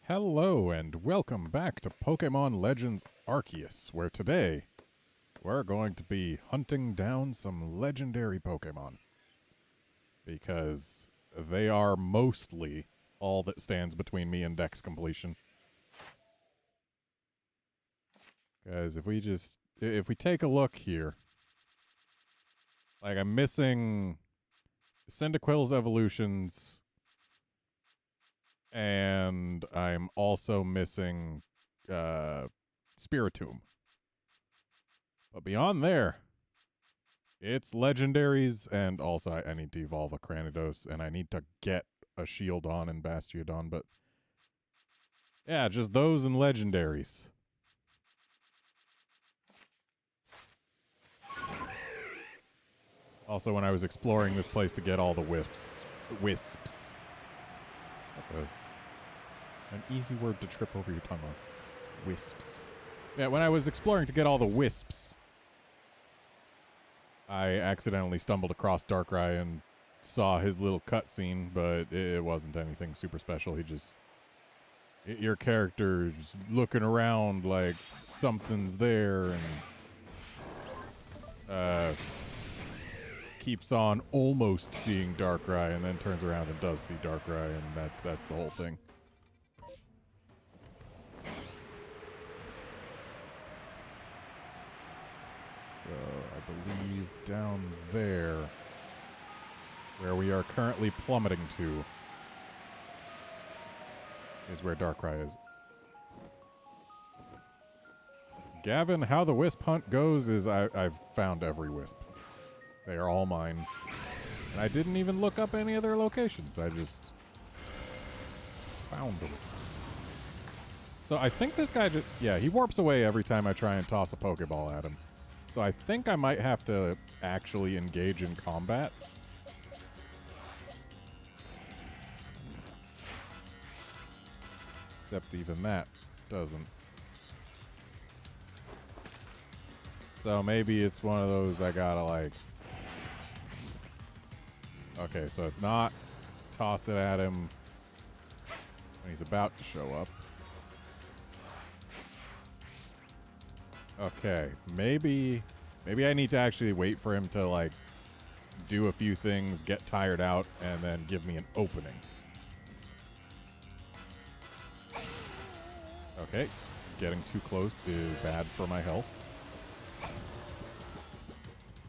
Hello and welcome back to Pokémon Legends Arceus, where today we're going to be hunting down some legendary Pokémon. Because they are mostly all that stands between me and Dex completion. Guys, if we take a look here, like I'm missing Cyndaquil's evolutions, and I'm also missing Spiritomb. But beyond there, it's legendaries, and also I need to evolve a Cranidos, and I need to get a Shieldon and Bastiodon, but yeah, just those and legendaries. Also, when I was exploring this place to get all the wisps. That's an easy word to trip over your tongue on. Wisps. Yeah, when I was exploring to get all the wisps, I accidentally stumbled across Darkrai and saw his little cutscene, but it wasn't anything super special. Your character's looking around like something's there and keeps on almost seeing Darkrai and then turns around and does see Darkrai, and that's the whole thing. So I believe down there, where we are currently plummeting to, is where Darkrai is. Gavin, how the wisp hunt goes is I've found every wisp. They are all mine. And I didn't even look up any of their locations. I just found them. So I think this guy just... Yeah, he warps away every time I try and toss a Pokeball at him. So I think I might have to actually engage in combat. Except even that doesn't. So maybe it's one of those I gotta like... Okay, so it's not toss it at him when he's about to show up. Okay, maybe I need to actually wait for him to, like, do a few things, get tired out, and then give me an opening. Okay, getting too close is bad for my health.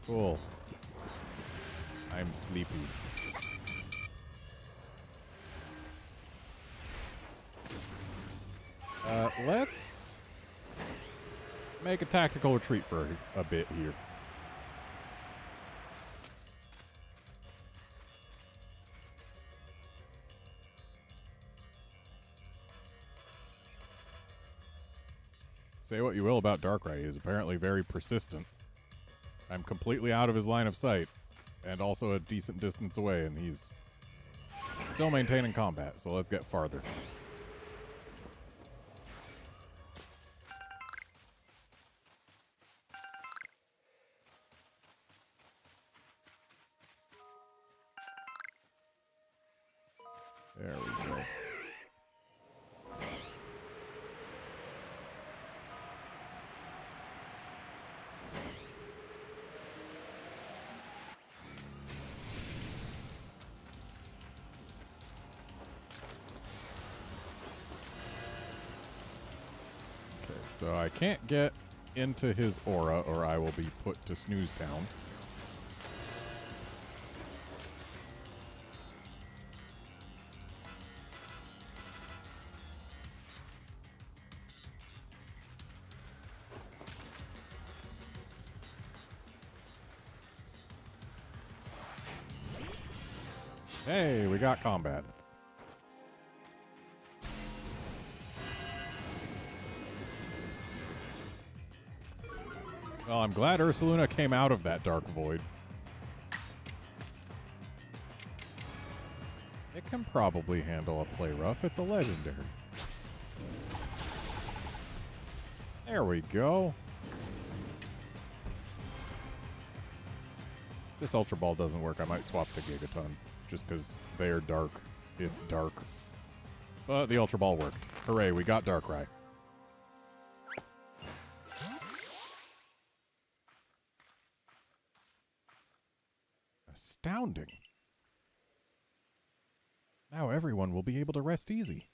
Cool. I'm sleepy. Let's make a tactical retreat for a bit here. Say what you will about Darkrai, he is apparently very persistent. I'm completely out of his line of sight, and also a decent distance away, and he's still maintaining combat, so let's get farther. There we go. Okay, so I can't get into his aura or I will be put to Snooze Town. Hey, we got combat. Well, I'm glad Ursaluna came out of that dark void. It can probably handle a play rough. It's a legendary. There we go. If this Ultra Ball doesn't work, I might swap to Gigaton. Just because they're dark. It's dark. But the Ultra Ball worked. Hooray, we got Darkrai. Astounding. Now everyone will be able to rest easy.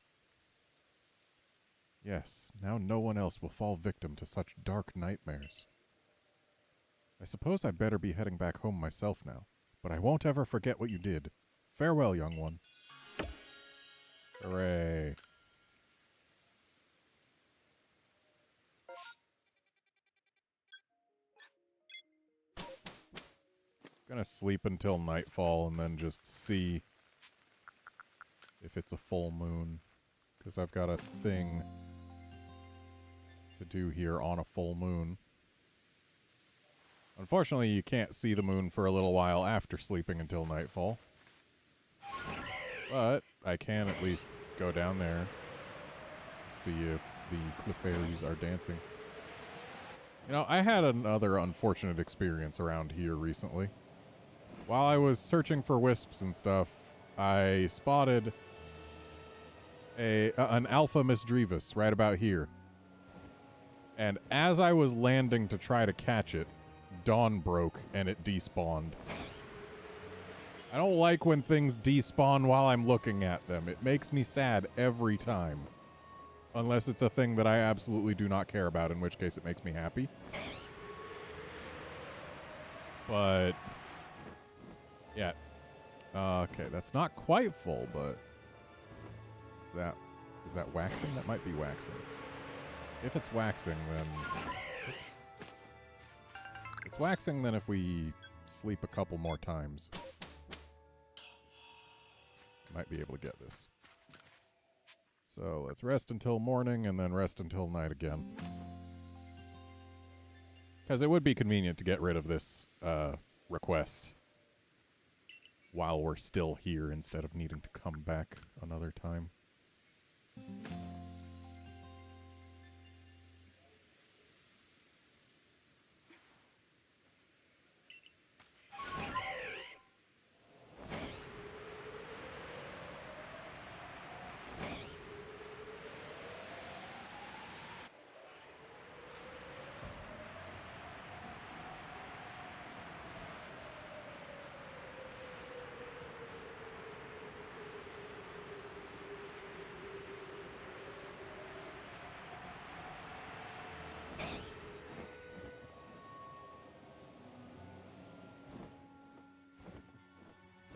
Yes, now no one else will fall victim to such dark nightmares. I suppose I'd better be heading back home myself now, but I won't ever forget what you did. Farewell, young one. Hooray. Gonna sleep until nightfall and then just see if it's a full moon. Because I've got a thing to do here on a full moon. Unfortunately, you can't see the moon for a little while after sleeping until nightfall. But I can at least go down there, see if the Clefairies are dancing. You know, I had another unfortunate experience around here recently. While I was searching for wisps and stuff, I spotted an Alpha Misdreavus right about here. And as I was landing to try to catch it, dawn broke and it despawned. I don't like when things despawn while I'm looking at them. It makes me sad every time. Unless it's a thing that I absolutely do not care about, in which case it makes me happy. But yeah. Okay, that's not quite full, but is that waxing? That might be waxing. If it's waxing, then oops. If it's waxing, then if we sleep a couple more times, might be able to get this. So let's rest until morning and then rest until night again. Because it would be convenient to get rid of this request while we're still here instead of needing to come back another time.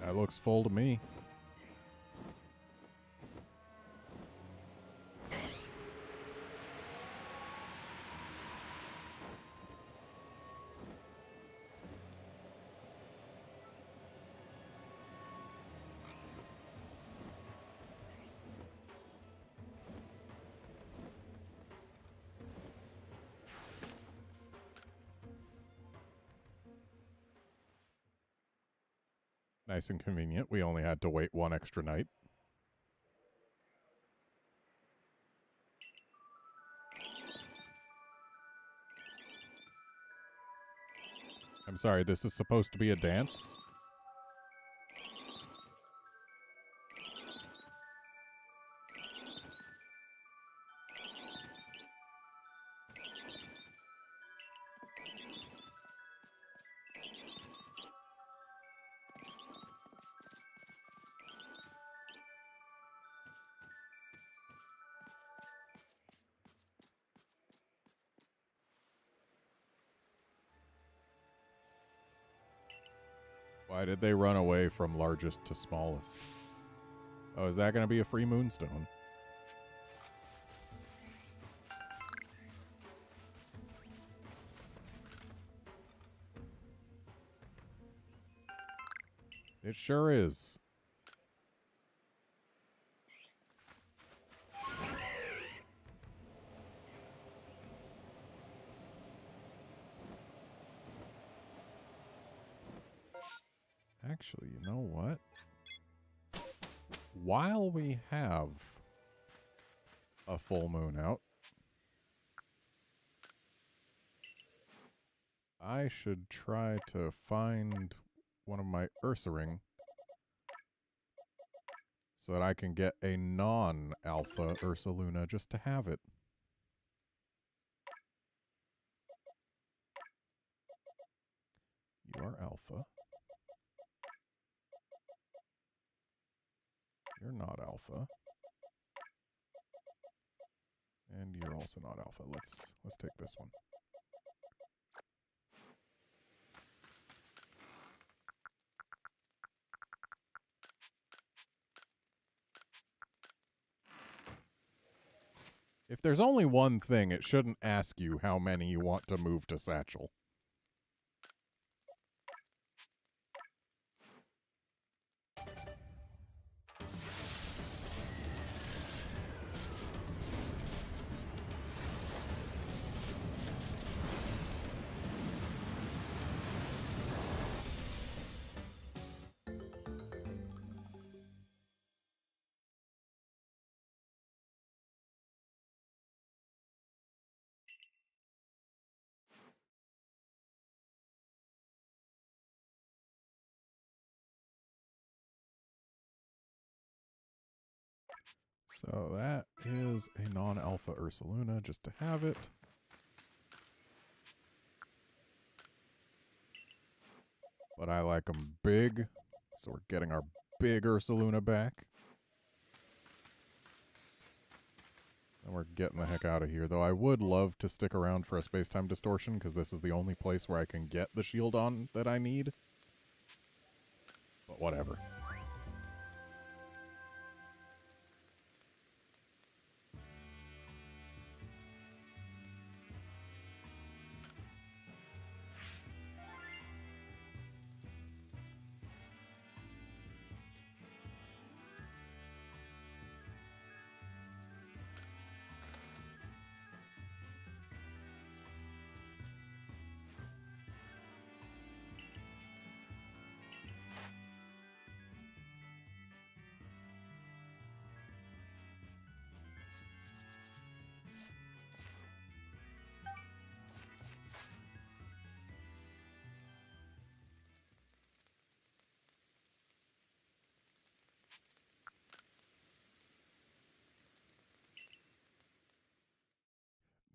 That looks full to me. Nice and convenient. We only had to wait one extra night. I'm sorry, this is supposed to be a dance? Why did they run away from largest to smallest? Oh, is that going to be a free moonstone? It sure is. Actually, you know what? While we have a full moon out, I should try to find one of my Ursaring so that I can get a non-alpha Ursaluna just to have it. You are alpha. You're not alpha. And you're also not alpha. Let's take this one. If there's only one thing, it shouldn't ask you how many you want to move to Satchel. So that is a non-alpha Ursaluna, just to have it. But I like them big, so we're getting our big Ursaluna back. And we're getting the heck out of here, though I would love to stick around for a space-time distortion, because this is the only place where I can get the shield on that I need. But whatever.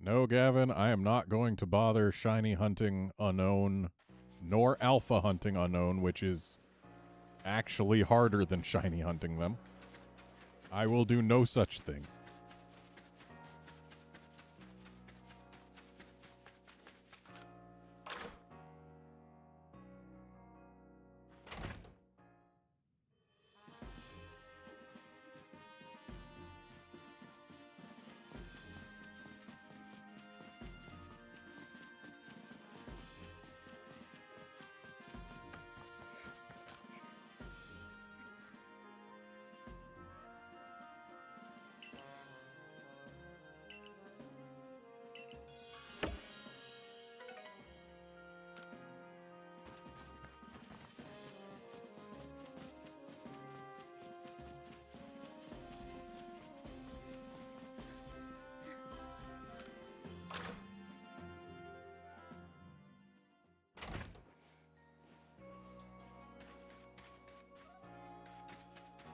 No, Gavin, I am not going to bother shiny hunting Unknown, nor alpha hunting Unknown, which is actually harder than shiny hunting them. I will do no such thing.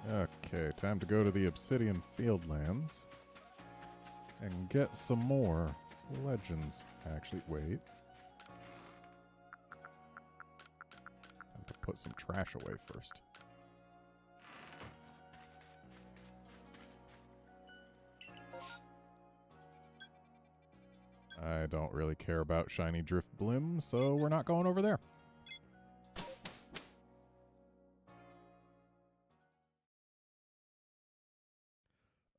Okay, time to go to the Obsidian Fieldlands and get some more legends. Actually, wait. Have to put some trash away first. I don't really care about shiny Drift Bloom, so we're not going over there.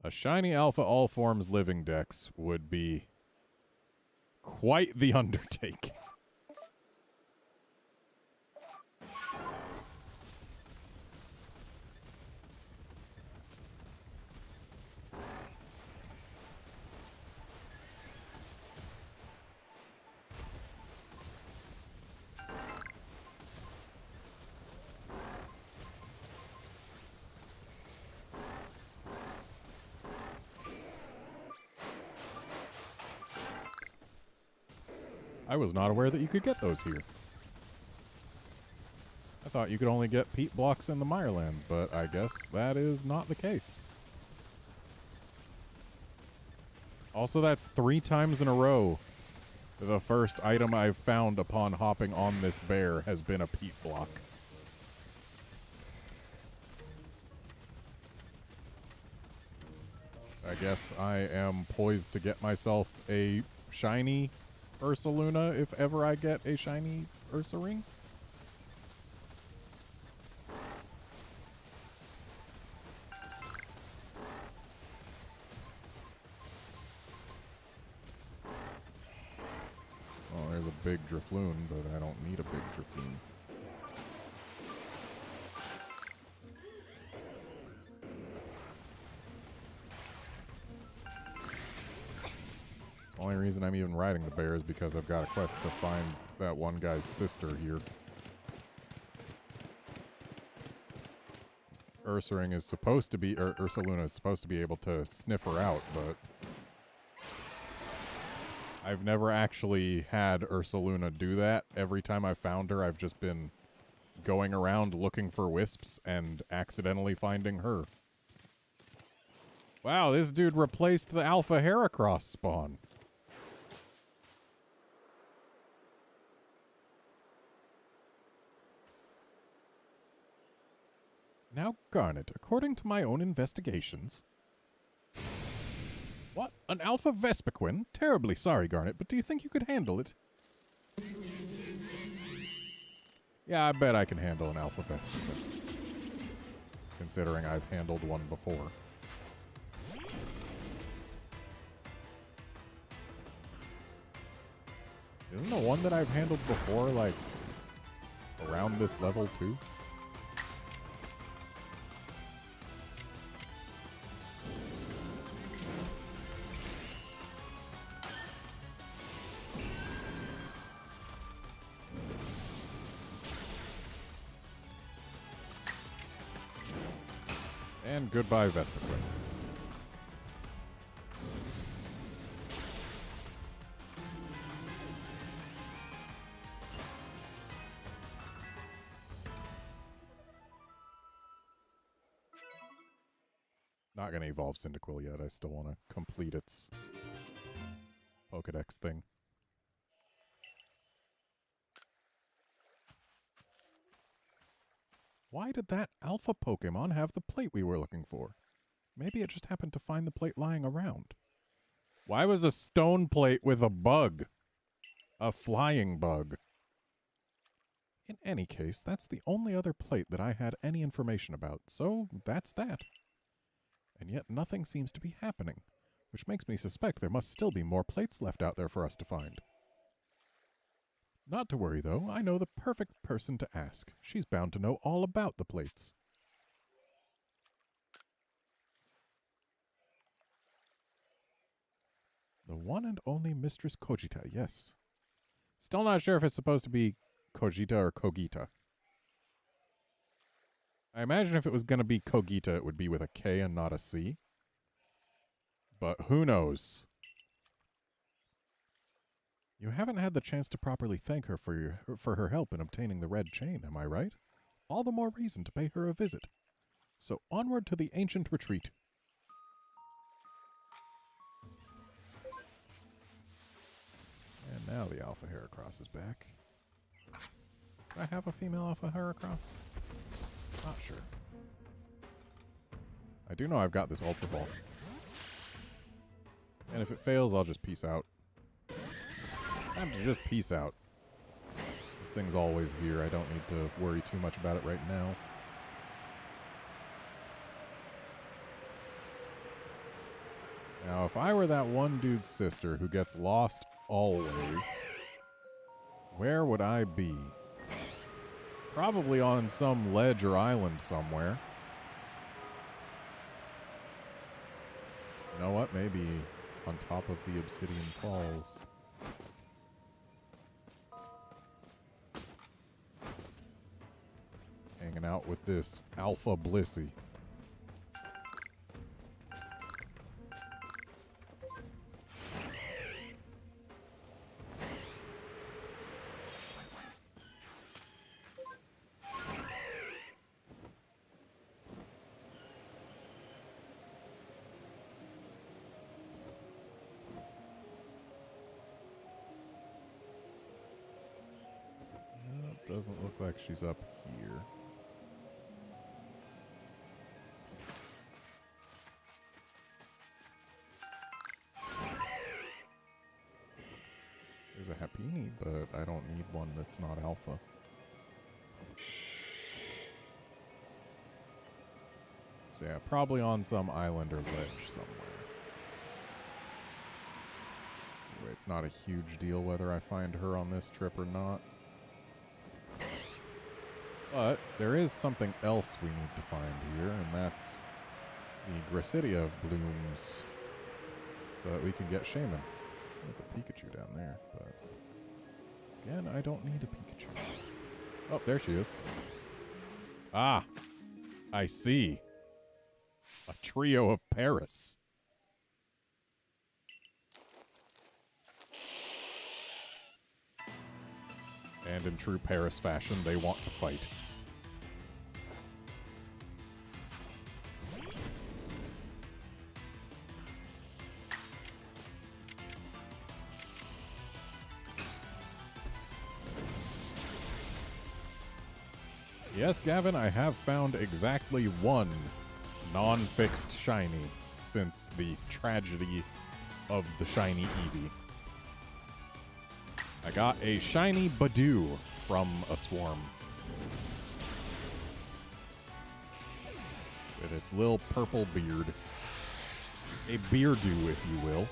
A shiny Alpha All Forms Living Dex would be quite the undertaking. I was not aware that you could get those here. I thought you could only get peat blocks in the Mirelands, but I guess that is not the case. Also, that's 3 times in a row the first item I've found upon hopping on this bear has been a peat block. I guess I am poised to get myself a shiny Ursaluna if ever I get a shiny Ursaring. Oh, there's a big Drifloon, but I don't need a big Drifloon. Only reason I'm even riding the bear is because I've got a quest to find that one guy's sister here. Ursaring is supposed to be, or Ursaluna is supposed to be able to sniff her out, but I've never actually had Ursaluna do that. Every time I've found her, I've just been going around looking for wisps and accidentally finding her. Wow, this dude replaced the Alpha Heracross spawn. Now, Garnet, according to my own investigations... What? An Alpha Vespiquen? Terribly sorry, Garnet, but do you think you could handle it? Yeah, I bet I can handle an Alpha Vespiquen. Considering I've handled one before. Isn't the one that I've handled before, like, around this level, too? And goodbye, Vespiquen. Not gonna evolve Cyndaquil yet. I still want to complete its Pokedex thing. Why did that alpha Pokemon have the plate we were looking for? Maybe it just happened to find the plate lying around. Why was a stone plate with a bug? A flying bug. In any case, that's the only other plate that I had any information about, so that's that. And yet nothing seems to be happening, which makes me suspect there must still be more plates left out there for us to find. Not to worry, though. I know the perfect person to ask. She's bound to know all about the plates. The one and only Mistress Kogita, yes. Still not sure if it's supposed to be Kogita or Kogita. I imagine if it was going to be Kogita, it would be with a K and not a C. But who knows? You haven't had the chance to properly thank her for her help in obtaining the red chain, am I right? All the more reason to pay her a visit. So onward to the ancient retreat. And now the Alpha Heracross is back. Do I have a female Alpha Heracross? Not sure. I do know I've got this Ultra Ball. And if it fails, I'll just peace out. Time to just peace out. This thing's always here. I don't need to worry too much about it right now. Now, if I were that one dude's sister who gets lost always, where would I be? Probably on some ledge or island somewhere. You know what? Maybe on top of the Obsidian Falls. Hanging out with this Alpha Blissey. Doesn't look like she's up here. There's a Happini, but I don't need one that's not alpha. So yeah, probably on some island or ledge somewhere. Anyway, it's not a huge deal whether I find her on this trip or not. But there is something else we need to find here, and that's the Gracidia blooms so that we can get Shaman. There's a Pikachu down there, but again, I don't need a Pikachu. Oh, there she is. Ah, I see. A trio of Paris. And in true Paris fashion, they want to fight. Yes, Gavin, I have found exactly one non-fixed shiny since the tragedy of the shiny Eevee. I got a shiny Badoo from a swarm. With its little purple beard. A Beardoo, if you will.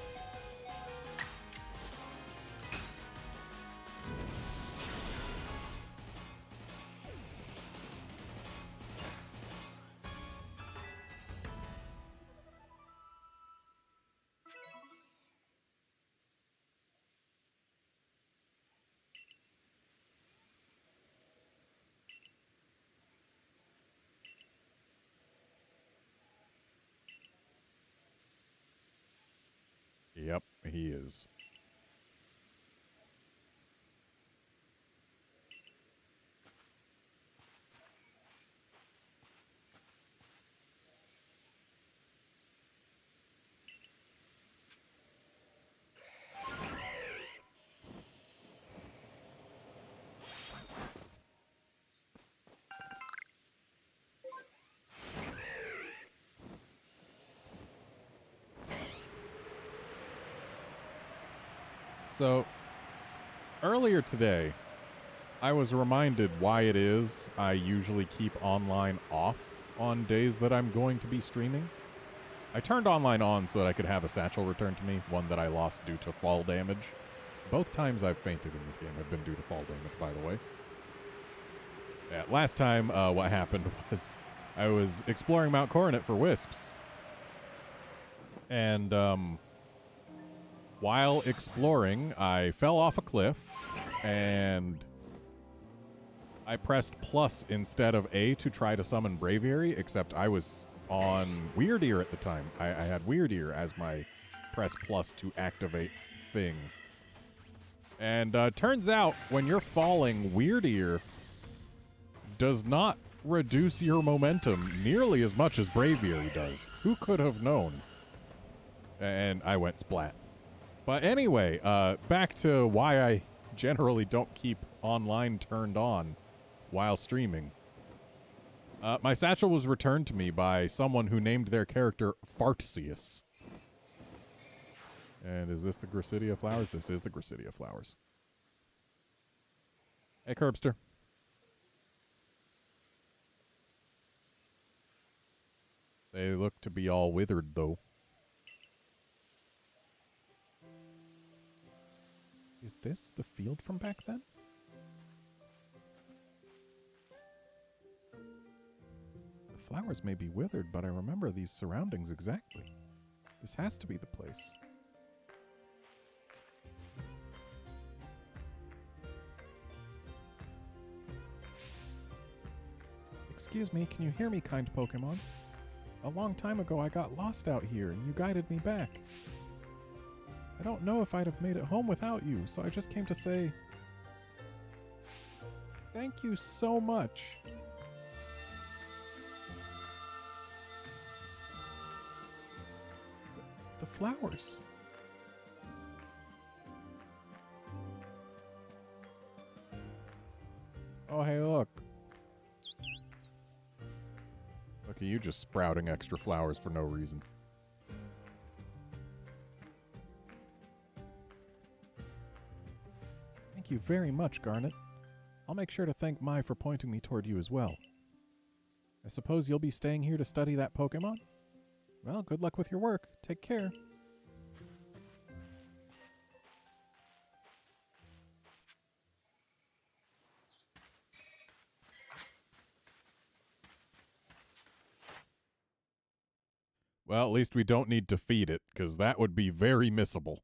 Yep, he is. So, earlier today, I was reminded why it is I usually keep online off on days that I'm going to be streaming. I turned online on so that I could have a satchel returned to me, one that I lost due to fall damage. Both times I've fainted in this game have been due to fall damage, by the way. Yeah, last time what happened was I was exploring Mount Coronet for wisps. And, while exploring, I fell off a cliff, and I pressed plus instead of A to try to summon Braviary, except I was on Weird Ear at the time. I had Weird Ear as my press plus to activate thing. And turns out, when you're falling, Weird Ear does not reduce your momentum nearly as much as Braviary does. Who could have known? And I went splat. But anyway, back to why I generally don't keep online turned on while streaming. My satchel was returned to me by someone who named their character Fartseus. And is this the Gracidia flowers? This is the Gracidia flowers. Hey, Curbster. They look to be all withered, though. Is this the field from back then? The flowers may be withered, but I remember these surroundings exactly. This has to be the place. Excuse me, can you hear me, kind Pokemon? A long time ago I got lost out here, and you guided me back. I don't know if I'd have made it home without you, so I just came to say thank you so much. The flowers. Oh, hey, look. Look at you just sprouting extra flowers for no reason. Thank you very much, Garnet. I'll make sure to thank Mai for pointing me toward you as well. I suppose you'll be staying here to study that Pokémon? Well, good luck with your work. Take care. Well, at least we don't need to feed it, because that would be very missable.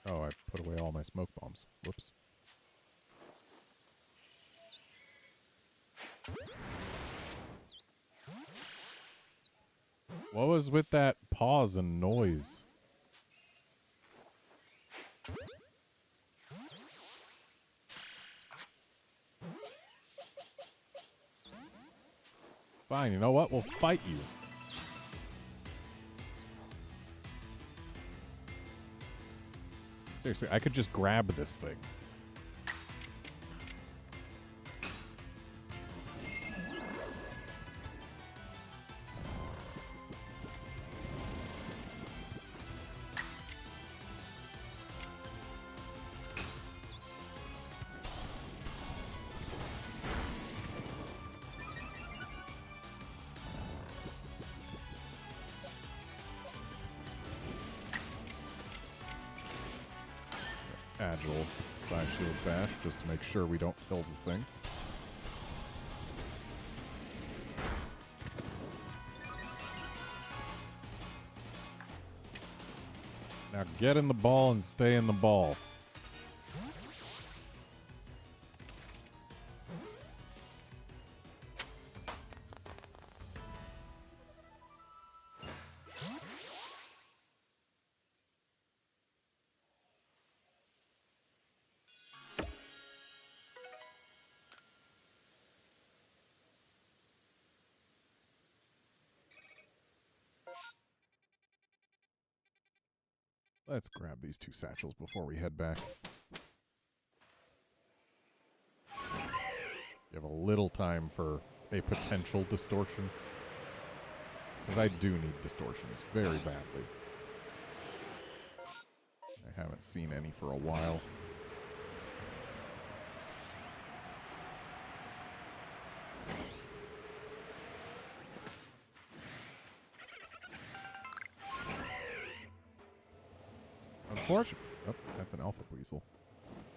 Oh, I put away all my smoke bombs. Whoops. What was with that pause and noise? Fine, you know what? We'll fight you. Seriously, I could just grab this thing. Agile side shield bash just to make sure we don't kill the thing. Now get in the ball and stay in the ball. Let's grab these two satchels before we head back. You have a little time for a potential distortion. Because I do need distortions very badly. I haven't seen any for a while. Unfortunately, oh, that's an alpha weasel.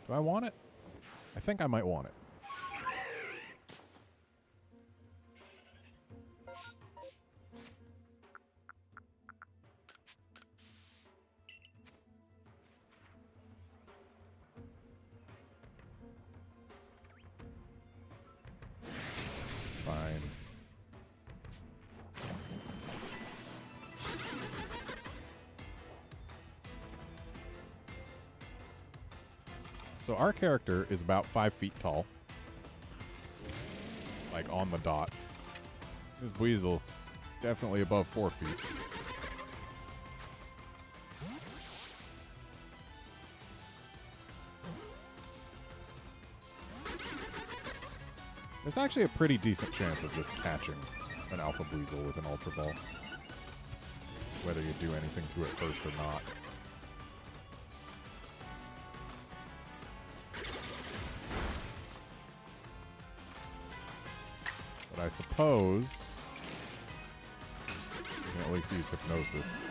Do I want it? I think I might want it. Fine. So our character is about 5 feet tall. Like, on the dot. This weasel, definitely above 4 feet. There's actually a pretty decent chance of just catching an alpha weasel with an ultra ball. Whether you do anything to it first or not. I suppose you can at least use hypnosis.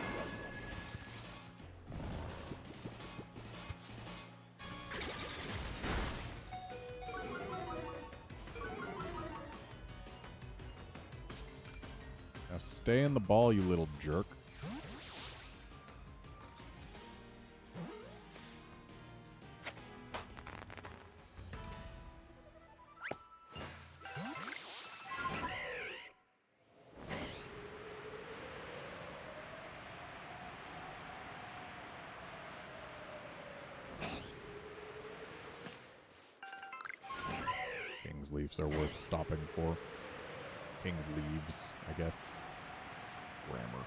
Now stay in the ball, you little jerk. King's Leafs are worth stopping for. King's Leaves, I guess. Grammar.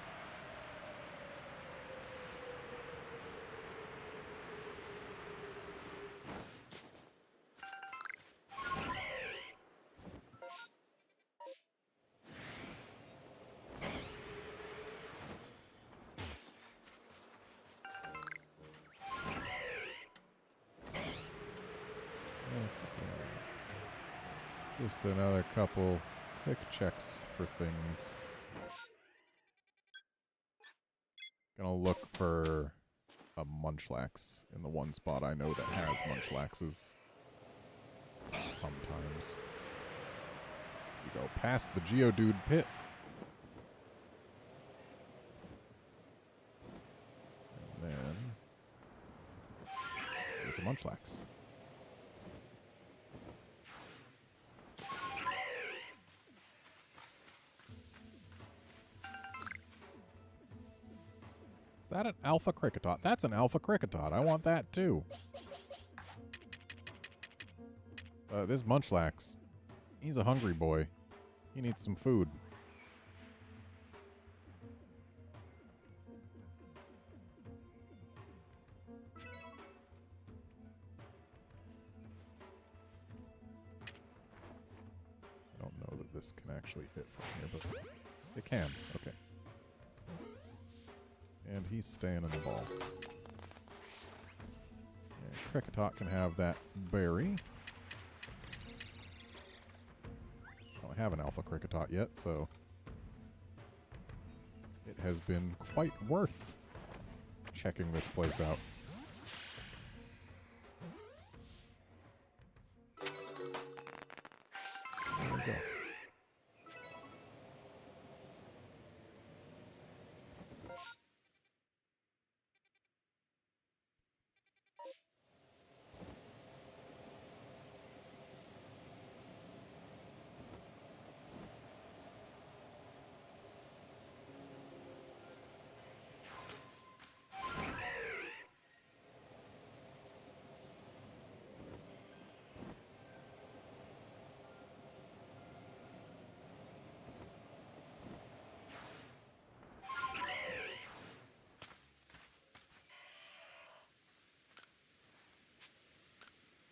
Just another couple quick checks for things. Gonna look for a Munchlax in the one spot I know that has Munchlaxes. Sometimes. We go past the Geodude pit. And then there's a Munchlax. Is that an Alpha Kricketot? That's an Alpha Kricketot. I want that too. This Munchlax, he's a hungry boy. He needs some food. I don't know that this can actually hit from here, but it can. Okay. And he's staying in the ball. And Kricketot can have that berry. I don't have an Alpha Kricketot yet, so it has been quite worth checking this place out. There we go.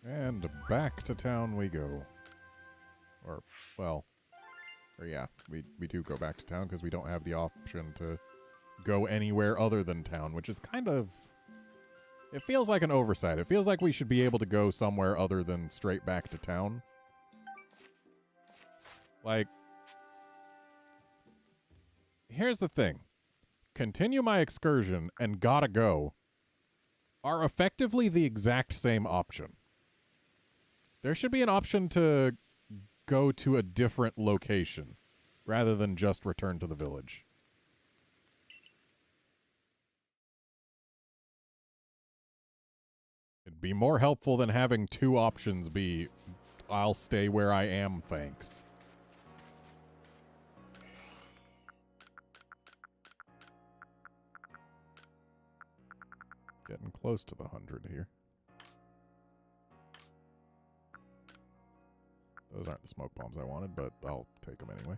And back to town we go. Or, well, or yeah, we do go back to town because we don't have the option to go anywhere other than town, which is kind of... It feels like an oversight. It feels like we should be able to go somewhere other than straight back to town. Like, here's the thing. Continue my excursion and gotta go are effectively the exact same option. There should be an option to go to a different location rather than just return to the village. It'd be more helpful than having two options be, I'll stay where I am, thanks. Getting close to the 100 here. Those aren't the smoke bombs I wanted, but I'll take them anyway.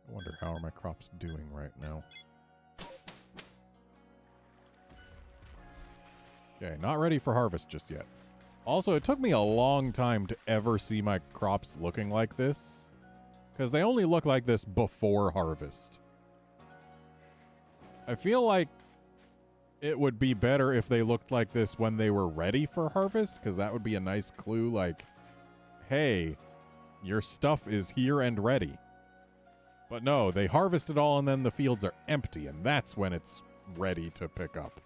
I wonder how are my crops doing right now. Okay, not ready for harvest just yet. Also, it took me a long time to ever see my crops looking like this, because they only look like this before harvest. I feel like it would be better if they looked like this when they were ready for harvest, because that would be a nice clue, like, hey, your stuff is here and ready. But no, they harvest it all and then the fields are empty, and that's when it's ready to pick up.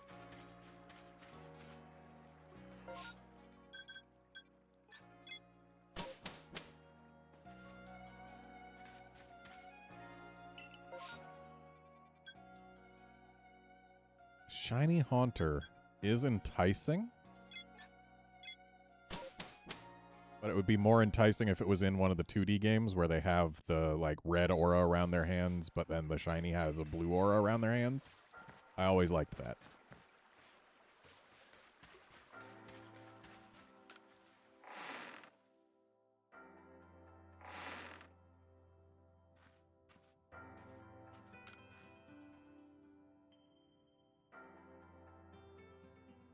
Shiny Haunter is enticing. But it would be more enticing if it was in one of the 2D games where they have the, like, red aura around their hands, but then the shiny has a blue aura around their hands. I always liked that.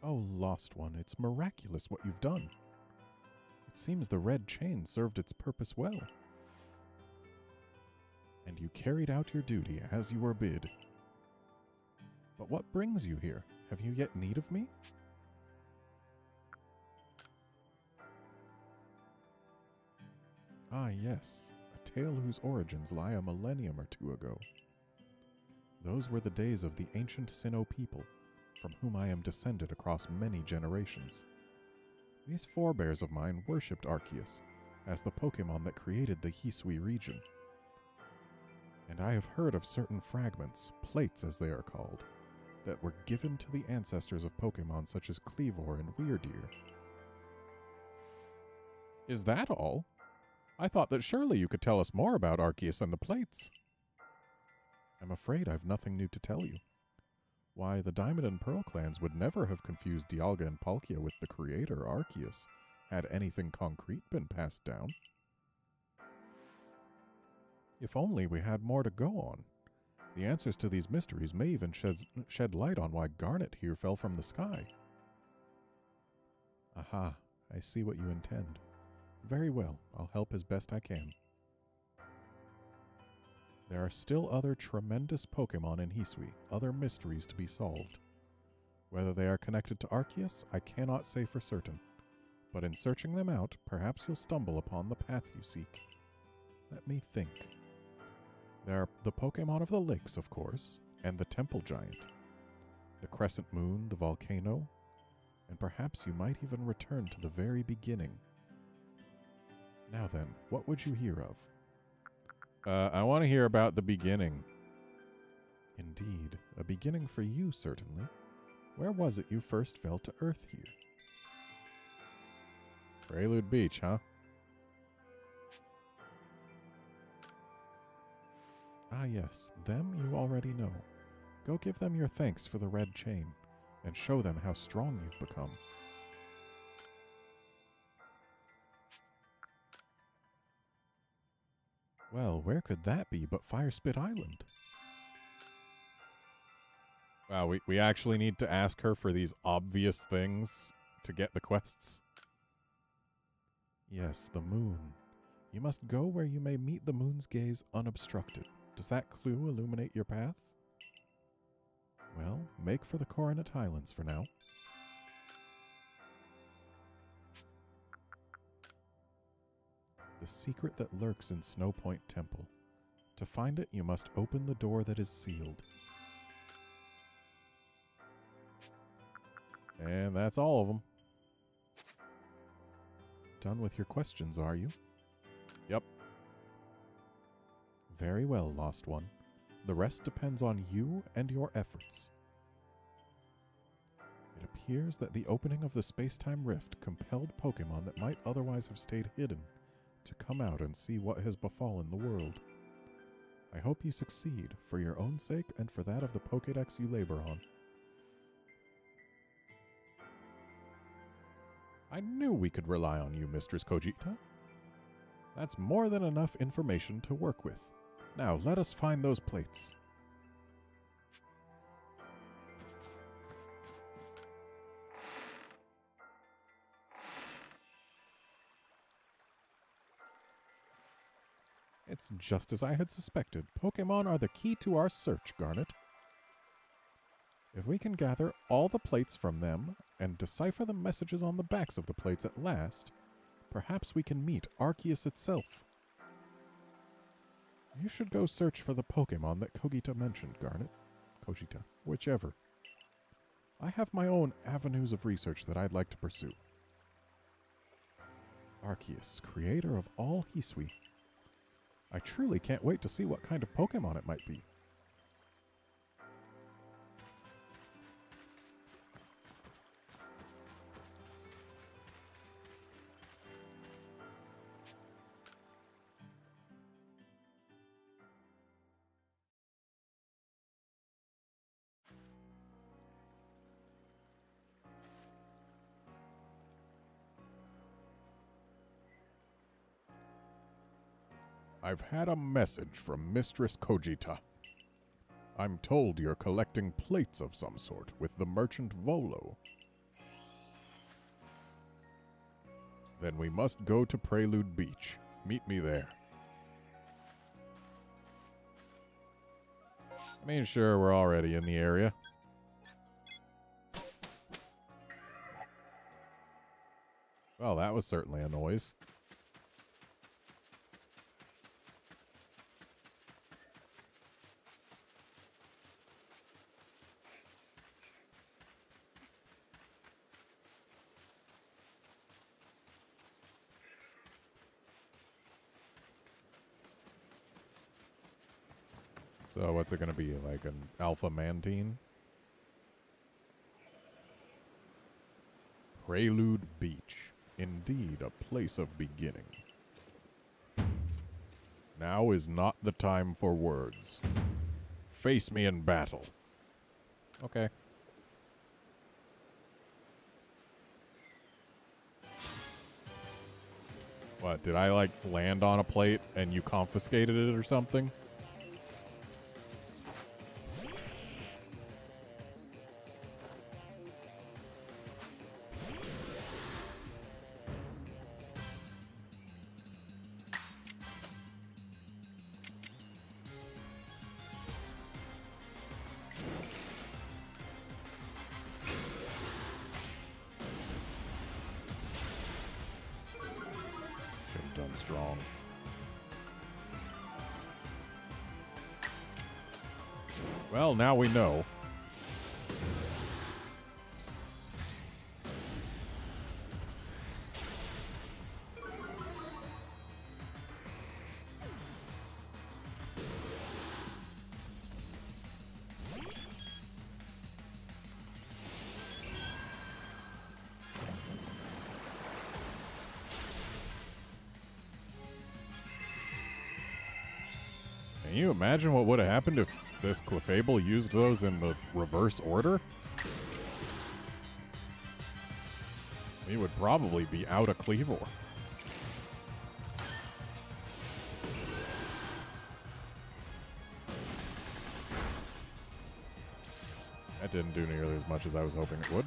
Oh, Lost One, it's miraculous what you've done. It seems the red chain served its purpose well. And you carried out your duty as you were bid. But what brings you here? Have you yet need of me? Ah, yes, a tale whose origins lie a millennium or two ago. Those were the days of the ancient Sinnoh people, from whom I am descended across many generations. These forebears of mine worshipped Arceus as the Pokémon that created the Hisui region. And I have heard of certain fragments, plates as they are called, that were given to the ancestors of Pokémon such as Cleavor and Weirdeer. Is that all? I thought that surely you could tell us more about Arceus and the plates. I'm afraid I've nothing new to tell you. Why, the Diamond and Pearl clans would never have confused Dialga and Palkia with the creator, Arceus, had anything concrete been passed down. If only we had more to go on. The answers to these mysteries may even shed light on why Garnet here fell from the sky. Aha, I see what you intend. Very well, I'll help as best I can. There are still other tremendous Pokémon in Hisui, other mysteries to be solved. Whether they are connected to Arceus, I cannot say for certain, but in searching them out, perhaps you'll stumble upon the path you seek. Let me think. There are the Pokémon of the lakes, of course, and the Temple Giant, the Crescent Moon, the volcano, and perhaps you might even return to the very beginning. Now then, what would you hear of? I want to hear about the beginning. Indeed, a beginning for you, certainly. Where was it you first fell to earth here? Prelude Beach, huh? Ah yes, them you already know. Go give them your thanks for the red chain, and show them how strong you've become. Well, where could that be but Firespit Island? Wow, we actually need to ask her for these obvious things to get the quests. Yes, the moon. You must go where you may meet the moon's gaze unobstructed. Does that clue illuminate your path? Well, make for the Coronet Highlands for now. The secret that lurks in Snow Point Temple. To find it, you must open the door that is sealed. And that's all of them. Done with your questions, are you? Yep. Very well, Lost One. The rest depends on you and your efforts. It appears that the opening of the space-time rift compelled Pokémon that might otherwise have stayed hidden to come out and see what has befallen the world. I hope you succeed, for your own sake and for that of the Pokédex you labor on. I knew we could rely on you, Mistress Cogita. That's more than enough information to work with. Now, let us find those plates. It's just as I had suspected. Pokémon are the key to our search, Garnet. If we can gather all the plates from them and decipher the messages on the backs of the plates at last, perhaps we can meet Arceus itself. You should go search for the Pokémon that Cogita mentioned, Garnet. Cogita, whichever. I have my own avenues of research that I'd like to pursue. Arceus, creator of all Hisui. I truly can't wait to see what kind of Pokémon it might be. I've had a message from Mistress Kojita. I'm told you're collecting plates of some sort with the merchant Volo. Then we must go to Prelude Beach. Meet me there. I mean, sure, we're already in the area. Well, that was certainly a noise. So what's it going to be, like an alpha mantine? Prelude Beach. Indeed, a place of beginning. Now is not the time for words. Face me in battle. Okay. What, did I, like, land on a plate and you confiscated it or something? Strong. Well, now we know. Can you imagine what would have happened if this Clefable used those in the reverse order? We would probably be out of Cleavor. That didn't do nearly as much as I was hoping it would.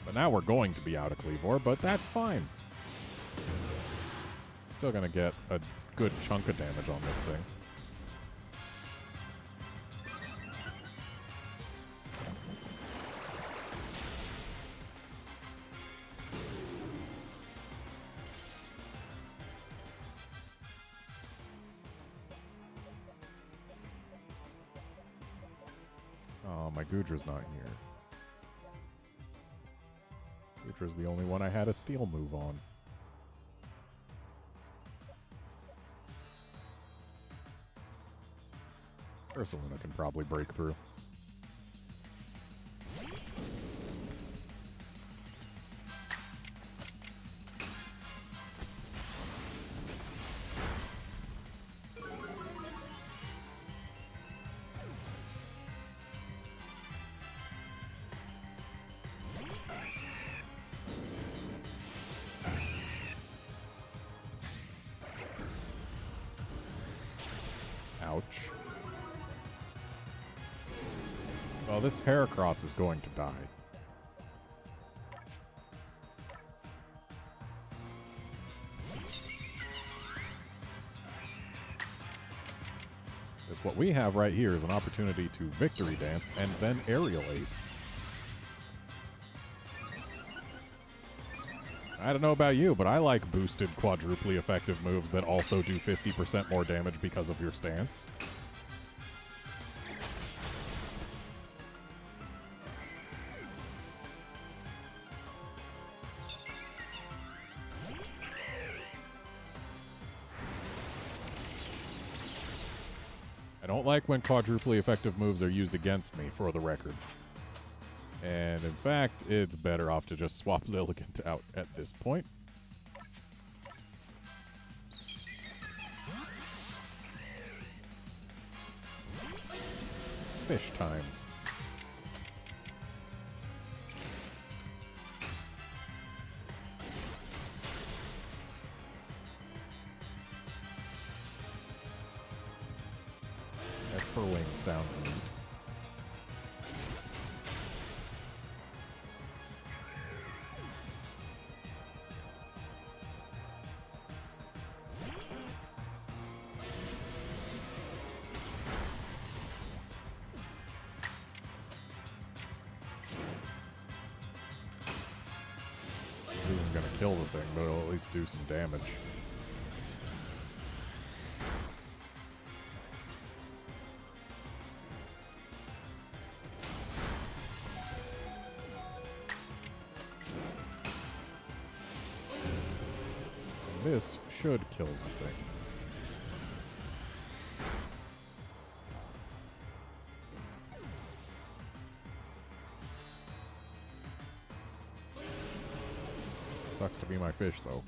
But now we're going to be out of Cleavor, but that's fine. Still gonna get a good chunk of damage on this thing. Oh, my Goodra's not here. Goodra's the only one I had a steel move on. Ursaluna can probably break through. Ouch. Well, this Heracross is going to die. Because what we have right here is an opportunity to Victory Dance and then Aerial Ace. I don't know about you, but I like boosted quadruply effective moves that also do 50% more damage because of your stance. I don't like when quadruply effective moves are used against me, for the record. And in fact, it's better off to just swap Lilligant out at this point. Fish time. purring sounds neat. Isn't gonna kill the thing, but it'll at least do some damage. This should kill the thing. Sucks to be my fish, though.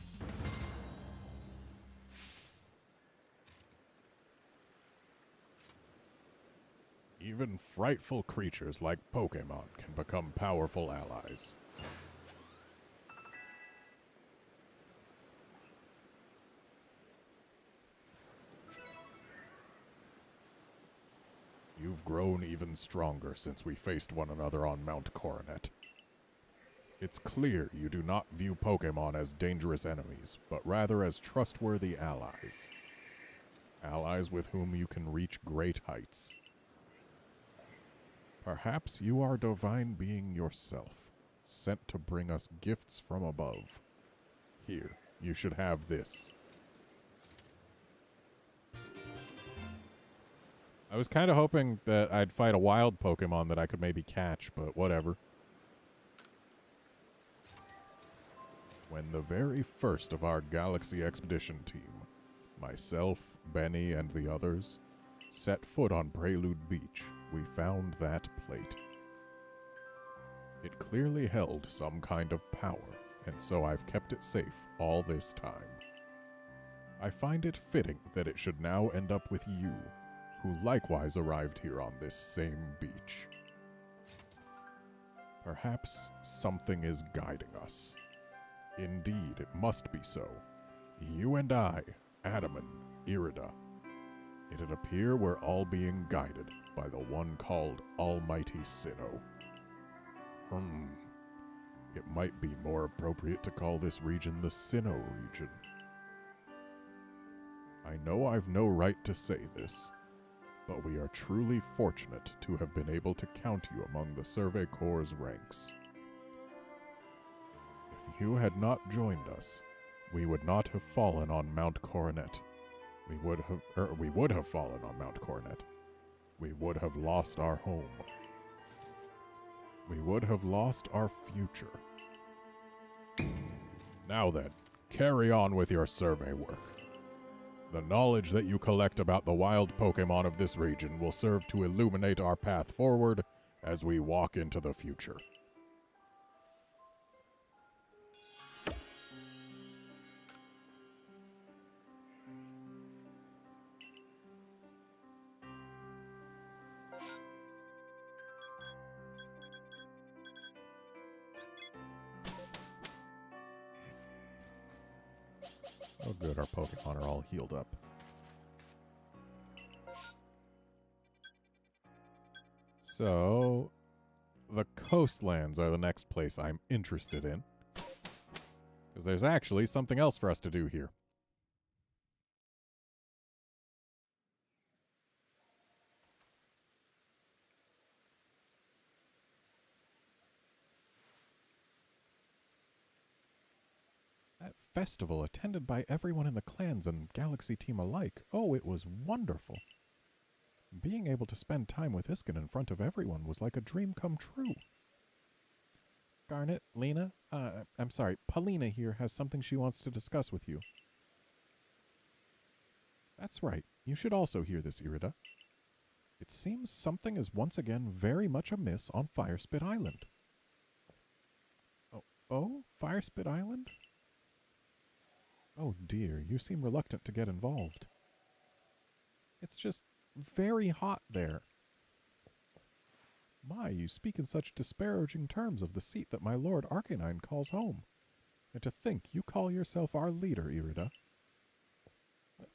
Even frightful creatures like Pokémon can become powerful allies. You've grown even stronger since we faced one another on Mount Coronet. It's clear you do not view Pokémon as dangerous enemies, but rather as trustworthy allies. Allies with whom you can reach great heights. Perhaps you are a divine being yourself, sent to bring us gifts from above. Here, you should have this. I was kind of hoping that I'd fight a wild Pokemon that I could maybe catch, but whatever. When the very first of our Galaxy Expedition team, myself, Benny, and the others, set foot on Prelude Beach, we found that plate. It clearly held some kind of power, and so I've kept it safe all this time. I find it fitting that it should now end up with you, who likewise arrived here on this same beach. Perhaps something is guiding us. Indeed, it must be so. You and I, Adam and Irida. It'd appear we're all being guided by the one called Almighty Sinnoh. It might be more appropriate to call this region the Sinnoh region. I know I've no right to say this, but we are truly fortunate to have been able to count you among the Survey Corps' ranks. If you had not joined us, we would not have fallen on Mount Coronet. We would have fallen on Mount Coronet. We would have lost our home. We would have lost our future. Now then, carry on with your survey work. The knowledge that you collect about the wild Pokémon of this region will serve to illuminate our path forward as we walk into the future. Oh good, our Pokemon are all healed up. So, the coastlands are the next place I'm interested in. Because there's actually something else for us to do here. That festival attended by everyone in the clans and Galaxy team alike. Oh, it was wonderful. Being able to spend time with Iskin in front of everyone was like a dream come true. Garnet, Lena, I'm sorry, Paulina here has something she wants to discuss with you. That's right. You should also hear this, Irida. It seems something is once again very much amiss on Firespit Island. Oh, Firespit Island? Oh dear, you seem reluctant to get involved. It's just very hot there. My, you speak in such disparaging terms of the seat that my Lord Arcanine calls home. And to think you call yourself our leader, Irida.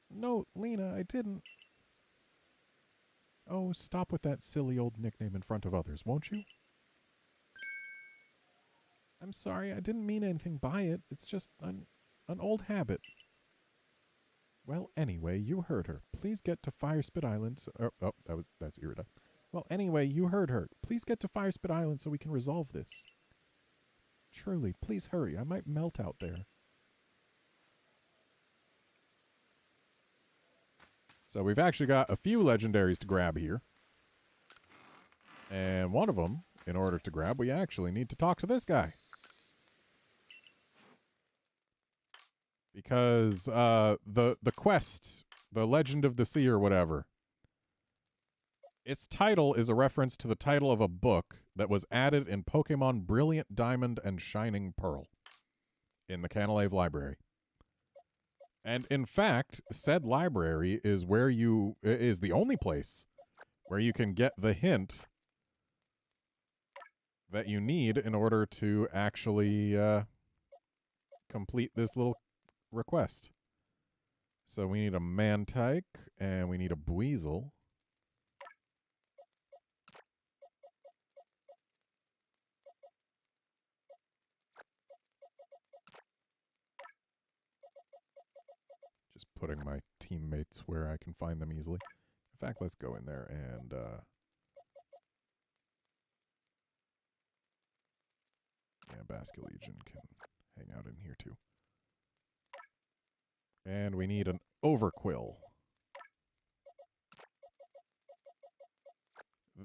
No, Lena, I didn't. Oh, stop with that silly old nickname in front of others, won't you? I'm sorry, I didn't mean anything by it. It's just an old habit. Well, anyway, you heard her. Please get to Firespit Island. That's Irida. Well, anyway, you heard her. Please get to Firespit Island so we can resolve this. Truly, please hurry. I might melt out there. So we've actually got a few legendaries to grab here. And one of them, in order to grab, we actually need to talk to this guy. Because the quest, the Legend of the Sea or whatever, its title is a reference to the title of a book that was added in Pokemon Brilliant Diamond and Shining Pearl in the Canalave Library. And in fact, said library is the only place where you can get the hint that you need in order to actually complete this little request. So we need a Mantike and we need a Buizel. Just putting my teammates where I can find them easily. In fact, let's go in there and yeah, Basculegion can hang out in here too. And we need an Overquill.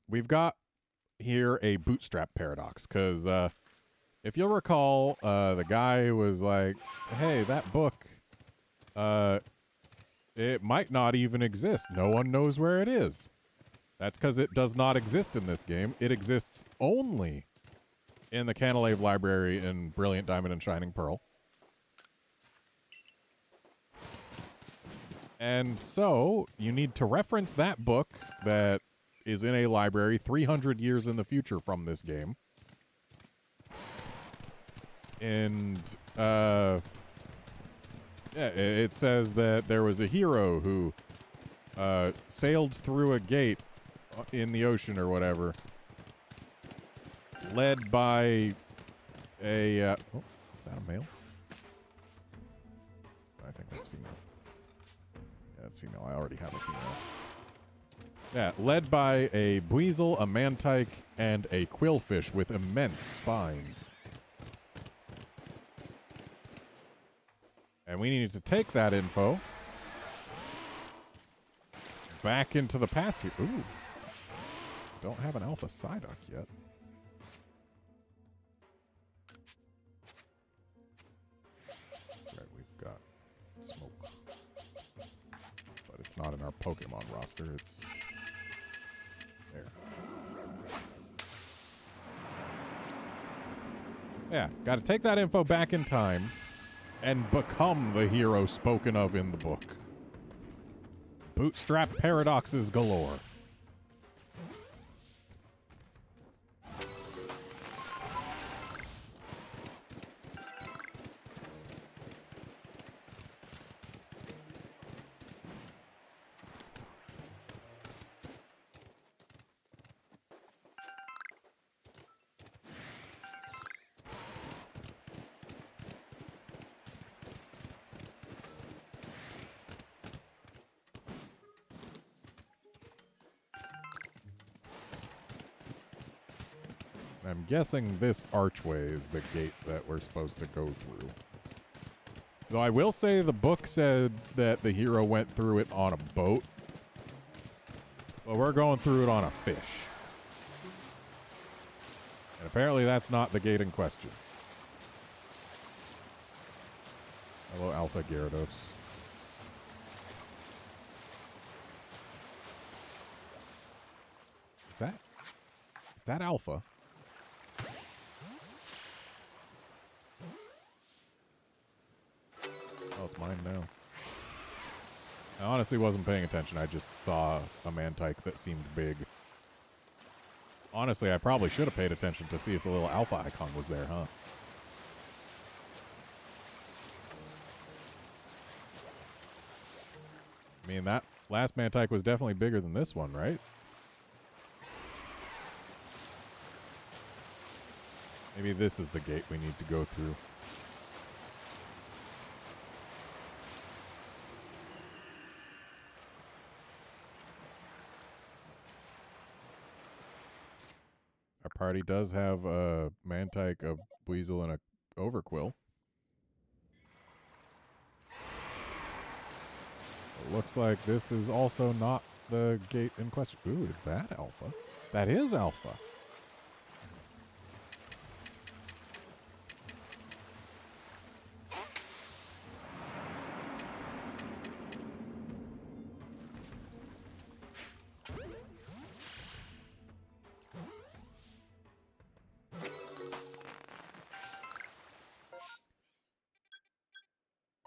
We've got here a bootstrap paradox, because if you'll recall, the guy was like, hey, that book, it might not even exist. No one knows where it is. That's because it does not exist in this game. It exists only in the Canalave Library in Brilliant Diamond and Shining Pearl. And so, you need to reference that book that is in a library 300 years in the future from this game. And, yeah, it says that there was a hero who sailed through a gate in the ocean or whatever, led by a, oh, is that a male? I think that's female. Yeah, that's female. I already have a female. Yeah, led by a Buizel, a Mantike, and a Quillfish with immense spines. And we need to take that info back into the past here. Ooh. Don't have an Alpha Psyduck yet. Right, we've got Smoke. But it's not in our Pokemon roster. It's there. Yeah, got to take that info back in time and become the hero spoken of in the book. Bootstrap paradoxes galore. I'm guessing this archway is the gate that we're supposed to go through. Though I will say the book said that the hero went through it on a boat. But we're going through it on a fish. And apparently that's not the gate in question. Hello, Alpha Gyarados. Is that Alpha? Oh, it's mine now. I honestly wasn't paying attention. I just saw a Mantike that seemed big. Honestly, I probably should have paid attention to see if the little Alpha icon was there, huh? I mean, that last Mantike was definitely bigger than this one, right? Maybe this is the gate we need to go through. Our party does have a Mantike, a Weasel, and a Overquill. It looks like this is also not the gate in question. Ooh, is that Alpha? That is Alpha.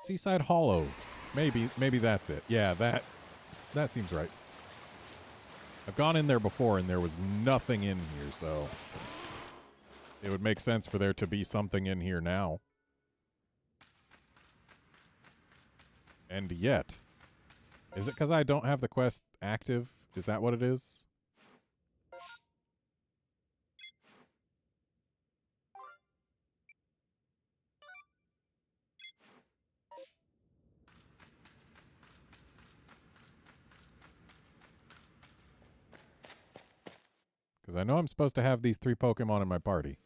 Seaside Hollow. Maybe that's it. Yeah, that seems right. I've gone in there before and there was nothing in here, so it would make sense for there to be something in here now. And yet, is it because I don't have the quest active? Is that what it is? Because I know I'm supposed to have these 3 Pokemon in my party.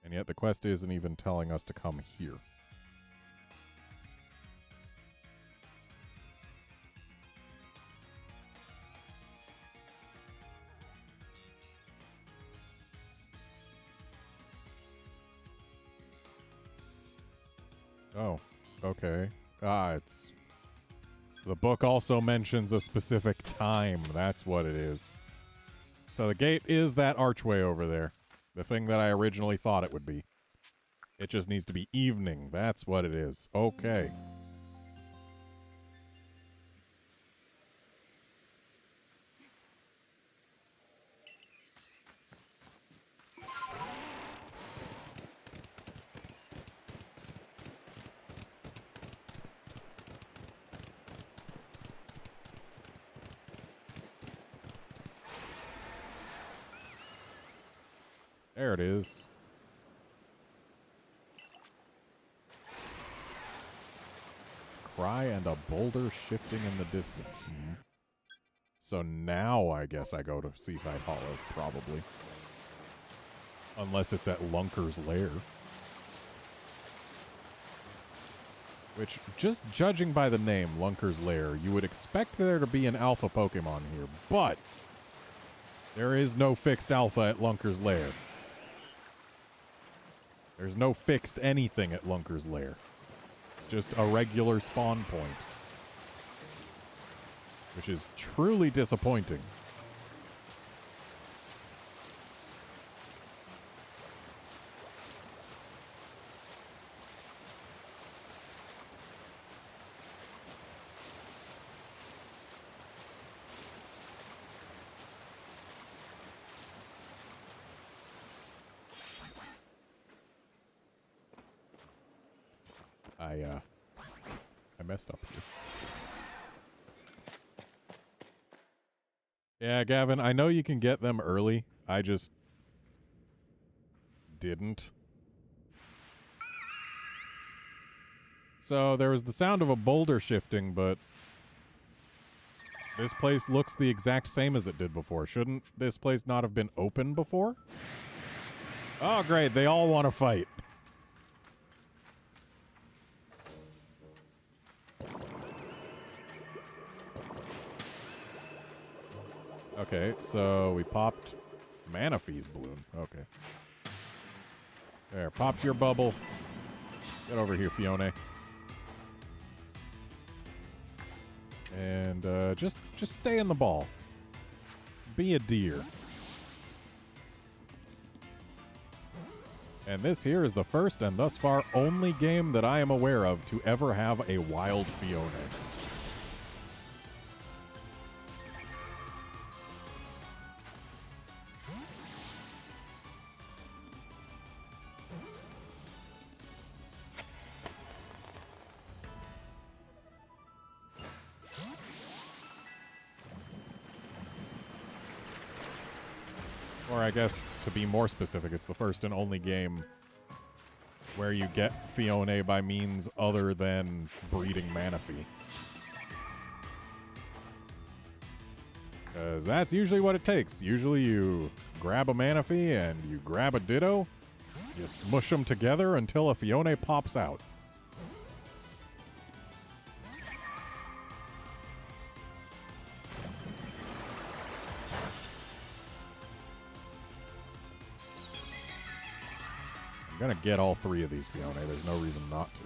And yet the quest isn't even telling us to come here. Oh, okay. It's... The book also mentions a specific time. That's what it is. So the gate is that archway over there. The thing that I originally thought it would be. It just needs to be evening. That's what it is. Okay. There it is. Cry and a boulder shifting in the distance. Hmm. So now I guess I go to Seaside Hollow, probably. Unless it's at Lunker's Lair. Which, just judging by the name, Lunker's Lair, you would expect there to be an alpha Pokemon here, but there is no fixed alpha at Lunker's Lair. There's no fixed anything at Lunker's Lair. It's just a regular spawn point. Which is truly disappointing. I messed up here. Yeah, Gavin, I know you can get them early. I just didn't. So there was the sound of a boulder shifting, but this place looks the exact same as it did before. Shouldn't this place not have been open before? Oh, great. They all want to fight. Okay, so we popped Manaphy's balloon. Okay. There, popped your bubble. Get over here, Fiona. And just stay in the ball. Be a deer. And this here is the first and thus far only game that I am aware of to ever have a wild Fiona. Or I guess, to be more specific, it's the first and only game where you get Fione by means other than breeding Manaphy. Because that's usually what it takes. Usually you grab a Manaphy and you grab a Ditto, you smush them together until a Fione pops out. I'm gonna get all three of these Fione. There's no reason not to.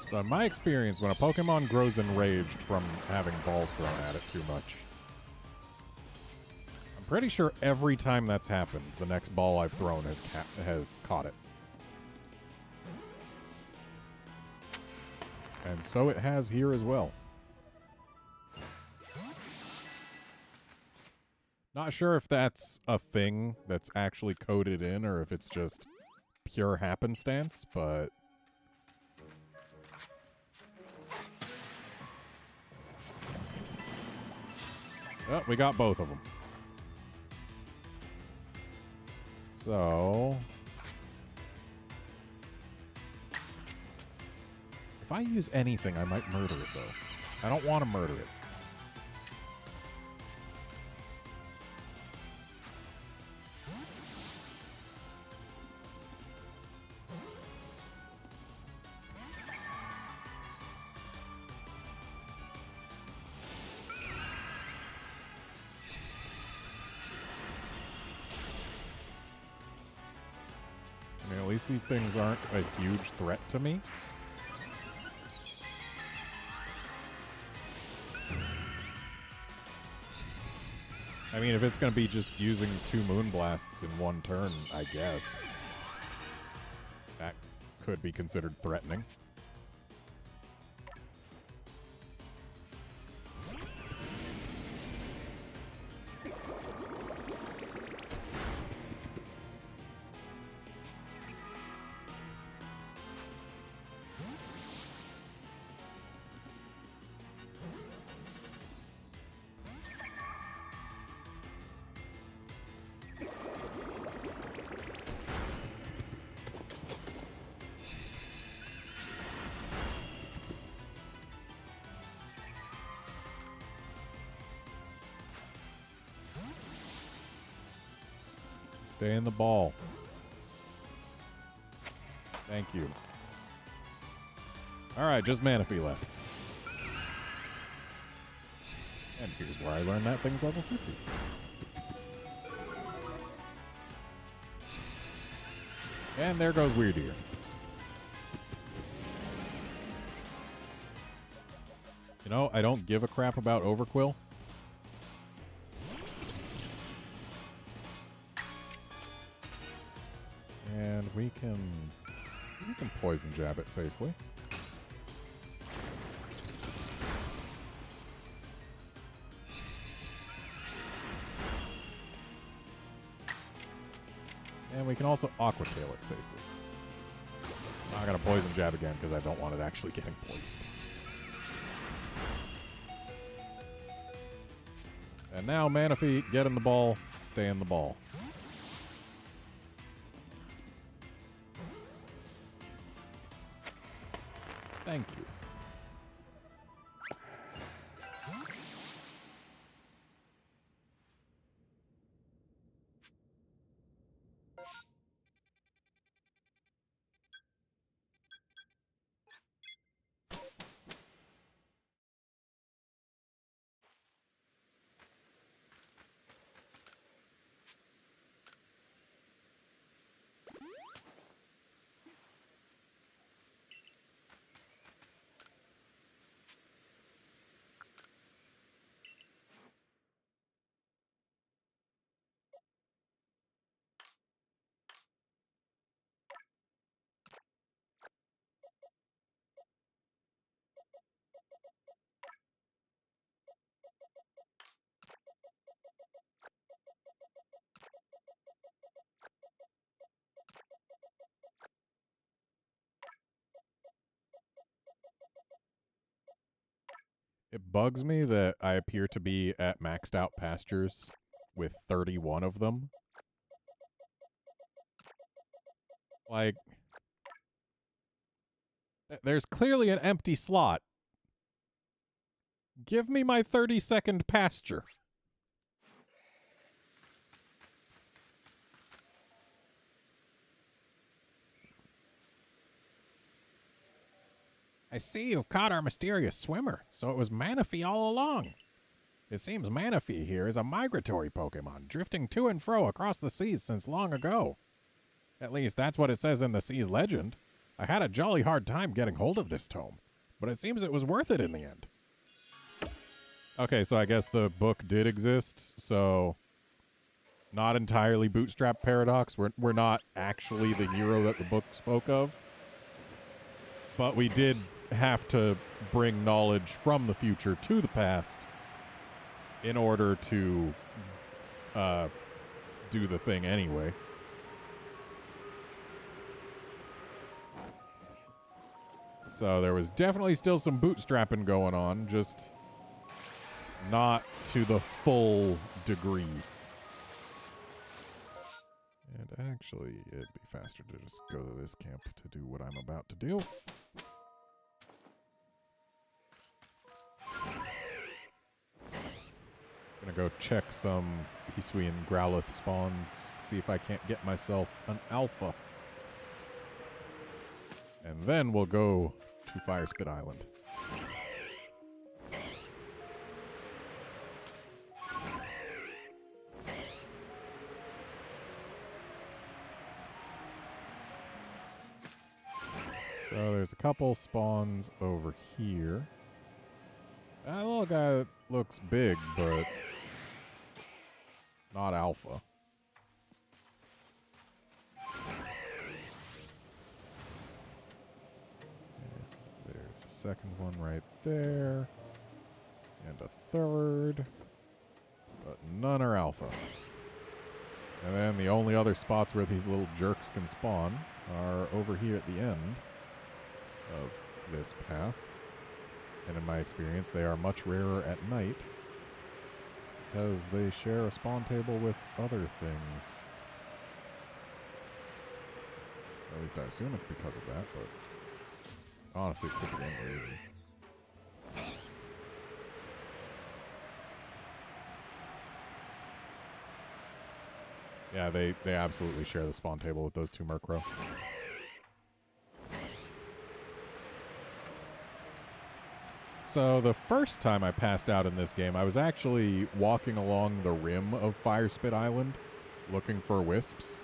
So in my experience, when a Pokemon grows enraged from having balls thrown at it too much, I'm pretty sure every time that's happened, the next ball I've thrown has caught it. And so it has here as well. Not sure if that's a thing that's actually coded in or if it's just pure happenstance, but... Oh, we got both of them. So... if I use anything, I might murder it, though. I don't want to murder it. I mean, at least these things aren't a huge threat to me. I mean, if it's going to be just using 2 Moonblasts in one turn, I guess that could be considered threatening. Stay in the ball. Thank you. Alright, just Manaphy left. And here's where I learned that thing's level 50. And there goes Weird Ear. You know, I don't give a crap about Overquill. And we can poison jab it safely. And we can also Aqua Tail it safely. I'm not going to poison jab again because I don't want it actually getting poisoned. And now Manaphy, get in the ball, stay in the ball. Thank you. It bugs me that I appear to be at maxed out pastures with 31 of them. Like, there's clearly an empty slot. Give me my 30-second pasture. I see you've caught our mysterious swimmer, so it was Manaphy all along. It seems Manaphy here is a migratory Pokemon, drifting to and fro across the seas since long ago. At least that's what it says in the sea's legend. I had a jolly hard time getting hold of this tome, but it seems it was worth it in the end. Okay, so I guess the book did exist, so not entirely bootstrap paradox. We're not actually the hero that the book spoke of, but we did have to bring knowledge from the future to the past in order to do the thing anyway. So there was definitely still some bootstrapping going on, just not to the full degree. And actually, it'd be faster to just go to this camp to do what I'm about to do. Gonna go check some Hisui and Growlithe spawns, see if I can't get myself an alpha. And then we'll go to Fire Spit Island. So there's a couple spawns over here. That little guy looks big, but not alpha. And there's a second one right there. And a third. But none are alpha. And then the only other spots where these little jerks can spawn are over here at the end of this path. And in my experience, they are much rarer at night because they share a spawn table with other things. At least I assume it's because of that, but honestly, it could be any reason. Yeah, they absolutely share the spawn table with those two Murkrow. So the first time I passed out in this game, I was actually walking along the rim of Fire Spit Island looking for wisps.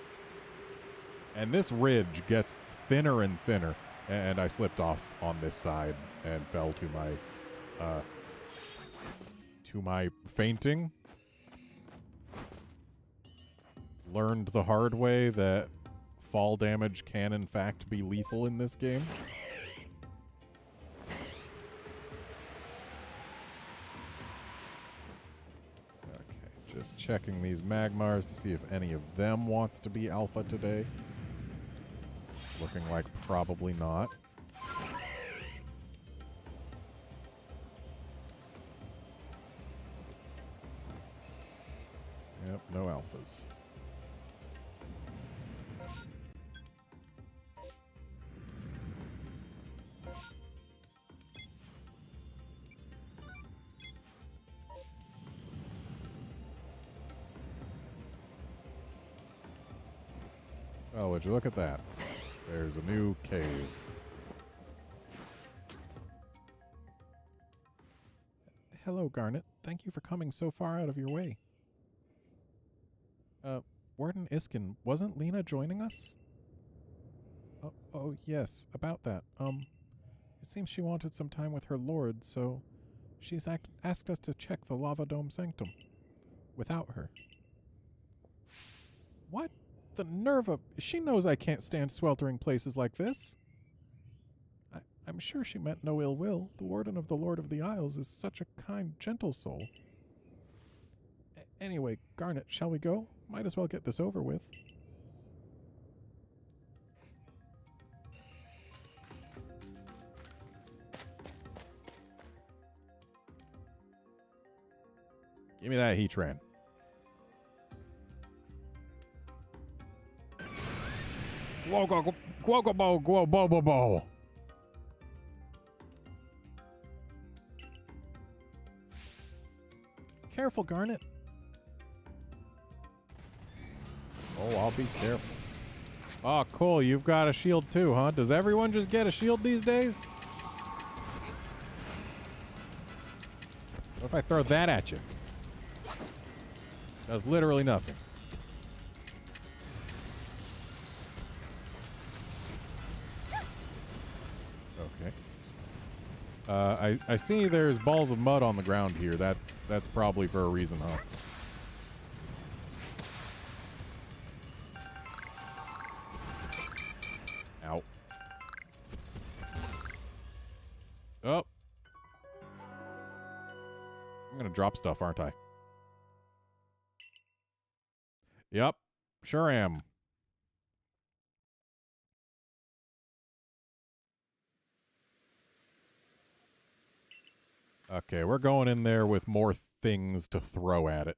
And this ridge gets thinner and thinner, and I slipped off on this side and fell to my fainting. Learned the hard way that fall damage can in fact be lethal in this game. Just checking these Magmars to see if any of them wants to be alpha today. Looking like probably not. Yep, no alphas. Oh, would you look at that? There's a new cave. Hello, Garnet. Thank you for coming so far out of your way. Warden Iskin, wasn't Lena joining us? Oh, yes, about that. It seems she wanted some time with her lord, so she's asked us to check the Lava Dome Sanctum without her. What? The nerve of... She knows I can't stand sweltering places like this. I'm sure she meant no ill will. The Warden of the Lord of the Isles is such a kind, gentle soul. Anyway, Garnet, shall we go? Might as well get this over with. Give me that Heatran. Whoa, go, go, go, go, go, go, go, go, go. Careful, Garnet. Oh, I'll be careful. Oh, cool. You've got a shield too, huh? Does everyone just get a shield these days? What if I throw that at you? Does literally nothing. Okay. I see there's balls of mud on the ground here. That's probably for a reason, huh? Ow. Oh. I'm gonna drop stuff, aren't I? Yep. Sure am. Okay, we're going in there with more things to throw at it.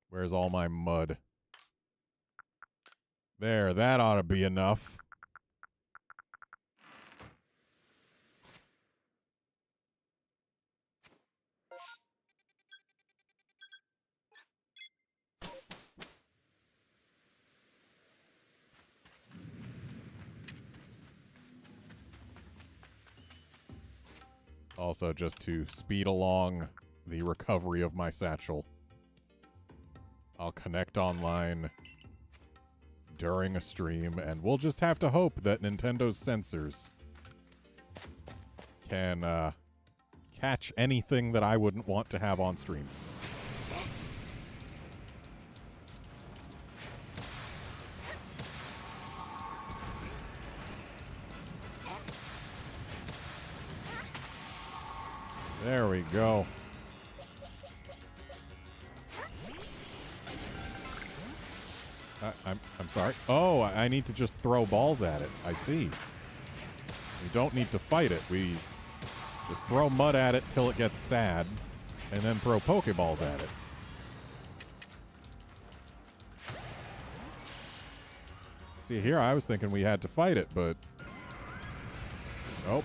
Where's all my mud? There, that ought to be enough. Also, just to speed along the recovery of my satchel, I'll connect online during a stream, and we'll just have to hope that Nintendo's sensors can catch anything that I wouldn't want to have on stream. There we go. I'm sorry. Oh, I need to just throw balls at it. I see. We don't need to fight it. We just throw mud at it till it gets sad, and then throw Pokeballs at it. See, here I was thinking we had to fight it, but nope.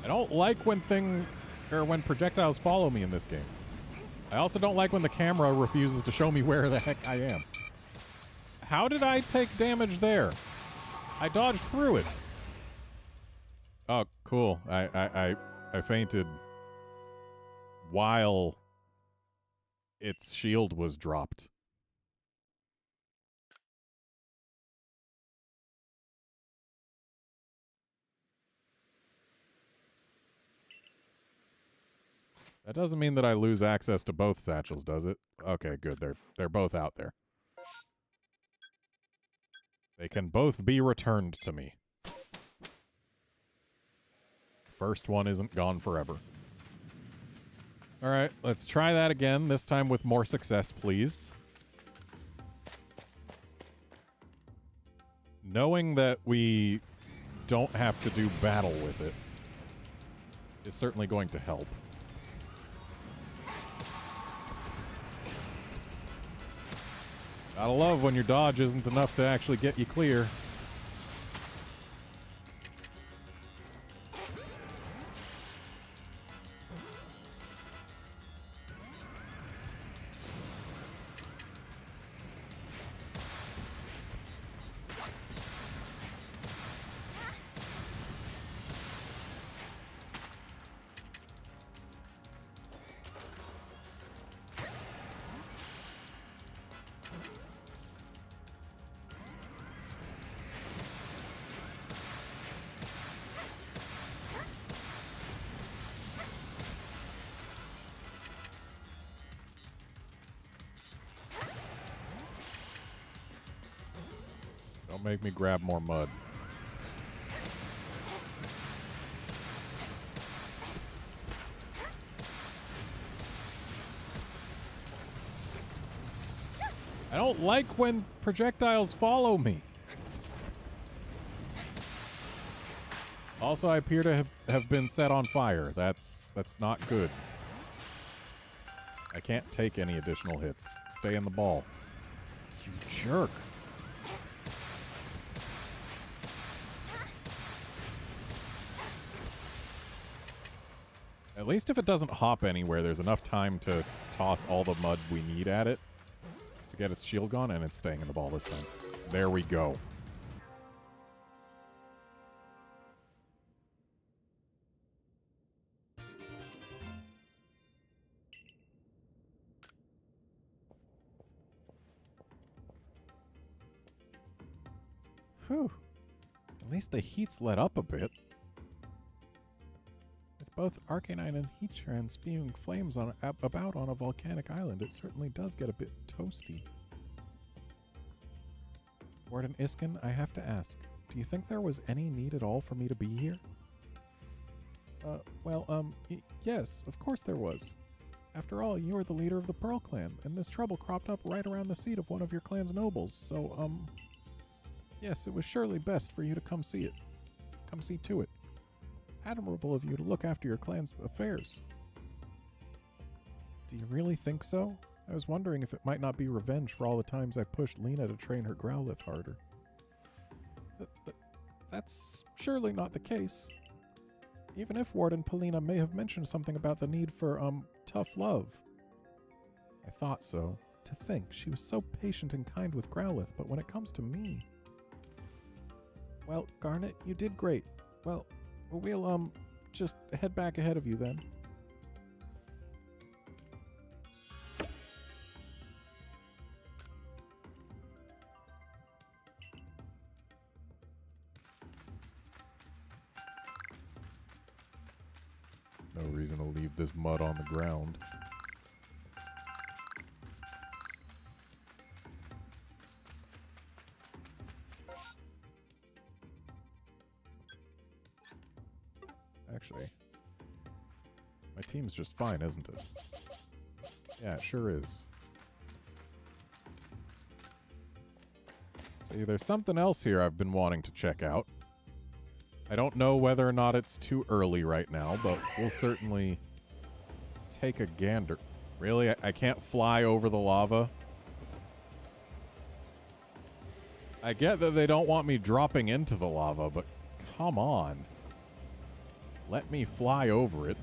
I don't like when when projectiles follow me in this game. I also don't like when the camera refuses to show me where the heck I am. How did I take damage there? I dodged through it. Oh, cool. I fainted while its shield was dropped. That doesn't mean that I lose access to both satchels, does it? Okay, good. They're both out there. They can both be returned to me. First one isn't gone forever. All right, let's try that again, this time with more success, please. Knowing that we don't have to do battle with it is certainly going to help. Gotta love when your dodge isn't enough to actually get you clear. Don't make me grab more mud. I don't like when projectiles follow me. Also, I appear to have been set on fire. That's not good. I can't take any additional hits. Stay in the ball. You jerk. At least if it doesn't hop anywhere, there's enough time to toss all the mud we need at it to get its shield gone, and it's staying in the ball this time. There we go. Whew. At least the heat's let up a bit. With both Arcanine and Heatran spewing flames about on a volcanic island, it certainly does get a bit toasty. Warden Iskin, I have to ask, do you think there was any need at all for me to be here? Yes, of course there was. After all, you are the leader of the Pearl Clan, and this trouble cropped up right around the seat of one of your clan's nobles, so, yes, it was surely best for you to come see it. Come see to it. Admirable of you to look after your clan's affairs. Do you really think so? I was wondering if it might not be revenge for all the times I pushed Lena to train her Growlithe harder. That's surely not the case. Even if Warden Polina may have mentioned something about the need for, tough love. I thought so. To think, she was so patient and kind with Growlithe, but when it comes to me... Well, Garnet, you did great. Well, we'll, just head back ahead of you then. No reason to leave this mud on the ground. Actually, my team's just fine, isn't it? Yeah, it sure is. See, there's something else here I've been wanting to check out. I don't know whether or not it's too early right now, but we'll certainly take a gander. Really? I can't fly over the lava? I get that they don't want me dropping into the lava, but come on. Let me fly over it.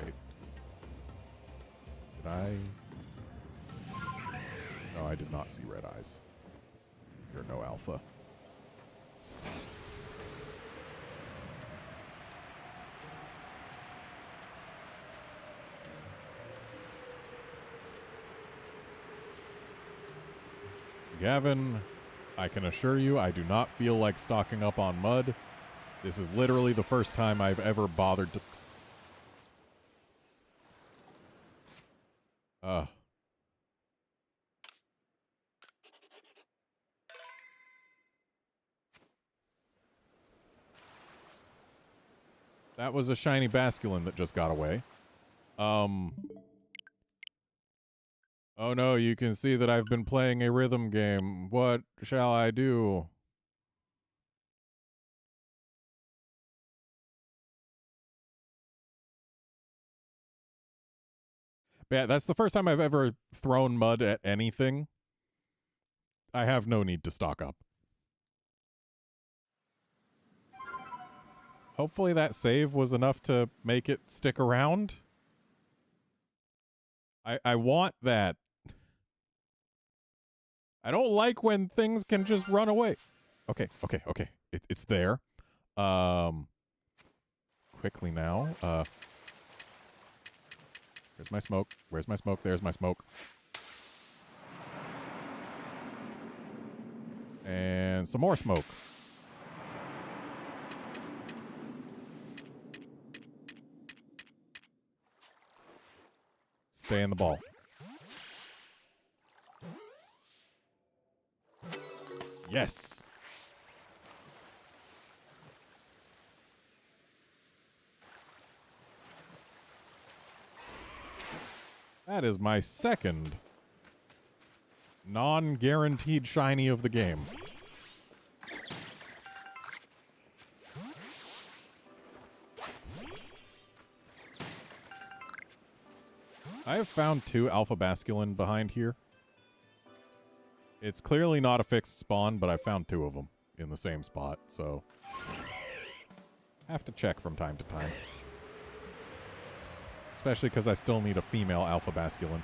Wait. Did I? No, I did not see red eyes. You're no alpha. Gavin, I can assure you I do not feel like stocking up on mud. This is literally the first time I've ever bothered to... That was a shiny Basculin that just got away. Oh no, you can see that I've been playing a rhythm game. What shall I do? Yeah, that's the first time I've ever thrown mud at anything. I have no need to stock up. Hopefully that save was enough to make it stick around. I want that. I don't like when things can just run away. Okay. It's there. Quickly now. Where's my smoke? Where's my smoke? There's my smoke. And some more smoke. Stay in the ball. Yes! That is my second non-guaranteed shiny of the game. I have found 2 Alpha Basculin behind here. It's clearly not a fixed spawn, but I found 2 of them in the same spot, so have to check from time to time. Especially because I still need a female Alpha Basculin.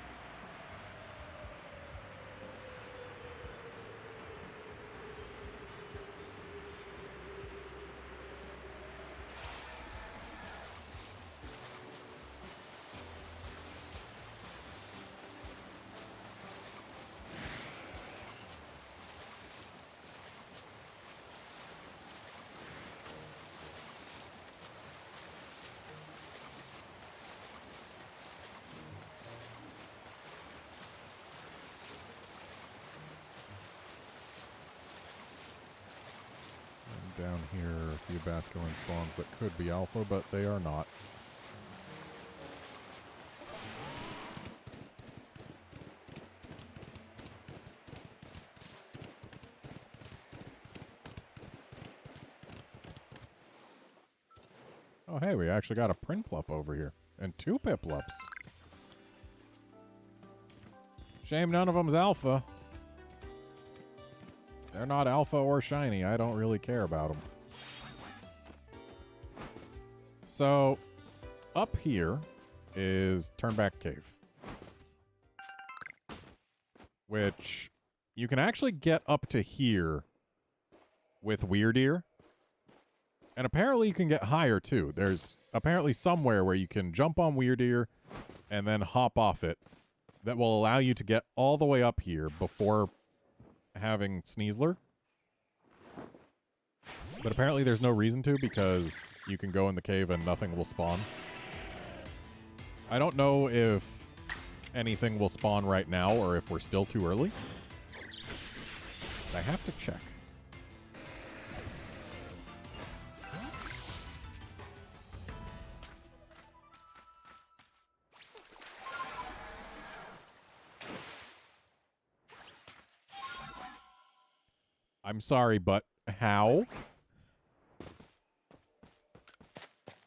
Down here are a few Basculin spawns that could be alpha, but they are not. Oh hey, we actually got a Prinplup over here. And 2 Piplups. Shame none of them's alpha. They're not alpha or shiny. I don't really care about them. So, up here is Turnback Cave. Which, you can actually get up to here with Weird Ear. And apparently you can get higher too. There's apparently somewhere where you can jump on Weird Ear and then hop off it. That will allow you to get all the way up here before having Sneasler. But apparently there's no reason to because you can go in the cave and nothing will spawn. I don't know if anything will spawn right now or if we're still too early. But I have to check. I'm sorry, but how?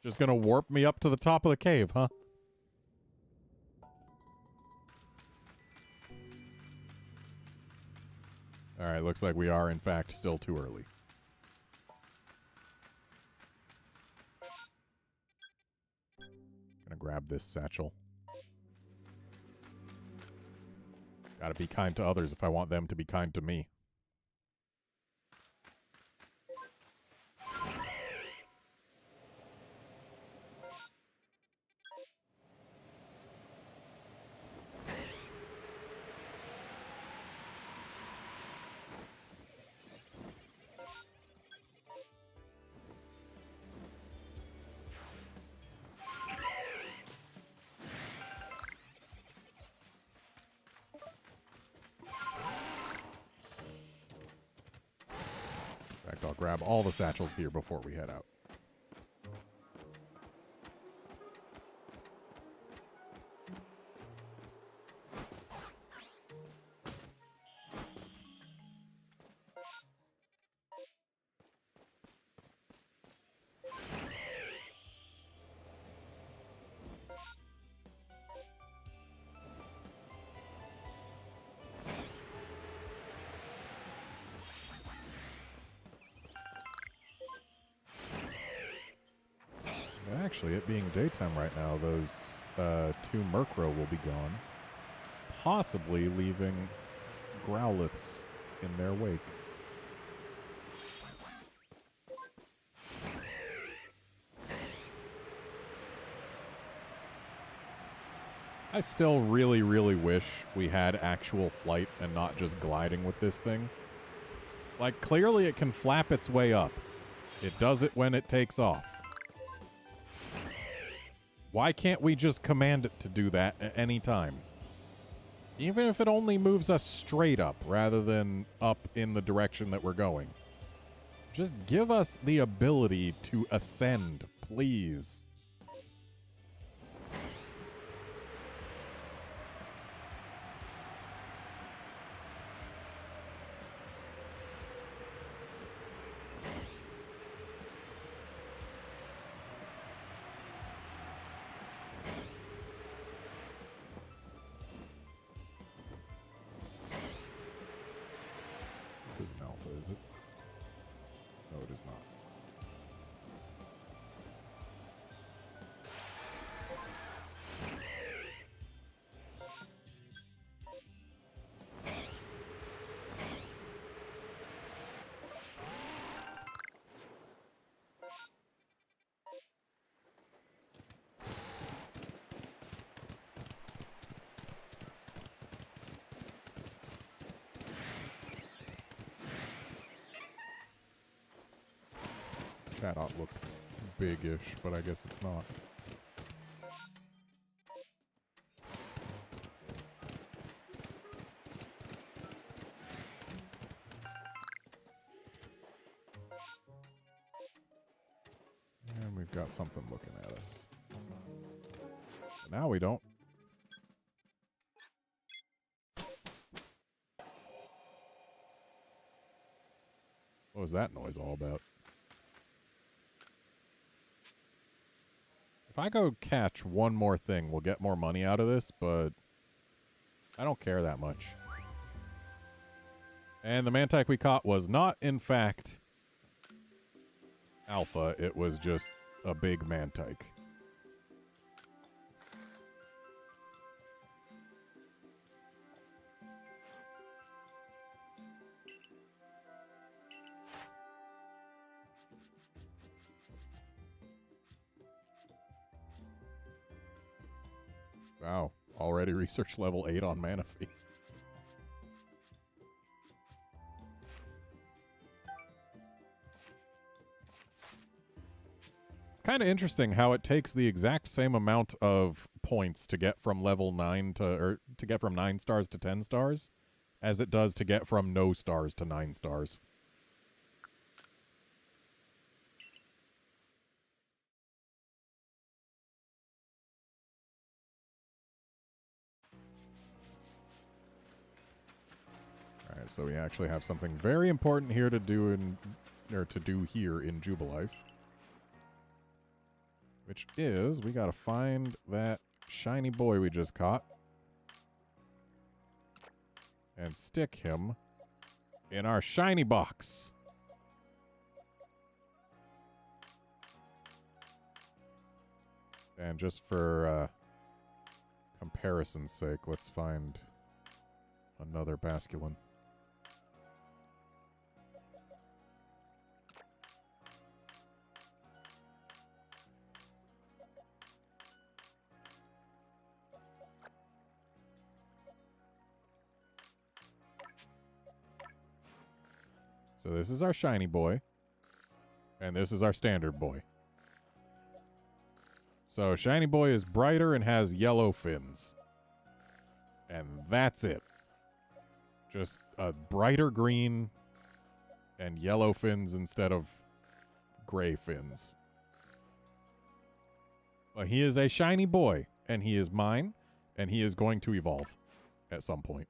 Just gonna warp me up to the top of the cave, huh? Alright, looks like we are, in fact, still too early. Gonna grab this satchel. Gotta be kind to others if I want them to be kind to me. I'll grab all the satchels here before we head out. Actually, it being daytime right now, those 2 Murkrow will be gone. Possibly leaving Growliths in their wake. I still really, really wish we had actual flight and not just gliding with this thing. Like, clearly it can flap its way up. It does it when it takes off. Why can't we just command it to do that at any time? Even if it only moves us straight up rather than up in the direction that we're going. Just give us the ability to ascend, please. This isn't alpha, is it? No, it is not. Chatot looked big-ish, but I guess it's not. And we've got something looking at us. But now we don't. What was that noise all about? If I go catch one more thing, we'll get more money out of this, but I don't care that much. And the Mantike we caught was not, in fact, alpha. It was just a big Mantike. Wow, already research level 8 on Manaphy. It's kind of interesting how it takes the exact same amount of points to get from level 9 to get from 9 stars to 10 stars as it does to get from no stars to 9 stars. Alright, so we actually have something very important here to do here in Jubilife. Which is, we gotta find that shiny boy we just caught. And stick him in our shiny box. And just for comparison's sake, let's find another Basculin. So this is our shiny boy. And this is our standard boy. So shiny boy is brighter and has yellow fins. And that's it. Just a brighter green and yellow fins instead of gray fins. But he is a shiny boy, and he is mine, and he is going to evolve at some point.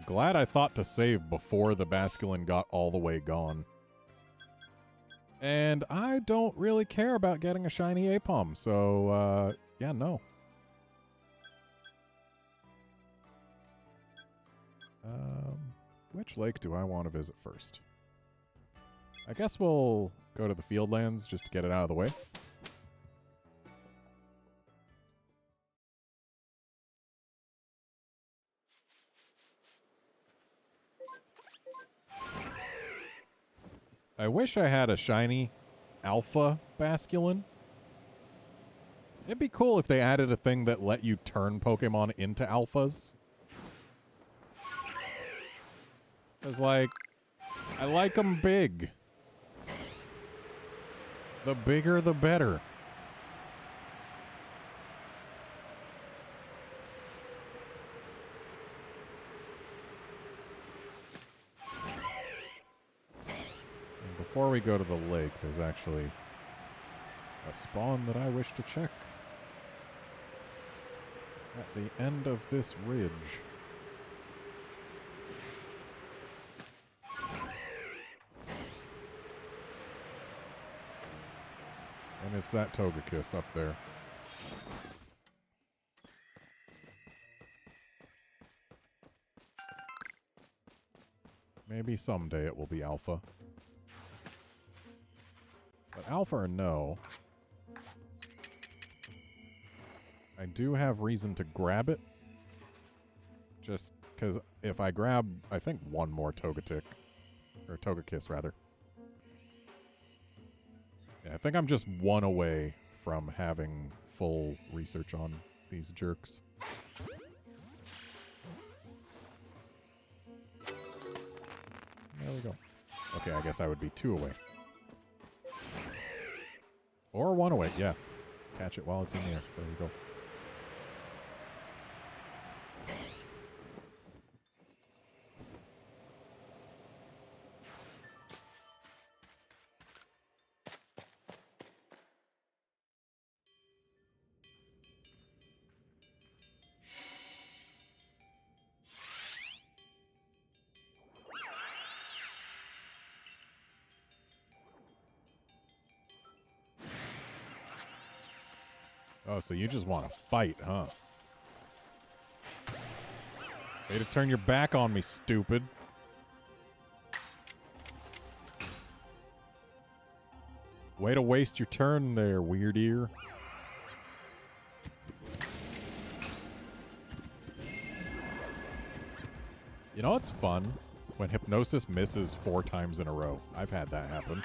Glad I thought to save before the Basculin got all the way gone. And I don't really care about getting a shiny Apom, so, yeah, no. Which lake do I want to visit first? I guess we'll go to the Fieldlands just to get it out of the way. I wish I had a shiny alpha Basculin. It'd be cool if they added a thing that let you turn Pokemon into alphas. Because, like, I like them big. The bigger, the better. And before we go to the lake, there's actually a spawn that I wish to check. At the end of this ridge. And it's that Togekiss up there. Maybe someday it will be alpha. But alpha or no, I do have reason to grab it. Just because if I grab, I think, one more Togetic, or Togekiss rather. Yeah, I think I'm just one away from having full research on these jerks. There we go. Okay, I guess I would be 2 away. Or 1 away, yeah. Catch it while it's in the air. There we go. Oh, so you just want to fight, huh? Way to turn your back on me, stupid. Way to waste your turn there, weird ear. You know what's fun? When Hypnosis misses 4 times in a row. I've had that happen.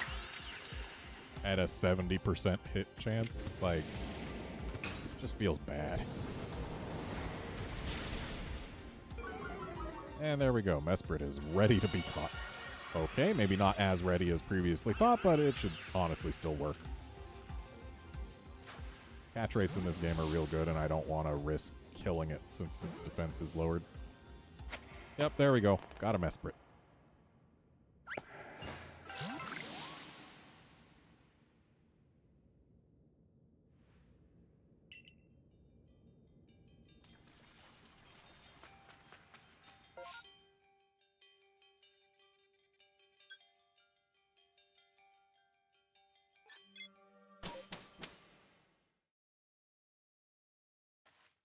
At a 70% hit chance. Like, just feels bad. And there we go. Mesprit is ready to be caught. Okay, maybe not as ready as previously thought, but it should honestly still work. Catch rates in this game are real good, and I don't want to risk killing it since its defense is lowered. Yep, there we go. Got a Mesprit.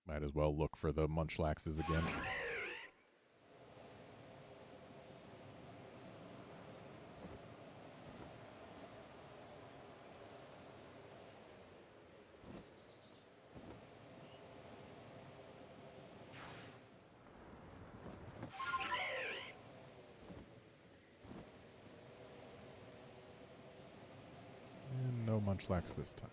Might as well look for the Munchlaxes again. And no Munchlax this time.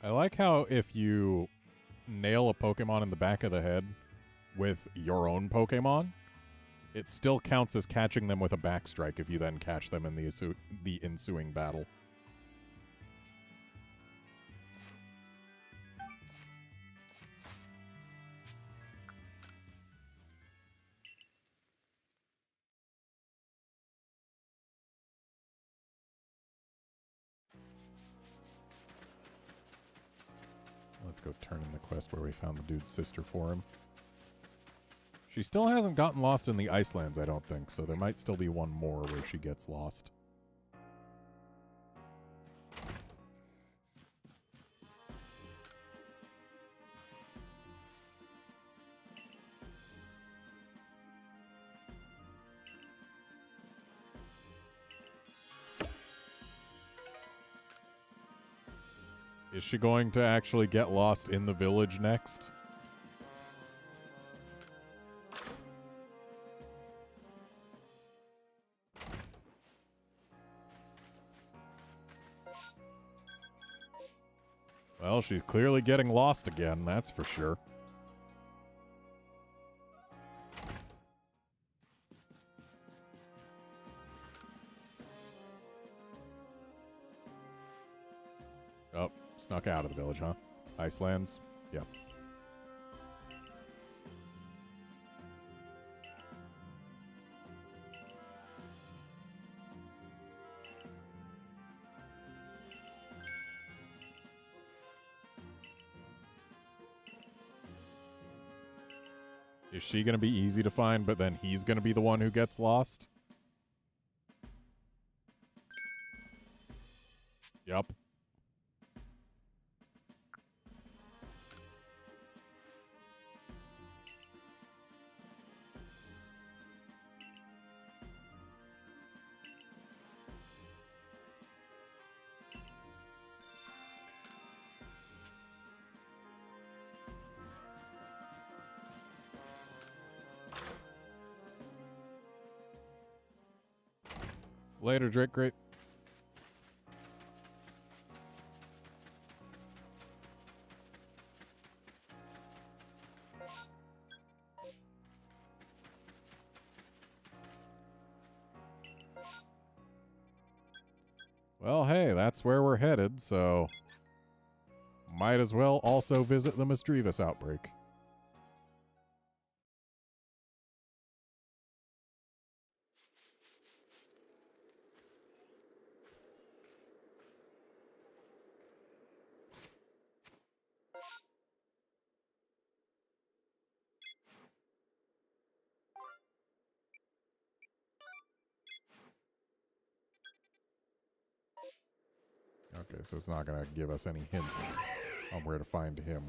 I like how if you nail a Pokemon in the back of the head with your own Pokemon, it still counts as catching them with a backstrike if you then catch them in the ensuing battle. Let's go turn in the quest where we found the dude's sister for him. She still hasn't gotten lost in the Icelands, I don't think, so there might still be one more where she gets lost. Is she going to actually get lost in the village next? Well, she's clearly getting lost again, that's for sure. Oh, snuck out of the village, huh? Icelands? Yep. Is she going to be easy to find, but then he's going to be the one who gets lost? Yep. Later, Drake. Great. Well, hey, that's where we're headed, so might as well also visit the Misdreavus outbreak. Okay, so it's not going to give us any hints on where to find him.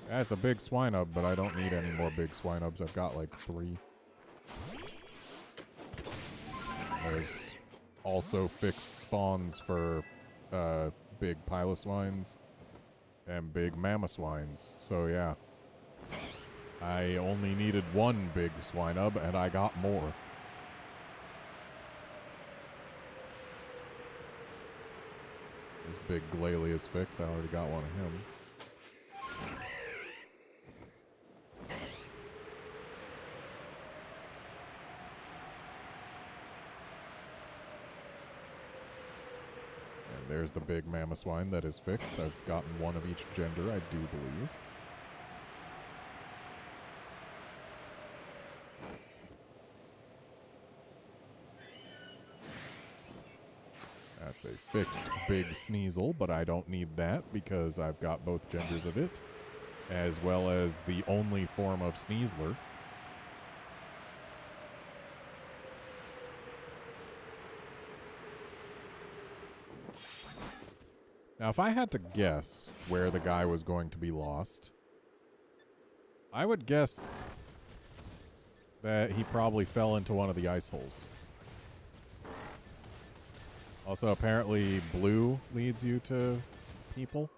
Yeah, it's a big Swinub, but I don't need any more big Swinubs. I've got like 3. There's also fixed spawns for big Piloswines and big Mamoswines. So yeah, I only needed 1 big Swinub and I got more. This big Glalie is fixed. I already got one of him. There's the big Mamoswine that is fixed. I've gotten 1 of each gender, I do believe. That's a fixed big Sneasel, but I don't need that because I've got both genders of it, as well as the only form of Sneasler. Now, if I had to guess where the guy was going to be lost, I would guess that he probably fell into one of the ice holes. Also, apparently, blue leads you to people.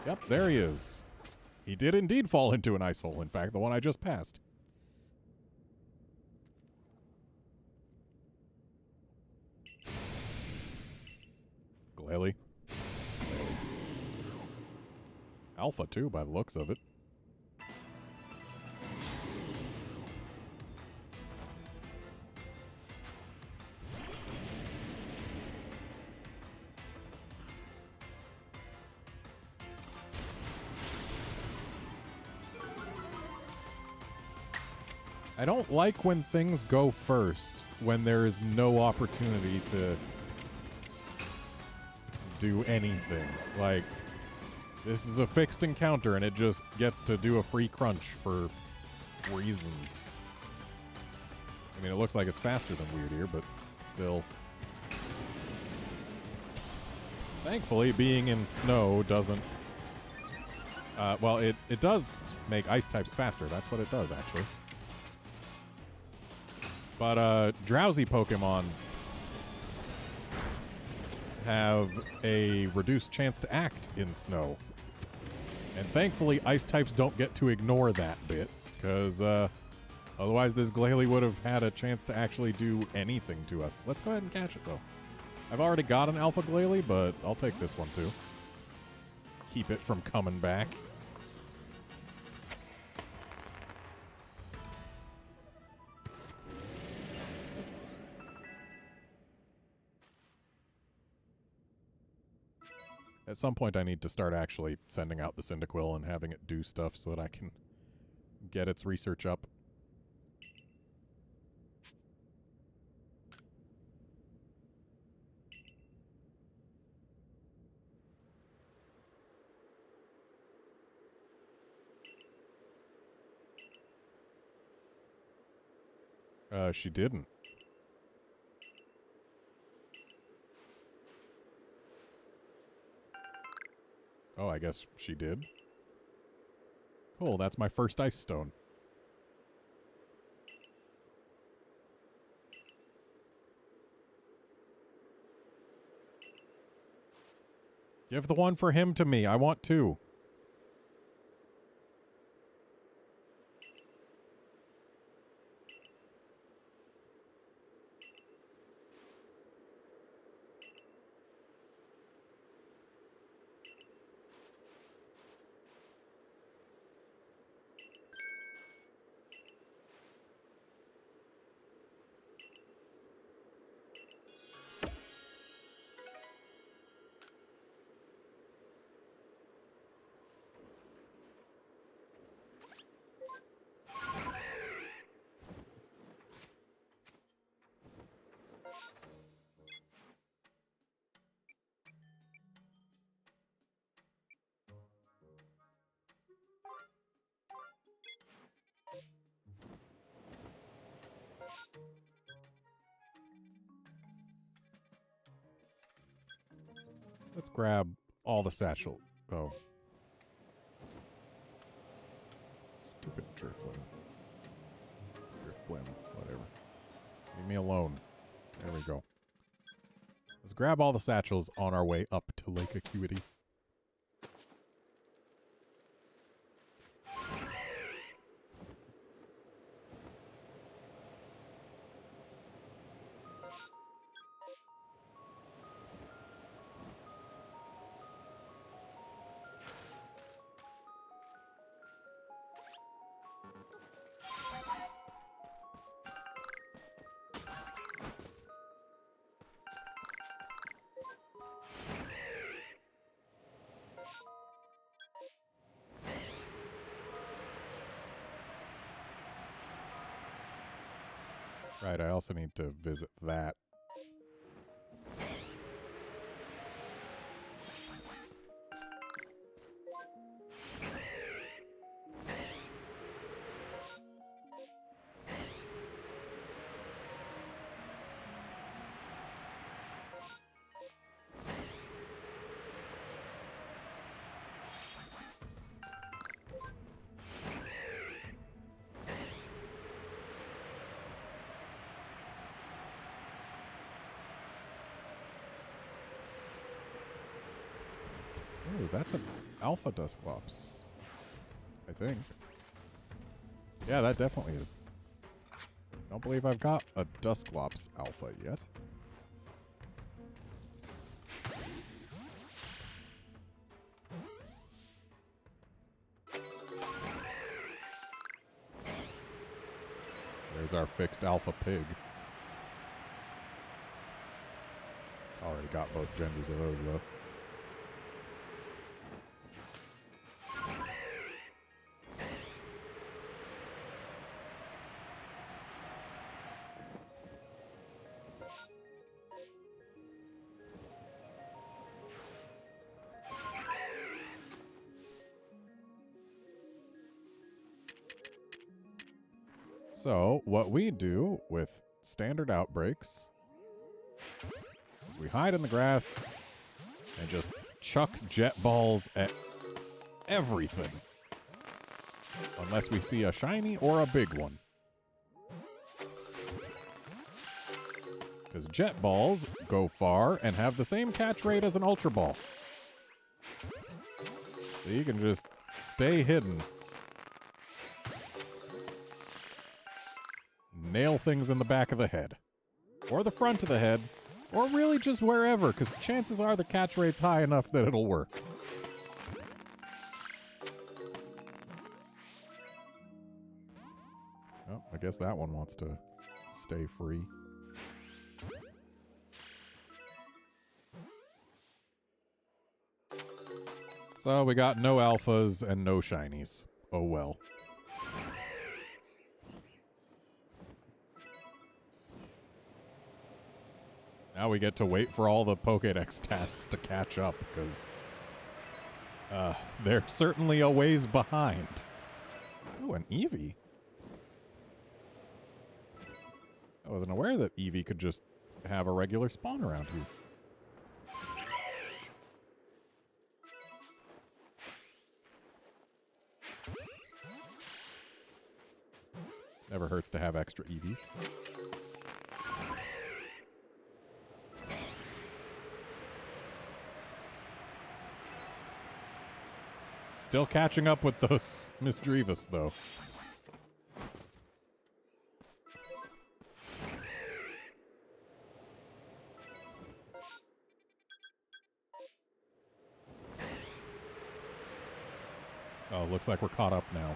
Yep, there he is. He did indeed fall into an ice hole, in fact, the one I just passed. Glalie. Alpha, too, by the looks of it. I don't like when things go first, when there is no opportunity to do anything. Like, this is a fixed encounter and it just gets to do a free crunch for reasons. I mean, it looks like it's faster than Weird Ear, but still. Thankfully, being in snow doesn't... well, it does make ice types faster. That's what it does, actually. But drowsy Pokemon have a reduced chance to act in snow. And thankfully, ice types don't get to ignore that bit, because otherwise this Glalie would have had a chance to actually do anything to us. Let's go ahead and catch it, though. I've already got an Alpha Glalie, but I'll take this one, too. Keep it from coming back. At some point, I need to start actually sending out the Cyndaquil and having it do stuff so that I can get its research up. She didn't. Oh, I guess she did. Cool, that's my first ice stone. Give the one for him to me. I want two. Let's grab all the satchel. Oh. Stupid Drifloon. Drifblim, whatever. Leave me alone. There we go. Let's grab all the satchels on our way up to Lake Acuity. Right, I also need to visit that. Ooh, that's an Alpha Dusclops, I think. Yeah, that definitely is. Don't believe I've got a Dusclops Alpha yet. There's our fixed Alpha Pig. Already got both genders of those, though. So, what we do with standard outbreaks is we hide in the grass and just chuck jet balls at everything. Unless we see a shiny or a big one. Because jet balls go far and have the same catch rate as an ultra ball. So you can just stay hidden. Nail things in the back of the head. Or the front of the head. Or really just wherever, because chances are the catch rate's high enough that it'll work. Oh, I guess that one wants to stay free. So we got no alphas and no shinies. Oh well. Now we get to wait for all the Pokédex tasks to catch up, because they're certainly a ways behind. Oh, an Eevee. I wasn't aware that Eevee could just have a regular spawn around here. Never hurts to have extra Eevees. Still catching up with those Misdreavus, though. Oh, looks like we're caught up now.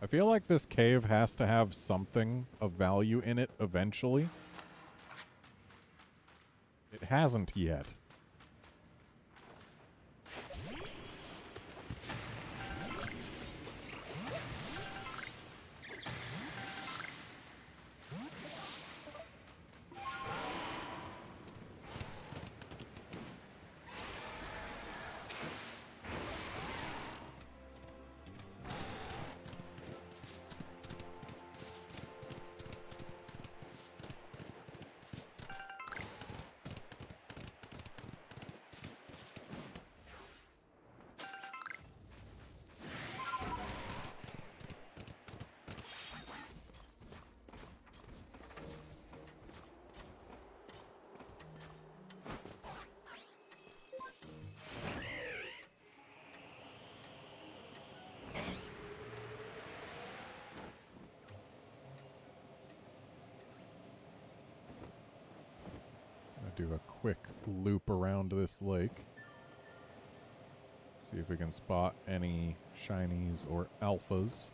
I feel like this cave has to have something of value in it eventually. It hasn't yet. Do a quick loop around this lake. See if we can spot any shinies or alphas.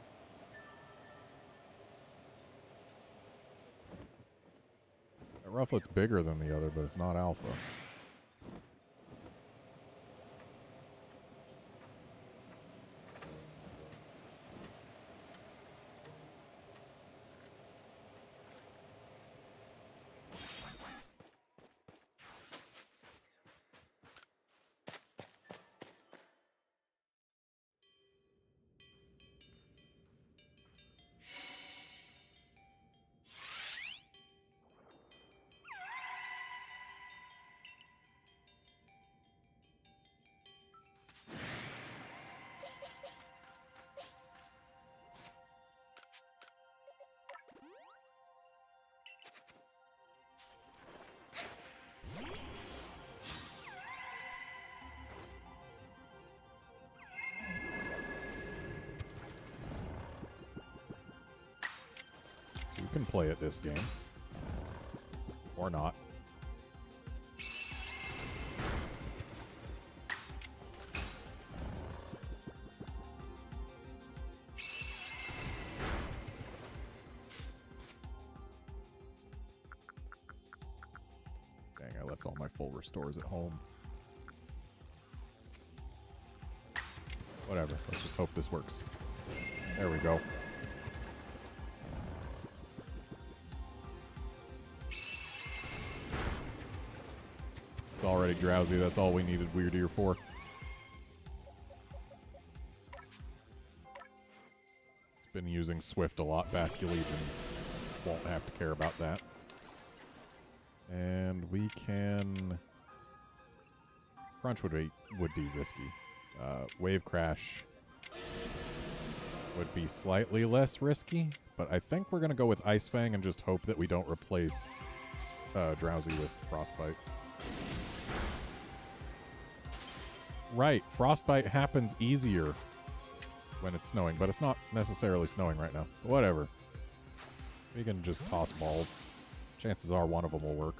That Rufflet's bigger than the other, but it's not alpha. You can play at this game. Or not. Dang, I left all my full restores at home. Whatever, let's just hope this works. There we go. It's already drowsy. That's all we needed Weird Ear for. It's been using Swift a lot. Basculegion won't have to care about that. And we can... Crunch would be risky. Wave Crash would be slightly less risky, but I think we're going to go with Ice Fang and just hope that we don't replace Drowsy with Frostbite. Right, Frostbite happens easier when it's snowing, but it's not necessarily snowing right now. Whatever. We can just toss balls. Chances are one of them will work.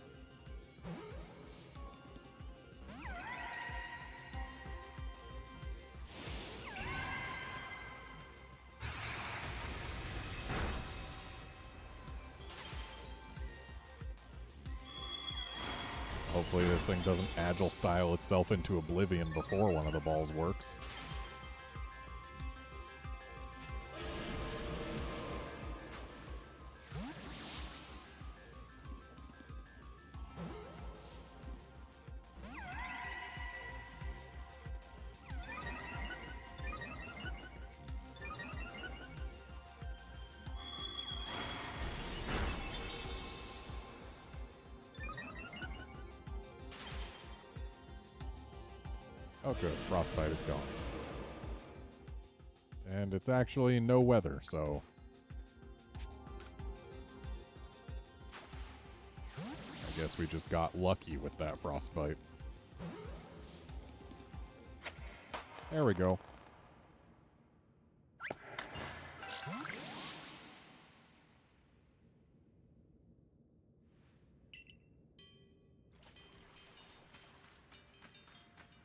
Hopefully this thing doesn't agile style itself into oblivion before one of the balls works. Oh good, Frostbite is gone. And it's actually no weather, so... I guess we just got lucky with that Frostbite. There we go.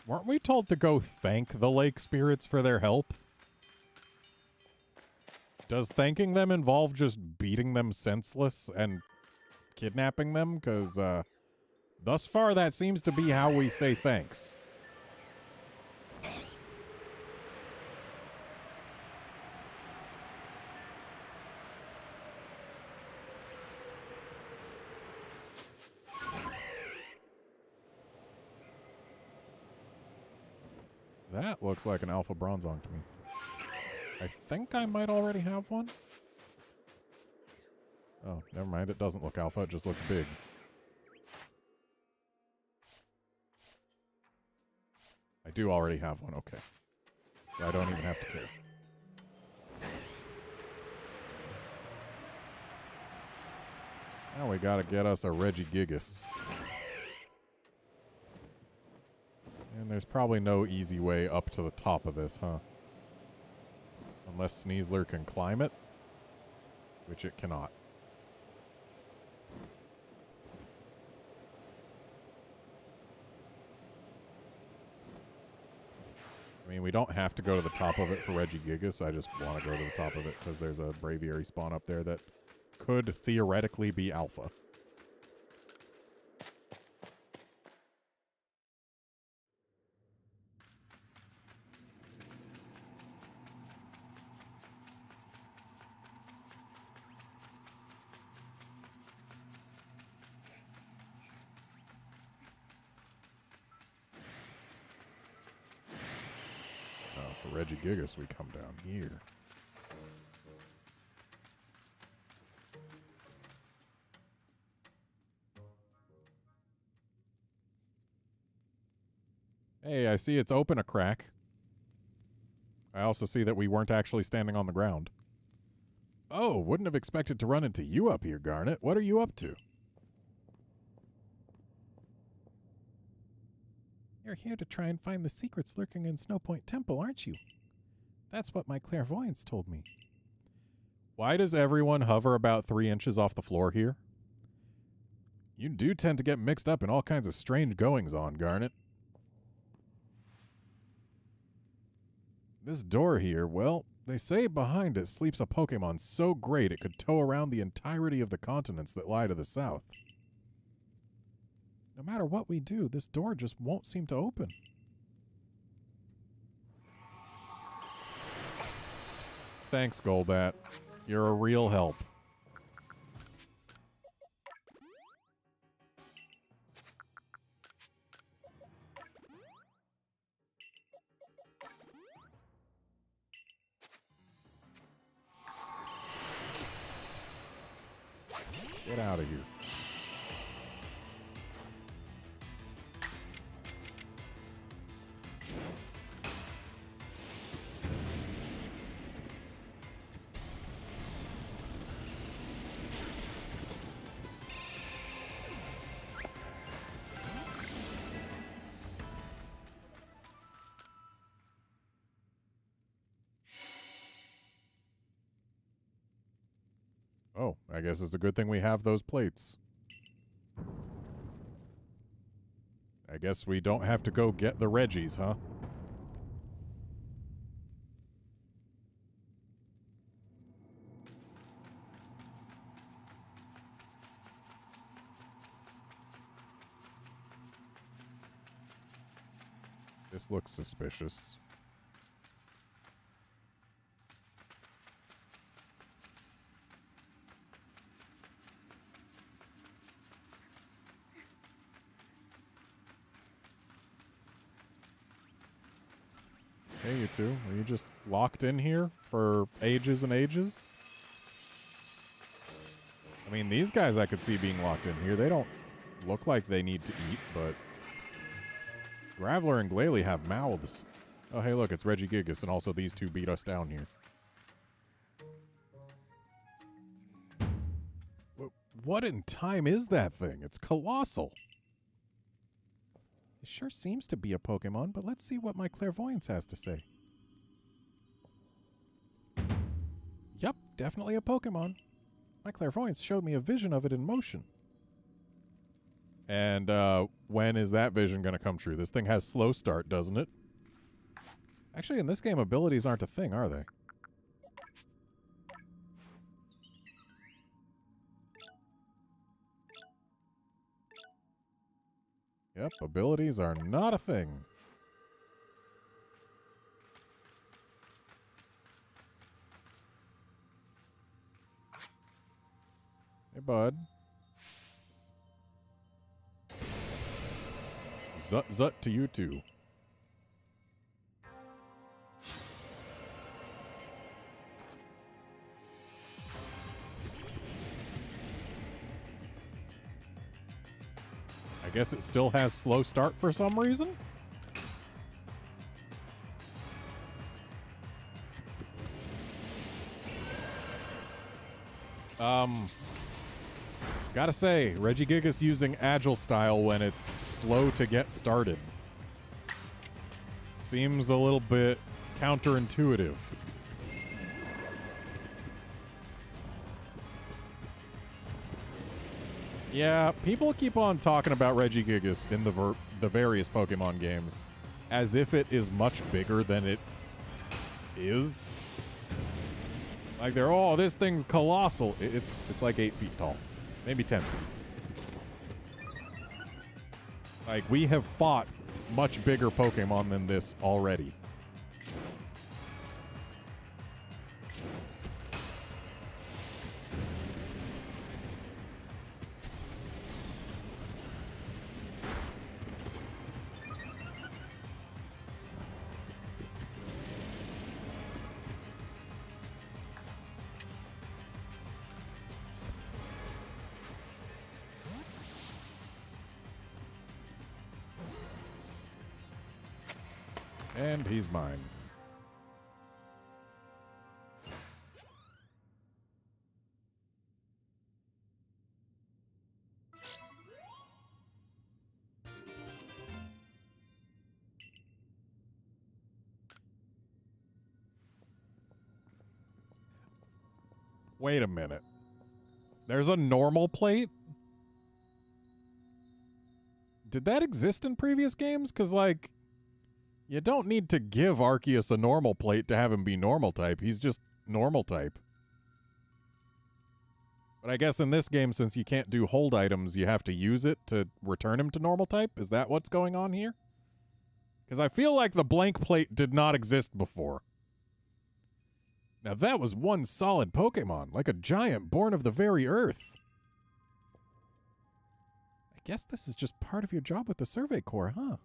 Weren't we told to go thank the lake spirits for their help? Does thanking them involve just beating them senseless and kidnapping them? Because, thus far that seems to be how we say thanks. That looks like an Alpha Bronzong to me. I think I might already have one. Oh, never mind. It doesn't look alpha. It just looks big. I do already have one. Okay. So I don't even have to care. Now we gotta get us a Regigigas. And there's probably no easy way up to the top of this, huh? Unless Sneasler can climb it, which it cannot. I mean, we don't have to go to the top of it for Regigigas. I just want to go to the top of it because there's a Braviary spawn up there that could theoretically be alpha. Regigigas, we come down here. Hey, I see it's open a crack. I also see that we weren't actually standing on the ground. Oh, wouldn't have expected to run into you up here, Garnet. What are you up to? You're here to try and find the secrets lurking in Snowpoint Temple, aren't you? That's what my clairvoyance told me. Why does everyone hover about 3 inches off the floor here? You do tend to get mixed up in all kinds of strange goings-on, Garnet. This door here, well, they say behind it sleeps a Pokemon so great it could tow around the entirety of the continents that lie to the south. No matter what we do, this door just won't seem to open. Thanks, Golbat. You're a real help. Get out of here. Oh, I guess it's a good thing we have those plates. I guess we don't have to go get the Reggies, huh? This looks suspicious. Hey, you two. Are you just locked in here for ages and ages? I mean, these guys I could see being locked in here. They don't look like they need to eat, but Graveler and Glalie have mouths. Oh, hey, look, it's Regigigas, and also these two beat us down here. What in time is that thing? It's colossal. It sure seems to be a Pokemon, but let's see what my clairvoyance has to say. Yup, definitely a Pokemon. My clairvoyance showed me a vision of it in motion. And when is that vision going to come true? This thing has slow start, doesn't it? Actually, in this game, abilities aren't a thing, are they? Yep, abilities are not a thing. Hey, bud. Zut zut to you two. I guess it still has slow start for some reason? Gotta say, Regigigas using Agile style when it's slow to get started seems a little bit counterintuitive. Yeah, people keep on talking about Regigigas in the various Pokemon games as if it is much bigger than it is. Like they're, oh, this thing's colossal. It's like 8 feet tall. Maybe 10 feet. Like, we have fought much bigger Pokemon than this already. And he's mine. Wait a minute. There's a normal plate? Did that exist in previous games? Because, like, you don't need to give Arceus a normal plate to have him be normal type. He's just normal type. But I guess in this game, since you can't do hold items, you have to use it to return him to normal type? Is that what's going on here? Because I feel like the blank plate did not exist before. Now that was one solid Pokemon, like a giant born of the very earth. I guess this is just part of your job with the Survey Corps, huh?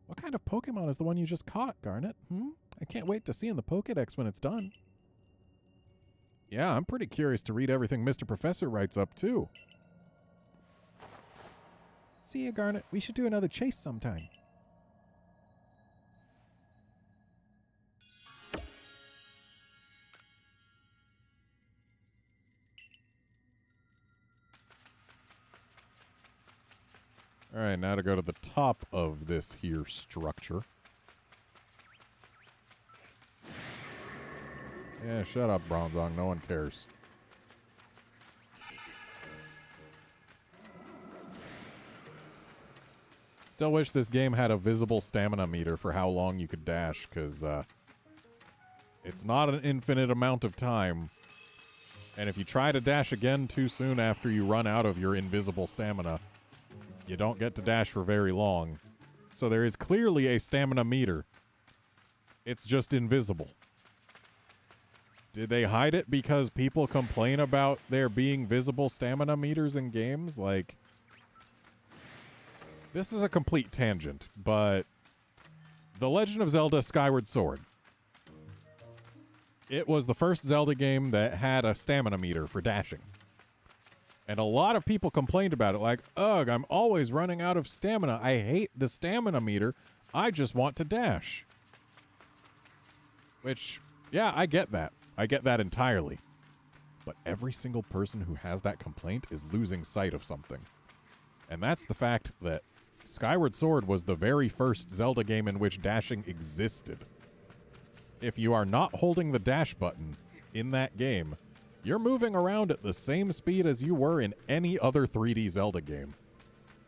What kind of Pokemon is the one you just caught, Garnet? I can't wait to see in the Pokédex when it's done. Yeah, I'm pretty curious to read everything Mr. Professor writes up, too. See ya, Garnet. We should do another chase sometime. All right, now to go to the top of this here structure. Yeah, shut up, Bronzong. No one cares. Still wish this game had a visible stamina meter for how long you could dash, because it's not an infinite amount of time. And if you try to dash again too soon after you run out of your invisible stamina, you don't get to dash for very long. So there is clearly a stamina meter. It's just invisible. Did they hide it because people complain about there being visible stamina meters in games? Like, this is a complete tangent, but The Legend of Zelda Skyward Sword. It was the first Zelda game that had a stamina meter for dashing. And a lot of people complained about it, like, ugh, I'm always running out of stamina. I hate the stamina meter. I just want to dash. Which, yeah, I get that. I get that entirely. But every single person who has that complaint is losing sight of something. And that's the fact that Skyward Sword was the very first Zelda game in which dashing existed. If you are not holding the dash button in that game, you're moving around at the same speed as you were in any other 3D Zelda game.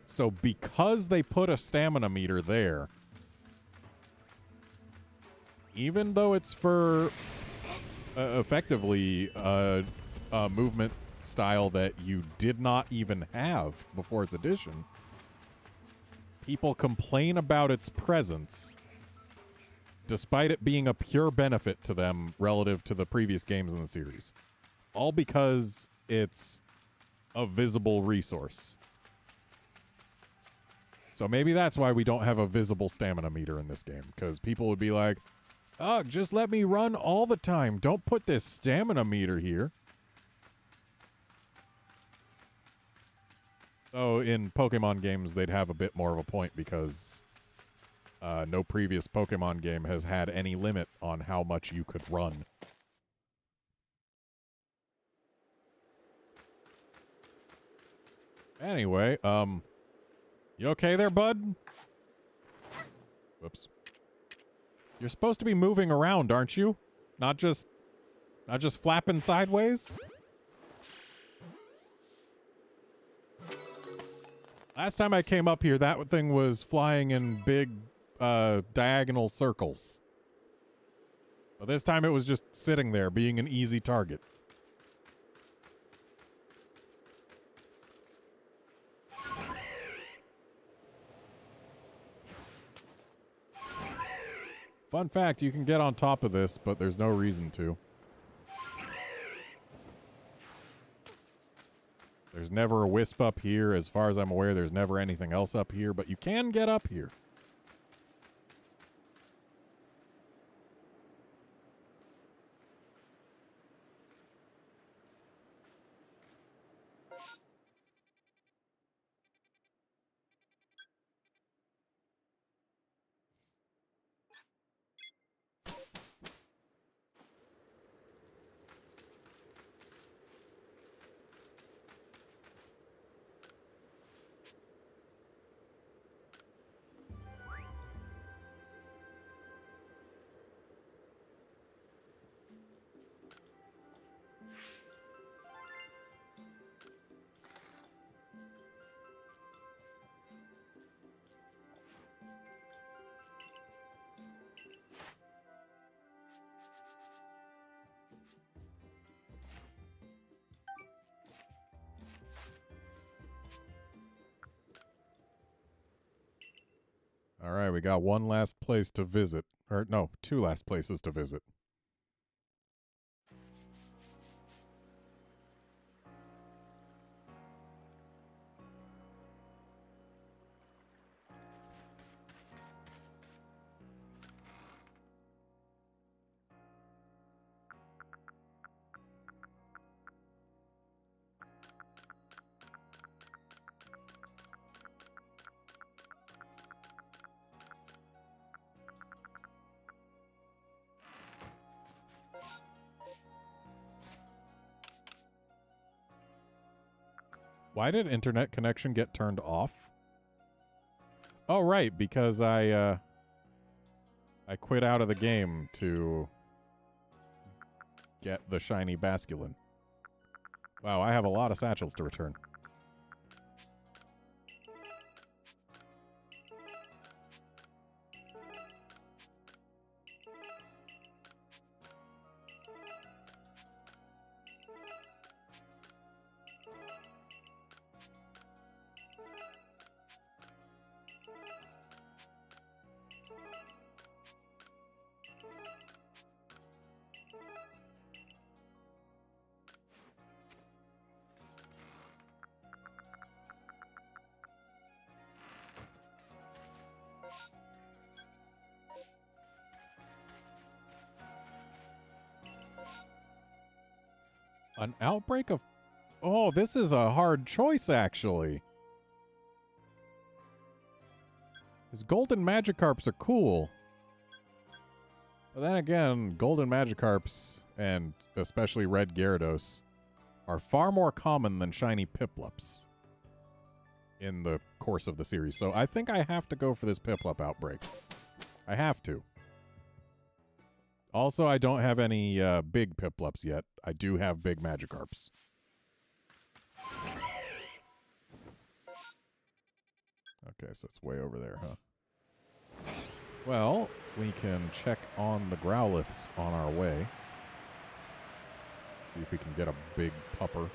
So because they put a stamina meter there, even though it's for effectively a movement style that you did not even have before its addition, people complain about its presence despite it being a pure benefit to them relative to the previous games in the series. All because it's a visible resource. So maybe that's why we don't have a visible stamina meter in this game, because people would be like, ugh, just let me run all the time. Don't put this stamina meter here. So in Pokemon games, they'd have a bit more of a point because no previous Pokemon game has had any limit on how much you could run. Anyway, you okay there, bud? Whoops. You're supposed to be moving around, aren't you? Not just flapping sideways? Last time I came up here, that thing was flying in big, diagonal circles. But this time it was just sitting there, being an easy target. Fun fact, you can get on top of this, but there's no reason to. There's never a wisp up here. As far as I'm aware, there's never anything else up here, but you can get up here. All right, we got one last place to visit. Or, no, two last places to visit. Why did internet connection get turned off? Oh, right, because I quit out of the game to get the shiny Basculin. Wow, I have a lot of satchels to return. An outbreak of... Oh, this is a hard choice, actually. His golden Magikarps are cool. But then again, golden Magikarps, and especially red Gyarados, are far more common than shiny Piplups in the course of the series. So I think I have to go for this Piplup outbreak. I have to. Also, I don't have any big Piplups yet. I do have big Magikarps. Okay, so it's way over there, huh? Well, we can check on the Growliths on our way. See if we can get a big pupper.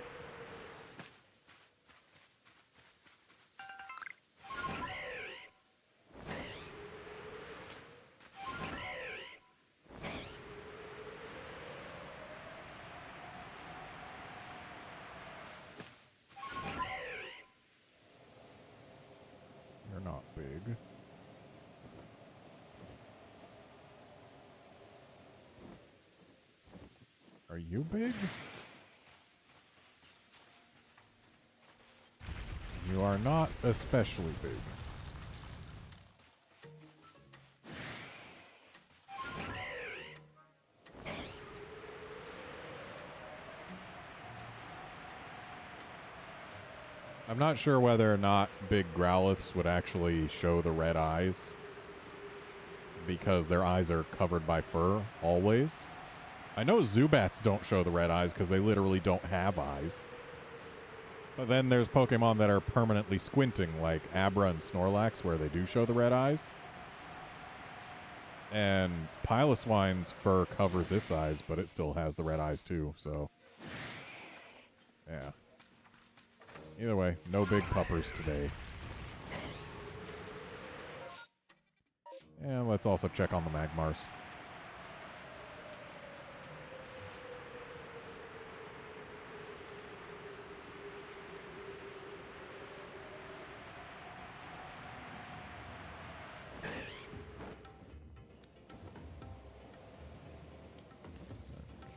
You're not big. Are you big? You are not especially big. I'm not sure whether or not big Growliths would actually show the red eyes, because their eyes are covered by fur, always. I know Zubats don't show the red eyes because they literally don't have eyes. But then there's Pokemon that are permanently squinting, like Abra and Snorlax, where they do show the red eyes. And Piloswine's fur covers its eyes, but it still has the red eyes too, so... yeah. Either way, no big puppers today. And let's also check on the Magmars.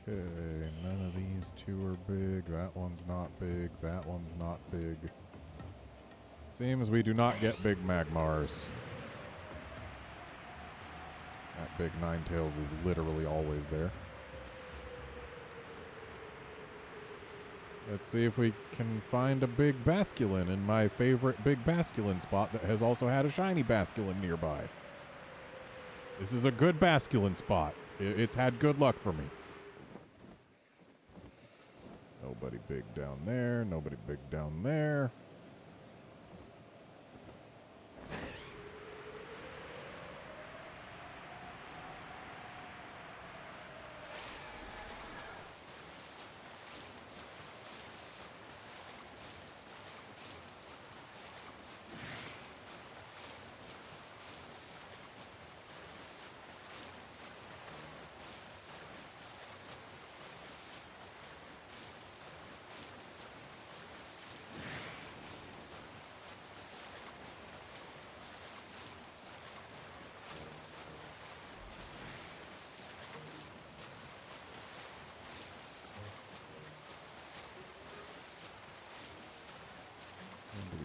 Okay, none of these two are big. That one's not big. That one's not big. Seems we do not get big Magmars. That big Ninetales is literally always there. Let's see if we can find a big Basculin in my favorite big Basculin spot that has also had a shiny Basculin nearby. This is a good Basculin spot. It's had good luck for me. Nobody big down there. Nobody big down there.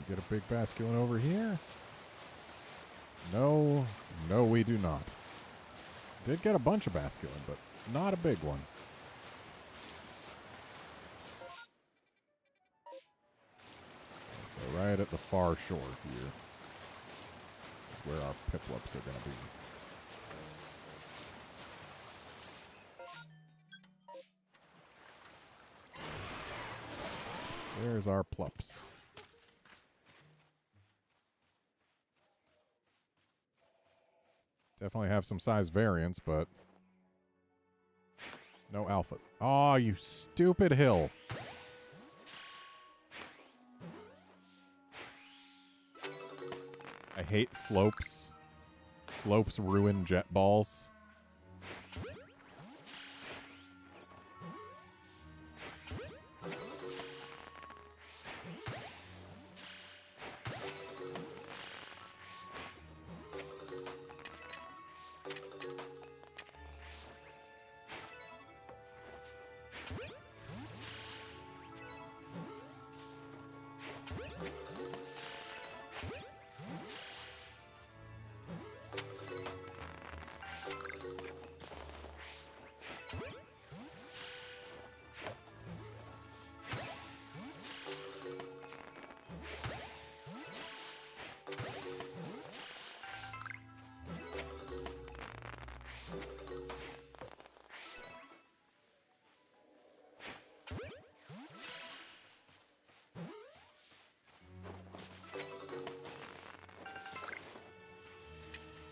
Get a big Basculin over here? No, no we do not. Did get a bunch of Basculin, but not a big one. right at the far shore here is where our Piplups are going to be. There's our Plups. Definitely have some size variance, but no alpha. Oh, you stupid hill. I hate slopes. Slopes ruin jet balls.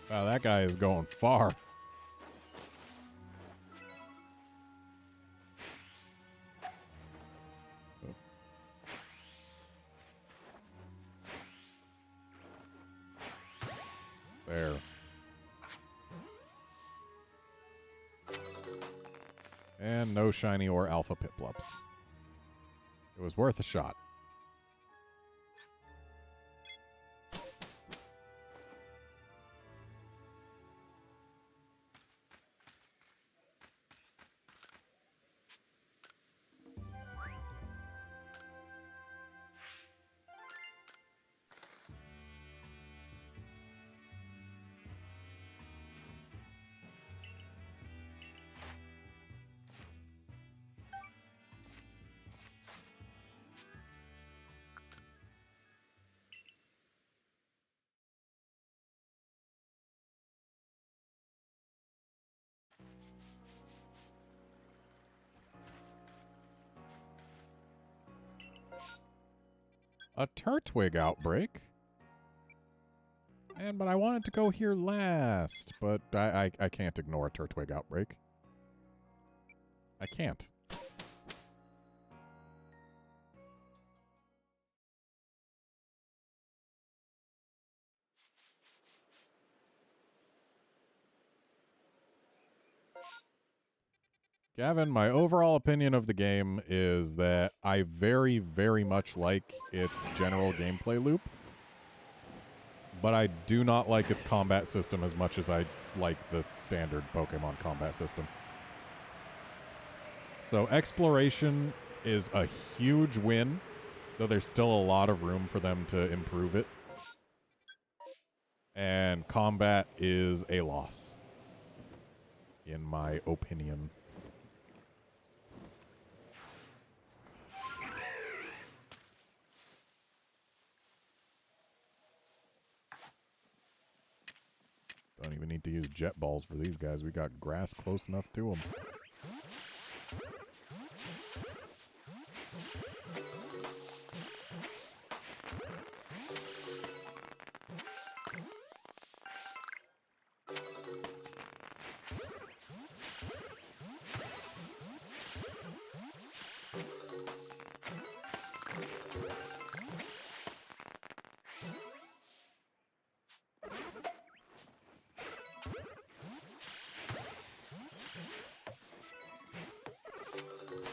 Wow, that guy is going far. There. And no shiny or alpha Piplups. It was worth a shot. A Turtwig outbreak? Man, but I wanted to go here last. But I can't ignore a Turtwig outbreak. I can't. Gavin, my overall opinion of the game is that I very, very much like its general gameplay loop. But I do not like its combat system as much as I like the standard Pokemon combat system. So exploration is a huge win, though there's still a lot of room for them to improve it. And combat is a loss, in my opinion. Don't even need to use jet balls for these guys. We got grass close enough to them.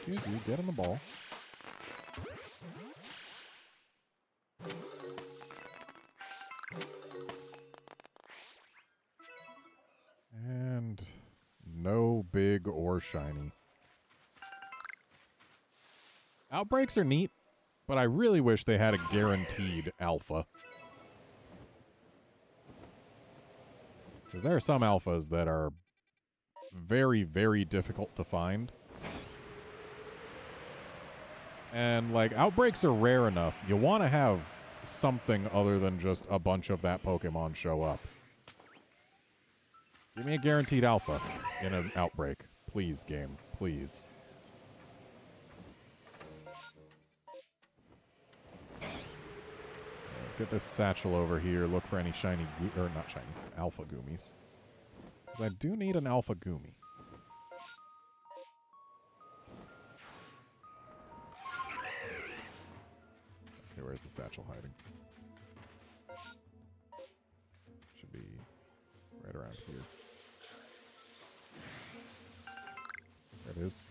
Excuse you, get on the ball. And no big or shiny. Outbreaks are neat, but I really wish they had a guaranteed alpha. Because there are some alphas that are very, very difficult to find. And, like, outbreaks are rare enough. You want to have something other than just a bunch of that Pokemon show up. Give me a guaranteed alpha in an outbreak. Please, game. Please. Let's get this satchel over here. Look for any shiny, or not shiny, alpha Goomies. Because I do need an alpha Goomy. Okay, where's the satchel hiding? Should be right around here. There it is.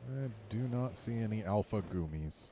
I do not see any alpha Goomies.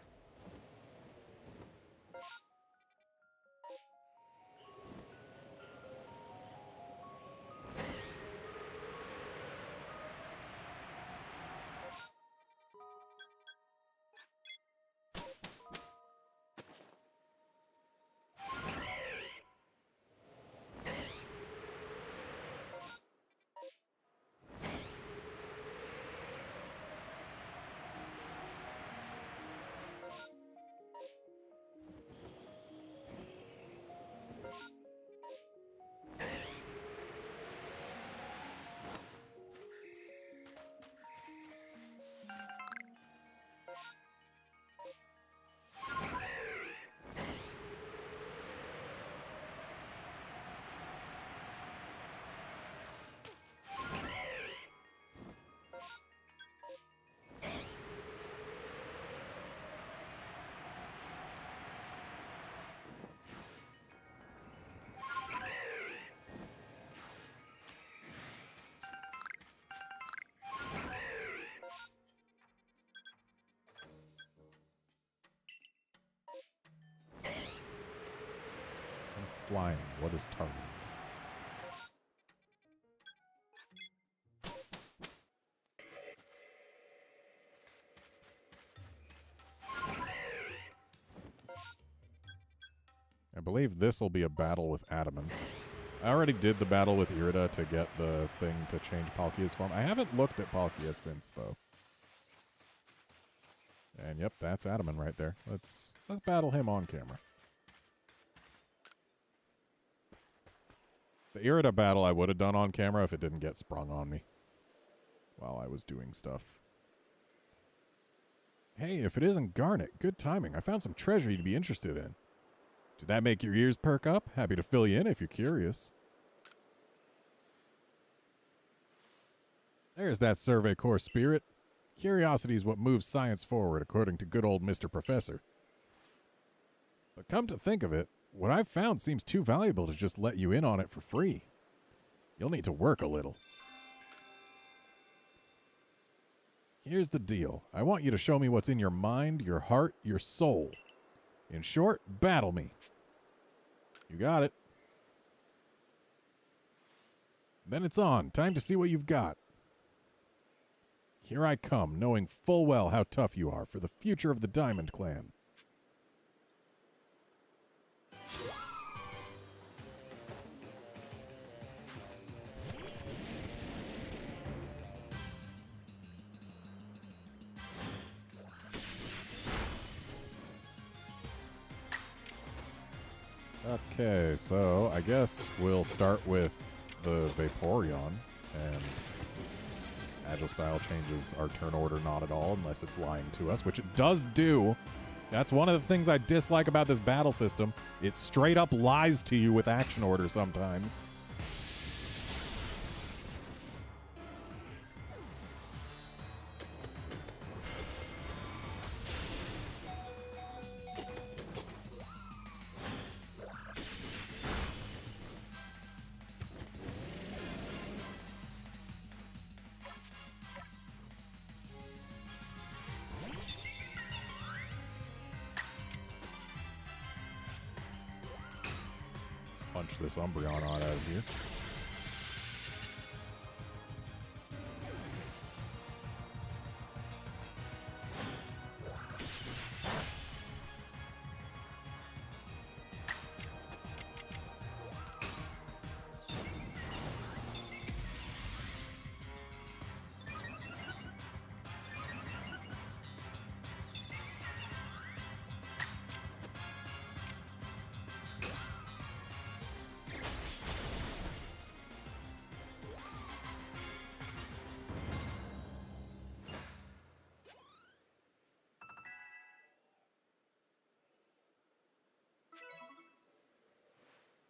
Flying. What is targeting? I believe this will be a battle with Adamant. I already did the battle with Irida to get the thing to change Palkia's form. I haven't looked at Palkia since, though. And yep, that's Adamant right there. Let's battle him on camera. The Irida battle I would have done on camera if it didn't get sprung on me while I was doing stuff. Hey, if it isn't Garnet, good timing. I found some treasure you'd be interested in. Did that make your ears perk up? Happy to fill you in if you're curious. There's that Survey Corps spirit. Curiosity is what moves science forward, according to good old Mr. Professor. But come to think of it, what I've found seems too valuable to just let you in on it for free. You'll need to work a little. Here's the deal. I want you to show me what's in your mind, your heart, your soul. In short, battle me. You got it. Then it's on. Time to see what you've got. Here I come, knowing full well how tough you are for the future of the Diamond Clan. Okay, so I guess we'll start with the Vaporeon, and Agile Style changes our turn order not at all unless it's lying to us, which it does do. That's one of the things I dislike about this battle system. It straight up lies to you with action order sometimes. Punch this Umbreon out of here.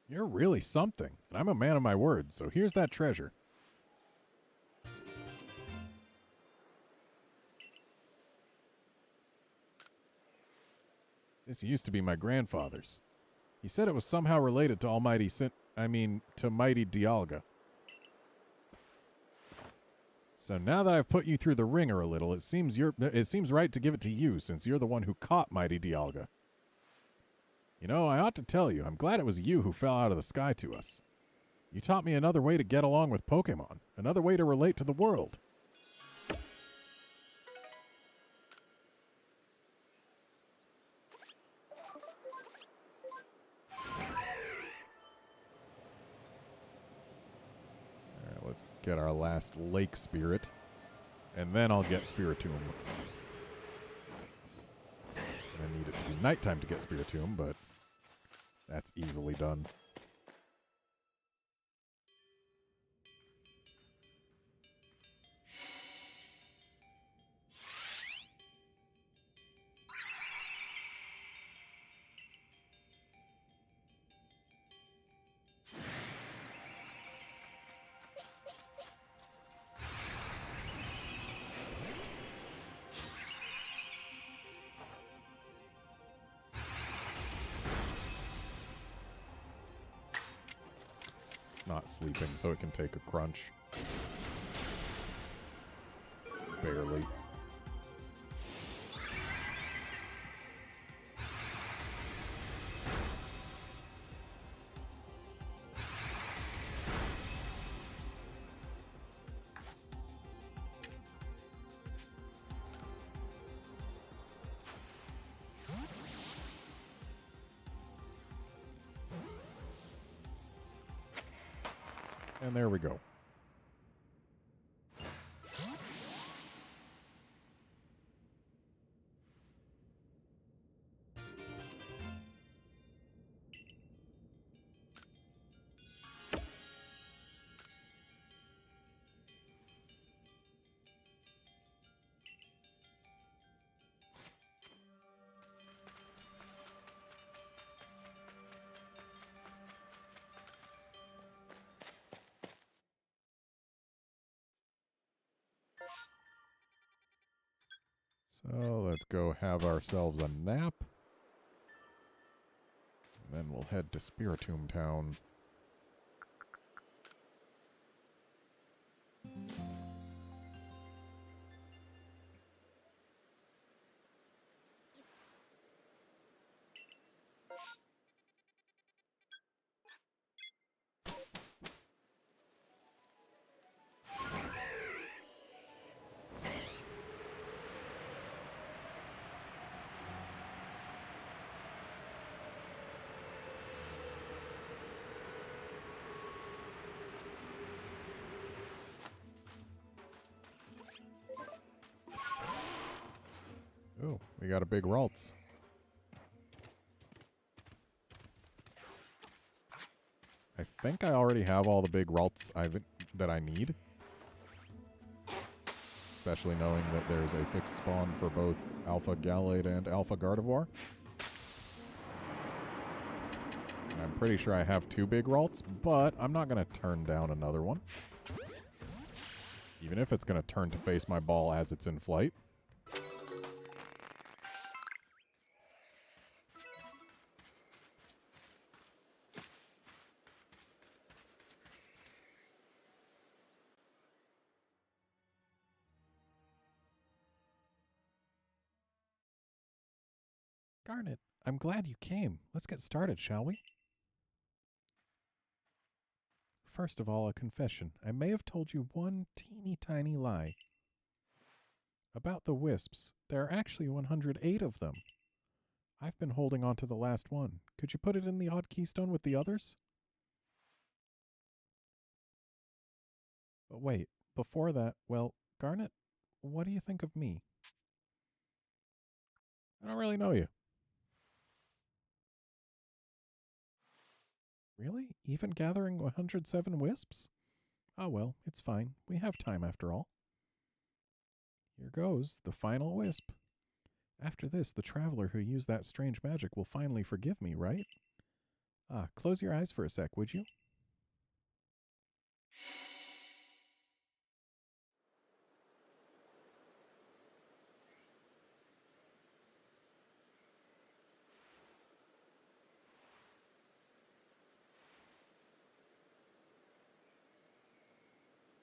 You're really something, and I'm a man of my word, so here's that treasure. This used to be my grandfather's. He said it was somehow related to to Mighty Dialga. So now that I've put you through the ringer a little, it seems right to give it to you, since you're the one who caught Mighty Dialga. You know, I ought to tell you, I'm glad it was you who fell out of the sky to us. You taught me another way to get along with Pokemon, another way to relate to the world. Alright, let's get our last lake spirit, and then I'll get Spiritomb. I need it to be nighttime to get Spiritomb, but that's easily done. Not sleeping, so it can take a crunch. Barely. And there we go. So let's go have ourselves a nap. And then we'll head to Spiritomb Town. Oh, we got a big Ralts. I think I already have all the big Ralts that I need. Especially knowing that there's a fixed spawn for both Alpha Gallade and Alpha Gardevoir. I'm pretty sure I have 2 big Ralts, but I'm not going to turn down another one. Even if it's going to turn to face my ball as it's in flight. Garnet, I'm glad you came. Let's get started, shall we? First of all, a confession. I may have told you one teeny tiny lie. About the wisps. There are actually 108 of them. I've been holding on to the last one. Could you put it in the odd keystone with the others? But wait, before that, well, Garnet, what do you think of me? I don't really know you. Really? Even gathering 107 wisps? Oh well, it's fine. We have time after all. Here goes, the final wisp. After this, the traveler who used that strange magic will finally forgive me, right? Close your eyes for a sec, would you?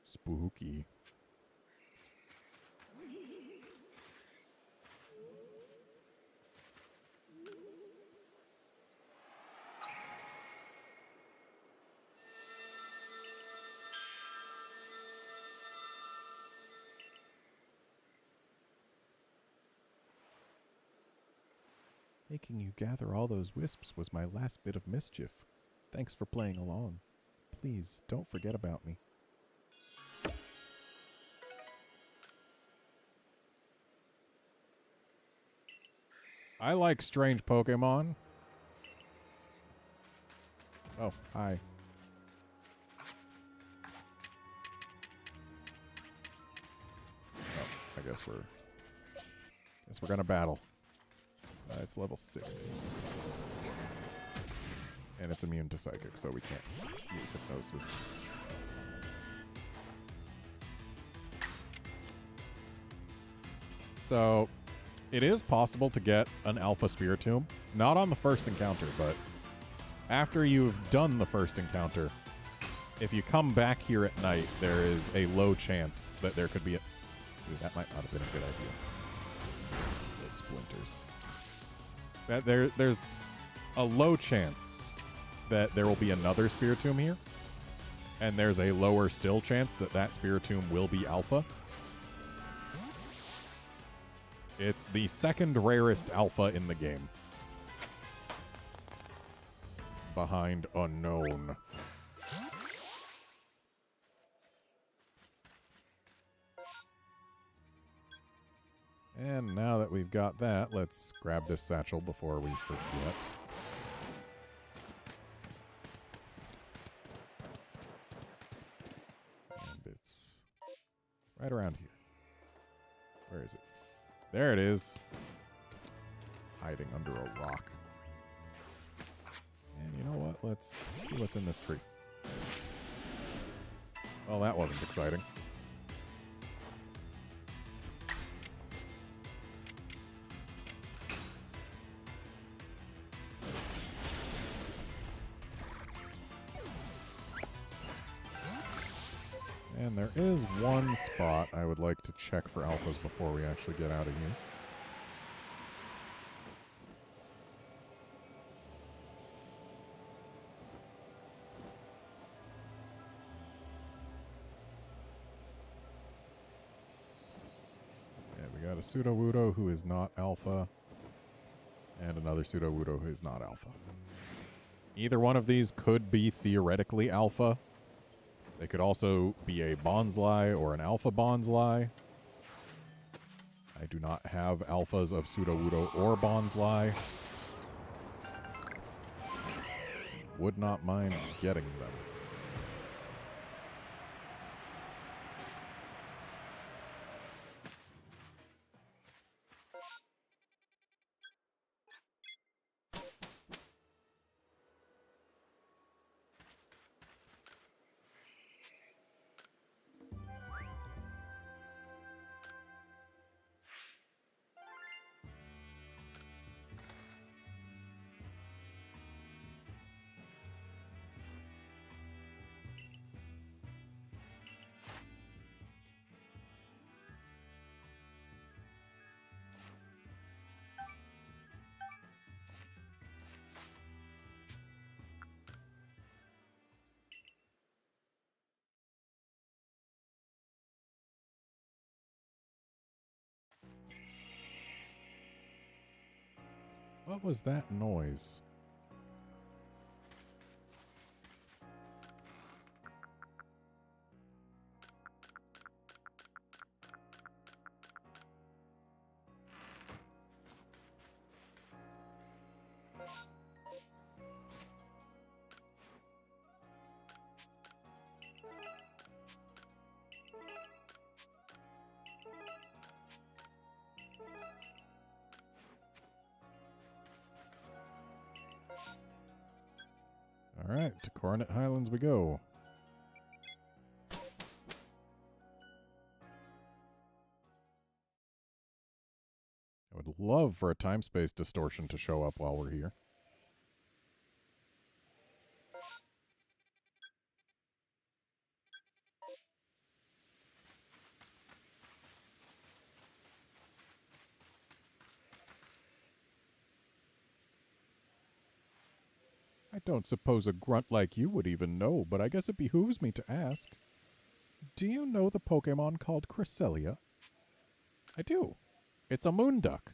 Spooky. Making you gather all those wisps was my last bit of mischief. Thanks for playing along. Please, don't forget about me. I like strange Pokemon. Oh, hi. Oh, I guess we're gonna battle. It's level 60. And it's immune to psychic, so we can't use hypnosis. So, it is possible to get an Alpha Spiritomb. Not on the first encounter, but after you've done the first encounter, if you come back here at night, there is a low chance that there could be a... Ooh, that might not have been a good idea. Those splinters. There's a low chance that there will be another Spiritomb here, and there's a lower still chance that that Spiritomb will be Alpha. It's the second rarest Alpha in the game, behind Unknown. And now that we've got that, let's grab this satchel before we forget. And it's right around here. Where is it? There it is. Hiding under a rock. And you know what? Let's see what's in this tree. Well, that wasn't exciting. And there is one spot I would like to check for alphas before we actually get out of here. Yeah, we got a Sudowoodo who is not alpha, and another Sudowoodo who is not alpha. Either one of these could be theoretically alpha. They could also be a Bonsly or an Alpha Bonsly. I do not have alphas of Sudowoodo or Bonsly. Would not mind getting them. What was that noise? Alright, to Coronet Highlands we go. I would love for a time-space distortion to show up while we're here. I don't suppose a grunt like you would even know, but I guess it behooves me to ask. Do you know the Pokémon called Cresselia? I do. It's a moon duck.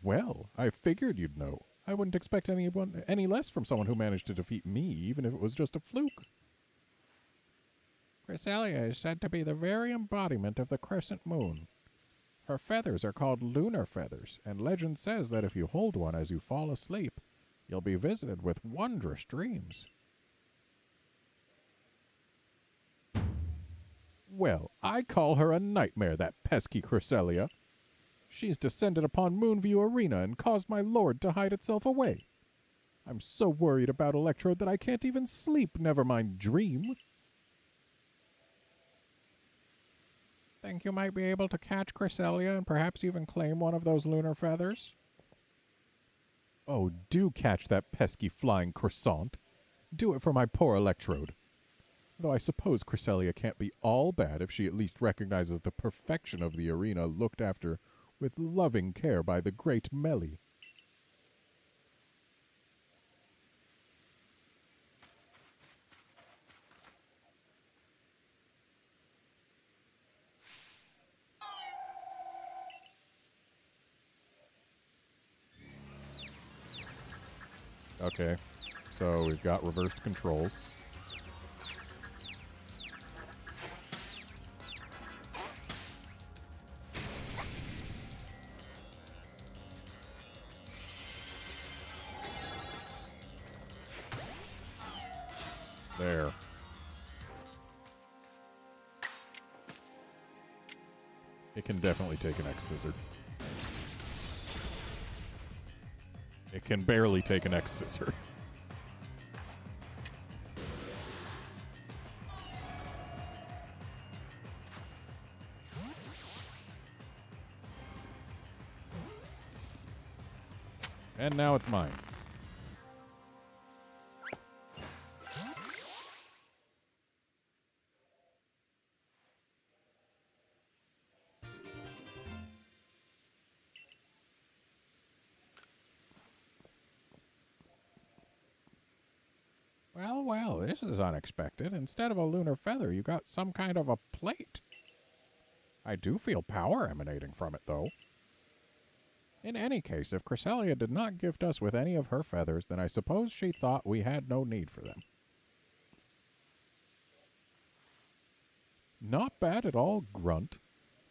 Well, I figured you'd know. I wouldn't expect any less from someone who managed to defeat me, even if it was just a fluke. Cresselia is said to be the very embodiment of the crescent moon. Her feathers are called lunar feathers, and legend says that if you hold one as you fall asleep, you'll be visited with wondrous dreams. Well, I call her a nightmare, that pesky Cresselia. She's descended upon Moonview Arena and caused my lord to hide itself away. I'm so worried about Electrode that I can't even sleep, never mind dream. Think you might be able to catch Cresselia and perhaps even claim one of those lunar feathers? Oh, do catch that pesky flying croissant. Do it for my poor Electrode. Though I suppose Cresselia can't be all bad if she at least recognizes the perfection of the arena looked after with loving care by the great Melly. Okay, so we've got reversed controls. There. It can definitely take an X-Scissor. It can barely take an X-Scissor. And now it's mine. Well, this is unexpected. Instead of a lunar feather, you got some kind of a plate. I do feel power emanating from it, though. In any case, if Cresselia did not gift us with any of her feathers, then I suppose she thought we had no need for them. Not bad at all, Grunt.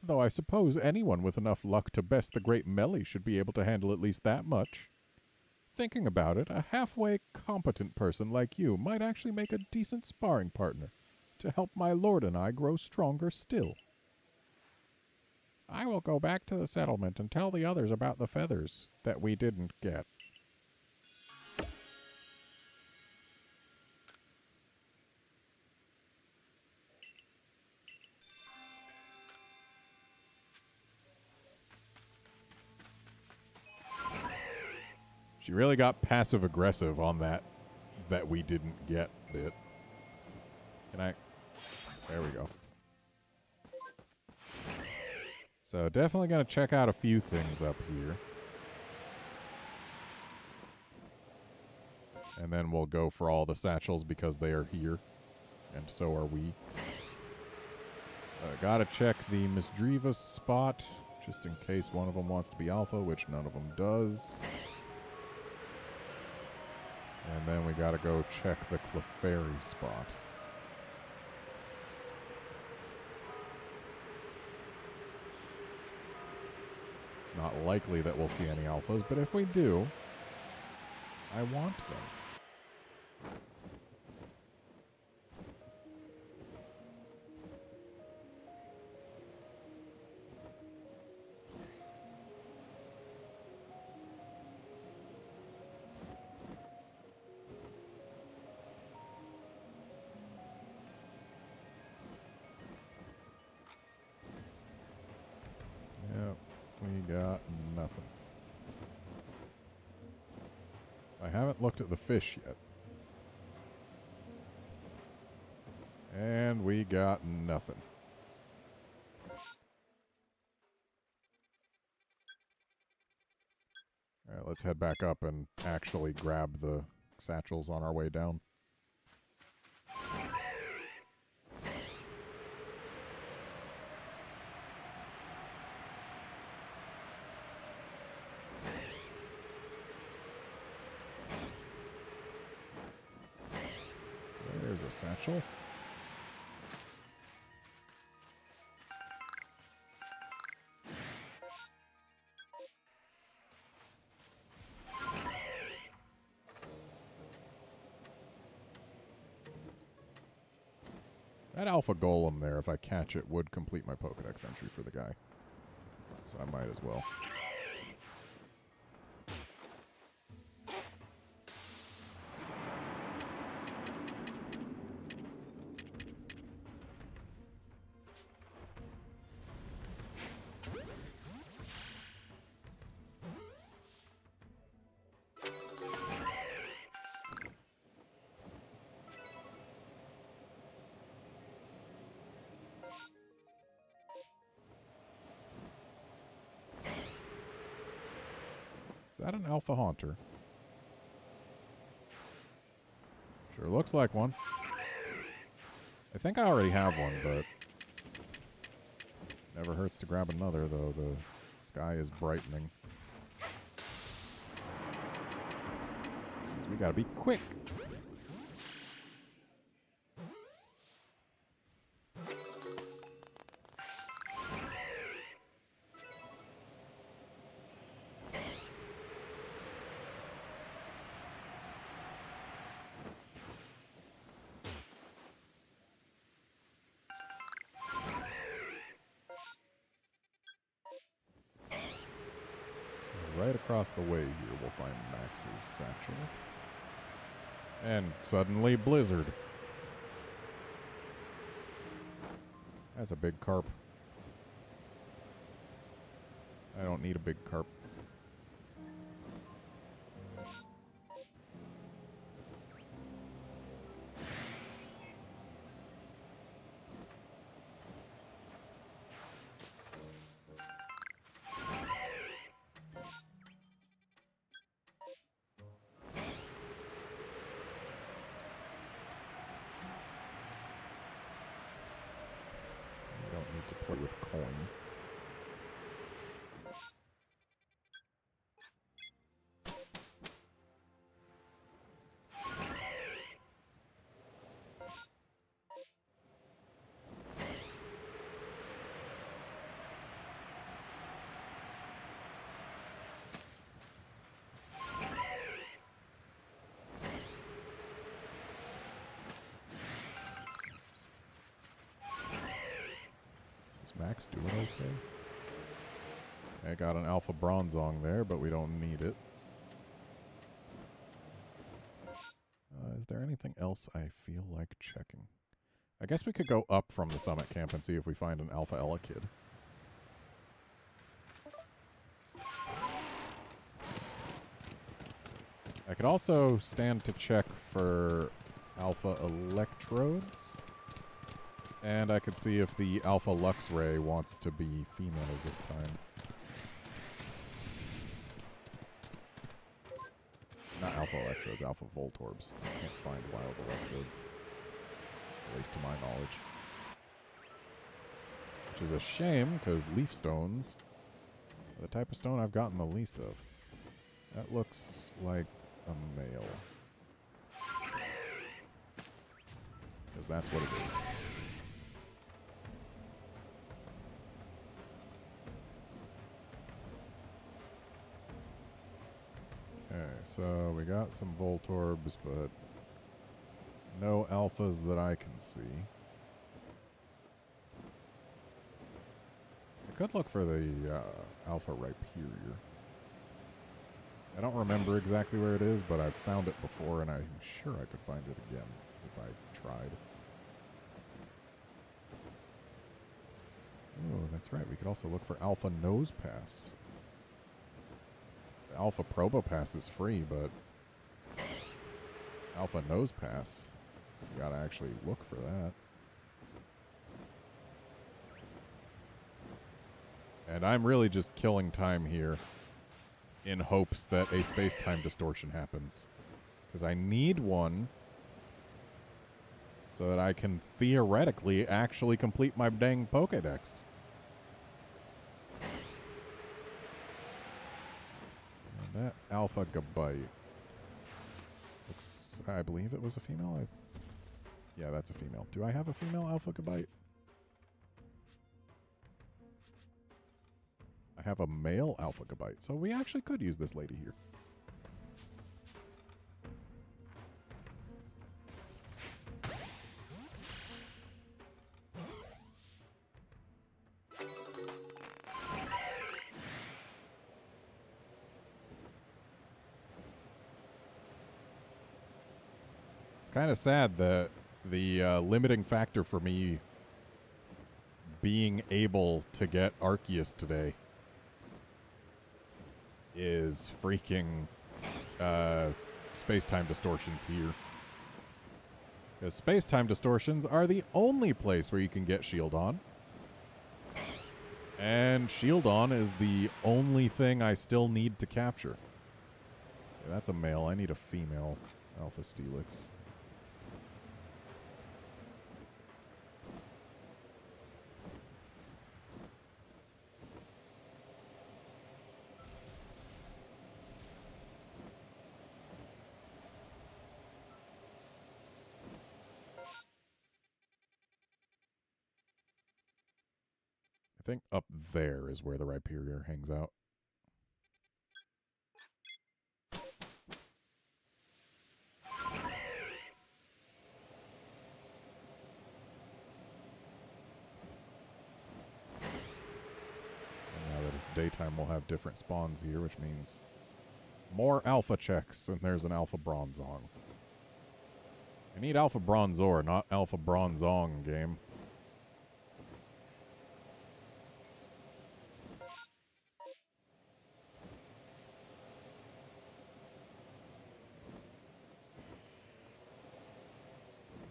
Though I suppose anyone with enough luck to best the great Melly should be able to handle at least that much. Thinking about it, a halfway competent person like you might actually make a decent sparring partner to help my lord and I grow stronger still. I will go back to the settlement and tell the others about the feathers that we didn't get. She really got passive-aggressive on that we didn't get bit. Can I? There we go. So definitely going to check out a few things up here. And then we'll go for all the satchels because they are here. And so are we. Gotta check the Miss Drivas spot, just in case one of them wants to be alpha, which none of them does. And then we gotta go check the Clefairy spot. It's not likely that we'll see any alphas, but if we do, I want them. got nothing. I haven't looked at the fish yet. And we got nothing. Alright, let's head back up and actually grab the satchels on our way down. There's a satchel. That alpha golem there, if I catch it, would complete my Pokedex entry for the guy. So I might as well. Is that an Alpha Haunter? Sure looks like one. I think I already have one, but never hurts to grab another, though the sky is brightening. So we gotta be quick. Right across the way here, we'll find Max's satchel. And suddenly, Blizzard. That's a big carp. I don't need a big carp. To play with coin. Max doing okay? I got an Alpha Bronzong there, but we don't need it. Is there anything else I feel like checking? I guess we could go up from the summit camp and see if we find an Alpha Elekid. I could also stand to check for Alpha Electrodes. And I could see if the Alpha Luxray wants to be female this time. Not Alpha Electrodes, Alpha Voltorbs. I can't find wild Electrodes. At least to my knowledge. Which is a shame, because Leaf Stones are the type of stone I've gotten the least of. That looks like a male. Because that's what it is. Okay, so we got some Voltorbs, but no alphas that I can see. I could look for the Alpha Rhyperior. I don't remember exactly where it is, but I've found it before, and I'm sure I could find it again if I tried. Oh, that's right. We could also look for Alpha Nosepass. The Alpha Probo Pass is free, but Alpha Nose Pass, you gotta actually look for that. And I'm really just killing time here in hopes that a space-time distortion happens. Because I need one so that I can theoretically actually complete my dang Pokédex. And that Alpha Gabite looks, I believe it was a female. Yeah, that's a female. Do I have a female Alpha Gabite? I have a male Alpha Gabite, so we actually could use this lady here. It's kind of sad that the limiting factor for me being able to get Arceus today is freaking space-time distortions here. Because space-time distortions are the only place where you can get Shieldon. And Shieldon is the only thing I still need to capture. Okay, that's a male. I need a female Alpha Steelix. I think up there is where the Rhyperior hangs out. And now that it's daytime, we'll have different spawns here, which means more alpha checks, and there's an Alpha Bronzong. I need Alpha Bronzor, not Alpha Bronzong, game.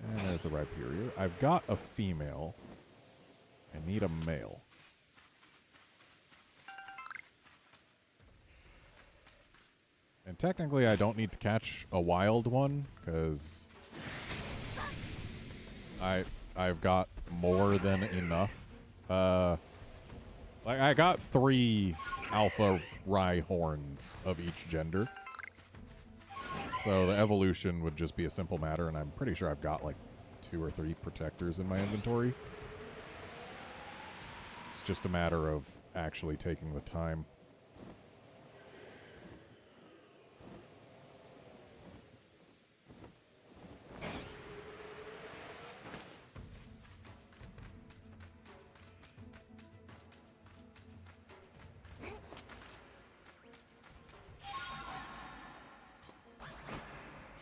And there's the Rhyperior. I've got a female. I need a male. And technically I don't need to catch a wild one, because I've got more than enough. Like I got 3 Alpha Rhyhorns of each gender. So the evolution would just be a simple matter, and I'm pretty sure I've got like 2 or 3 protectors in my inventory. It's just a matter of actually taking the time.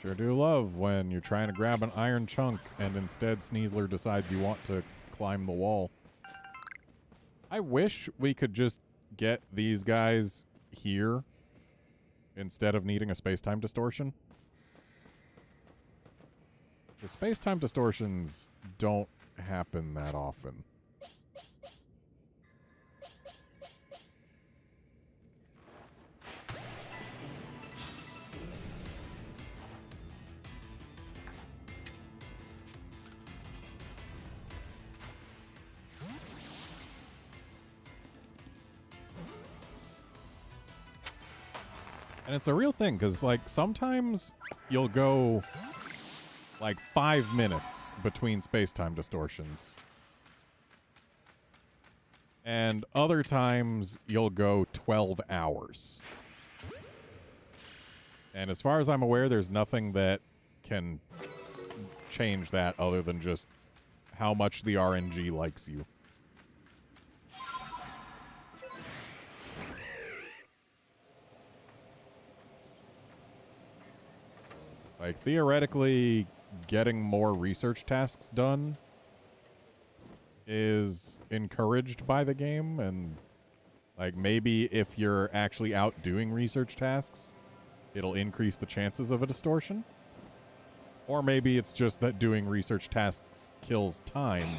Sure do love when you're trying to grab an iron chunk and instead Sneasler decides you want to climb the wall. I wish we could just get these guys here instead of needing a space-time distortion. The space-time distortions don't happen that often. And it's a real thing, because, like, sometimes you'll go, like, 5 minutes between space-time distortions. And other times, you'll go 12 hours. And as far as I'm aware, there's nothing that can change that other than just how much the RNG likes you. Like, theoretically, getting more research tasks done is encouraged by the game, and Like, maybe if you're actually out doing research tasks, it'll increase the chances of a distortion. Or maybe it's just that doing research tasks kills time,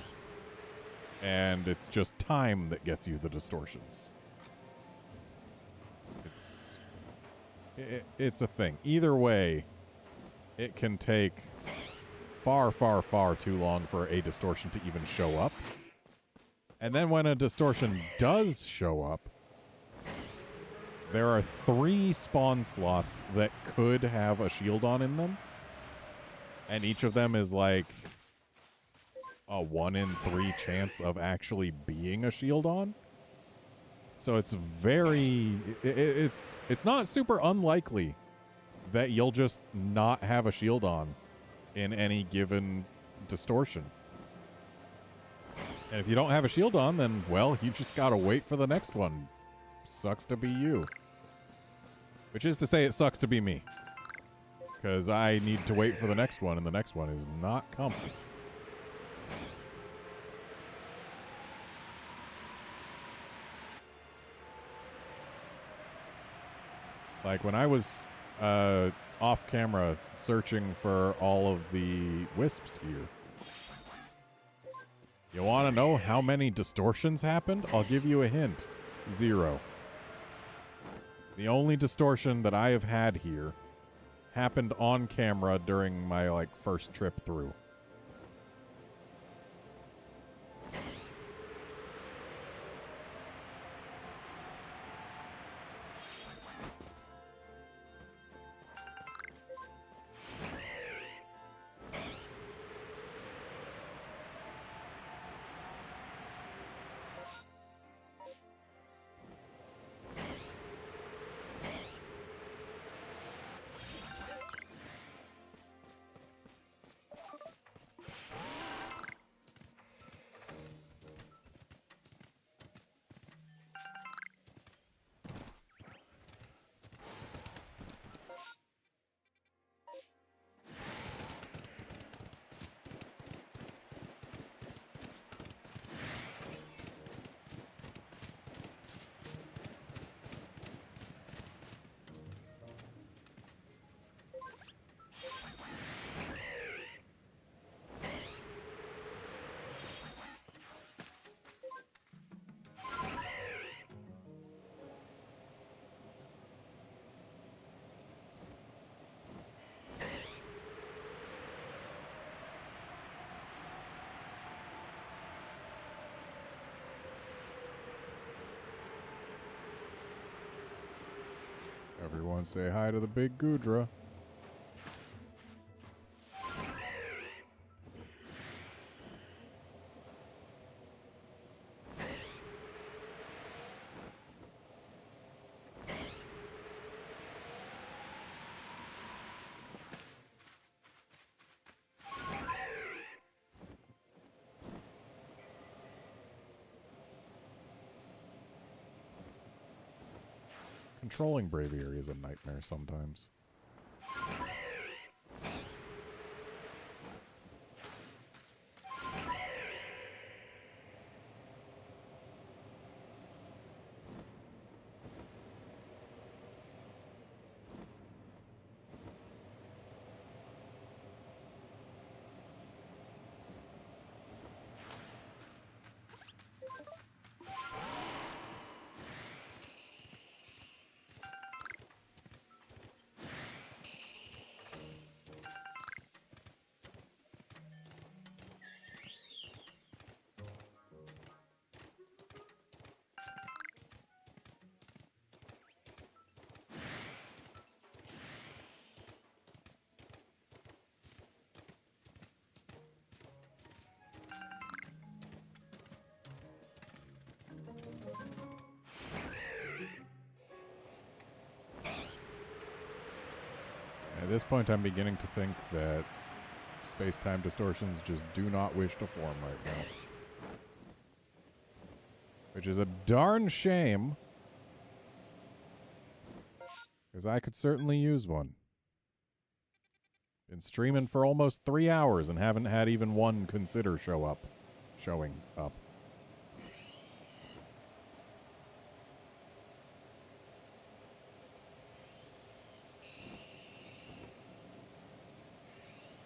and it's just time that gets you the distortions. It's a thing. Either way, it can take far, far, far too long for a distortion to even show up. And then when a distortion does show up, there are 3 spawn slots that could have a shield on in them. And each of them is like a 1 in 3 chance of actually being a shield on. So it's very... It's not super unlikely that you'll just not have a shield on in any given distortion. And if you don't have a shield on, then, well, you just gotta wait for the next one. Sucks to be you. Which is to say, it sucks to be me. Because I need to wait for the next one, and the next one is not coming. Like, when I was off camera searching for all of the wisps here, you want to know how many distortions happened? I'll give you a hint. 0. The only distortion that I have had here happened on camera during my, like, first trip through. Everyone say hi to the big Goodra. Controlling Braviary is a nightmare sometimes. At this point, I'm beginning to think that space-time distortions just do not wish to form right now. Which is a darn shame, because I could certainly use one. Been streaming for almost 3 hours and haven't had even one consider showing up.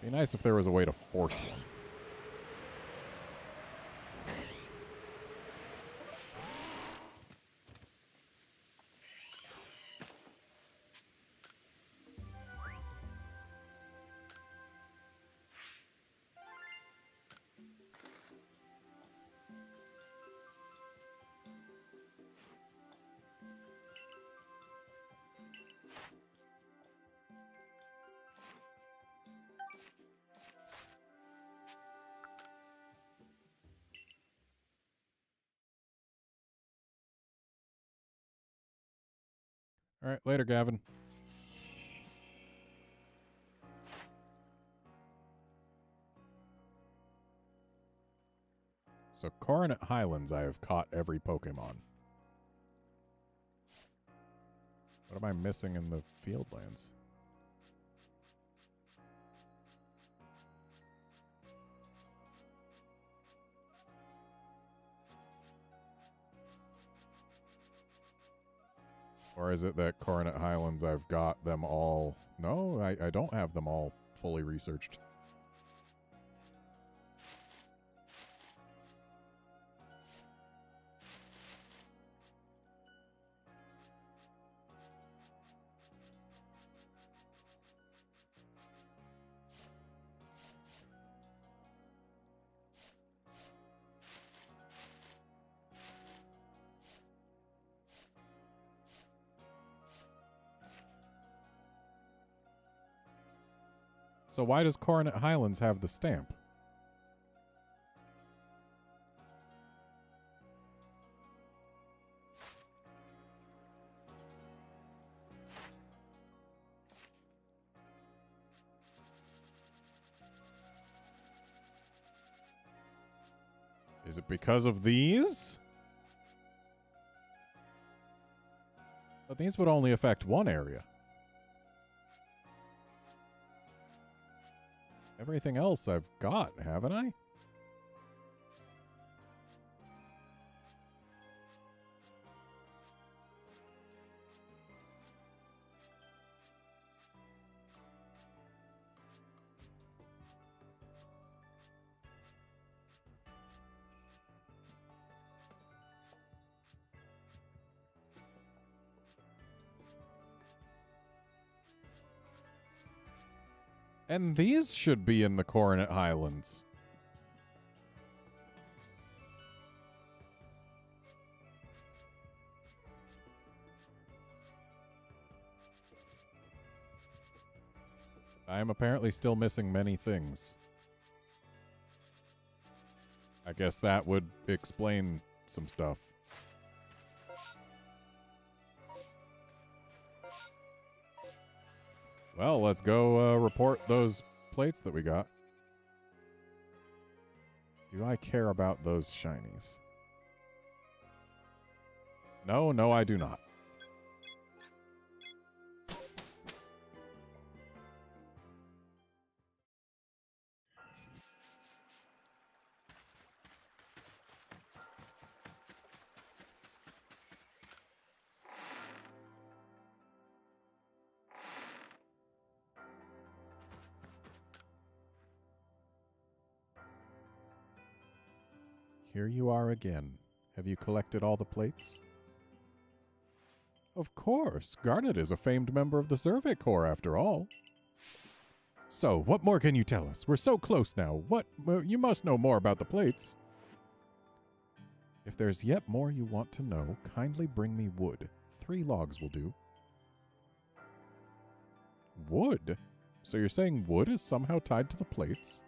Be nice if there was a way to force one. All right, later, Gavin. So, Coronet Highlands, I have caught every Pokemon. What am I missing in the Fieldlands? Or is it that Coronet Highlands, I've got them all... No, I don't have them all fully researched. So why does Coronet Highlands have the stamp? Is it because of these? But these would only affect one area. Everything else I've got, haven't I? And these should be in the Coronet Highlands. I am apparently still missing many things. I guess that would explain some stuff. Well, let's go report those plates that we got. Do I care about those shinies? No, no, I do not. Here you are again. Have you collected all the plates? Of course. Garnet is a famed member of the Survey Corps, after all. So, what more can you tell us? We're so close now. You must know more about the plates. If there's yet more you want to know, kindly bring me wood. 3 logs will do. Wood? So you're saying wood is somehow tied to the plates?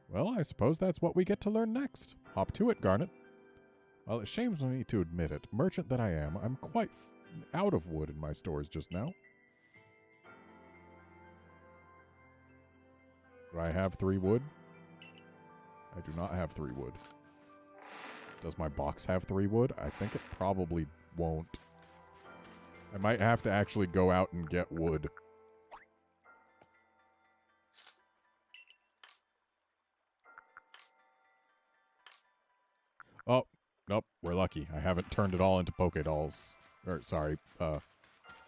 Well, I suppose that's what we get to learn next. Hop to it, Garnet. Well, it shames me to admit it. Merchant that I am, I'm quite out of wood in my stores just now. Do I have 3 wood? I do not have 3 wood. Does my box have 3 wood? I think it probably won't. I might have to actually go out and get wood. Oh, nope, we're lucky. I haven't turned it all into Poké dolls. Or, sorry,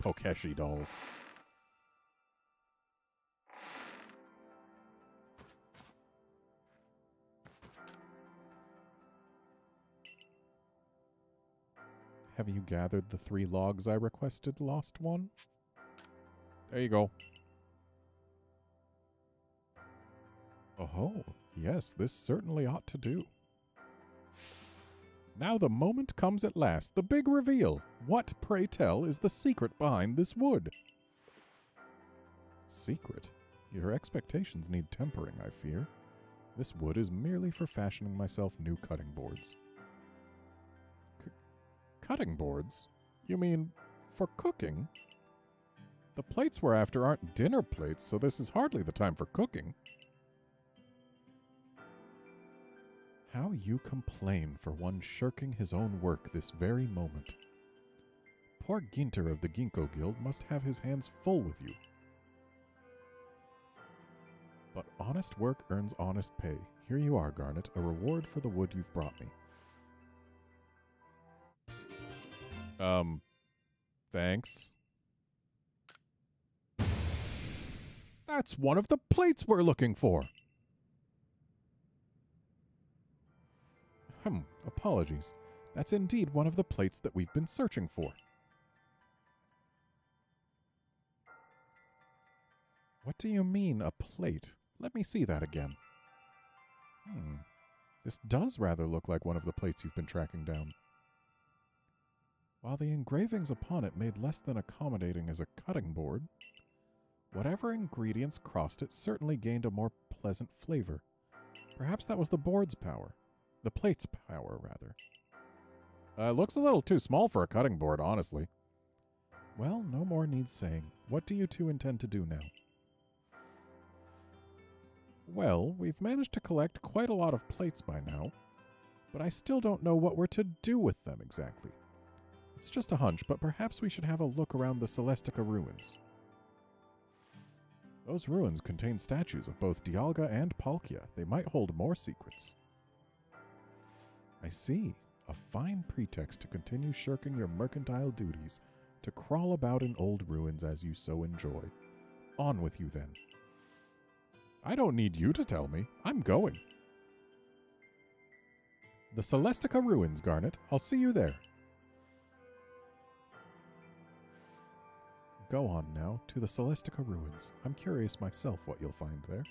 Pokeshi dolls. Have you gathered the 3 logs I requested, Lost One? There you go. Oh, yes, this certainly ought to do. Now the moment comes at last, the big reveal. What, pray tell, is the secret behind this wood? Secret? Your expectations need tempering, I fear. This wood is merely for fashioning myself new cutting boards. Cutting boards? You mean for cooking? The plates we're after aren't dinner plates, so this is hardly the time for cooking. How you complain for one shirking his own work this very moment. Poor Ginter of the Ginkgo Guild must have his hands full with you. But honest work earns honest pay. Here you are, Garnet, a reward for the wood you've brought me. Thanks. That's one of the plates we're looking for. Apologies. That's indeed one of the plates that we've been searching for. What do you mean, a plate? Let me see that again. This does rather look like one of the plates you've been tracking down. While the engravings upon it made less than accommodating as a cutting board, whatever ingredients crossed it certainly gained a more pleasant flavor. Perhaps that was the board's power. The plate's power, rather. Looks a little too small for a cutting board, honestly. Well, no more needs saying. What do you two intend to do now? Well, we've managed to collect quite a lot of plates by now, but I still don't know what we're to do with them exactly. It's just a hunch, but perhaps we should have a look around the Celestica ruins. Those ruins contain statues of both Dialga and Palkia. They might hold more secrets. I see. A fine pretext to continue shirking your mercantile duties, to crawl about in old ruins as you so enjoy. On with you, then. I don't need you to tell me. I'm going. The Celestica ruins, Garnet. I'll see you there. Go on now, to the Celestica ruins. I'm curious myself what you'll find there.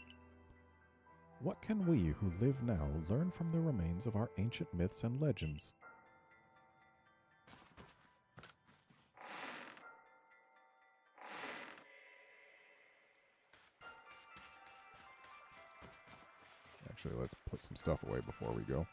What can we, who live now, learn from the remains of our ancient myths and legends? Actually, let's put some stuff away before we go.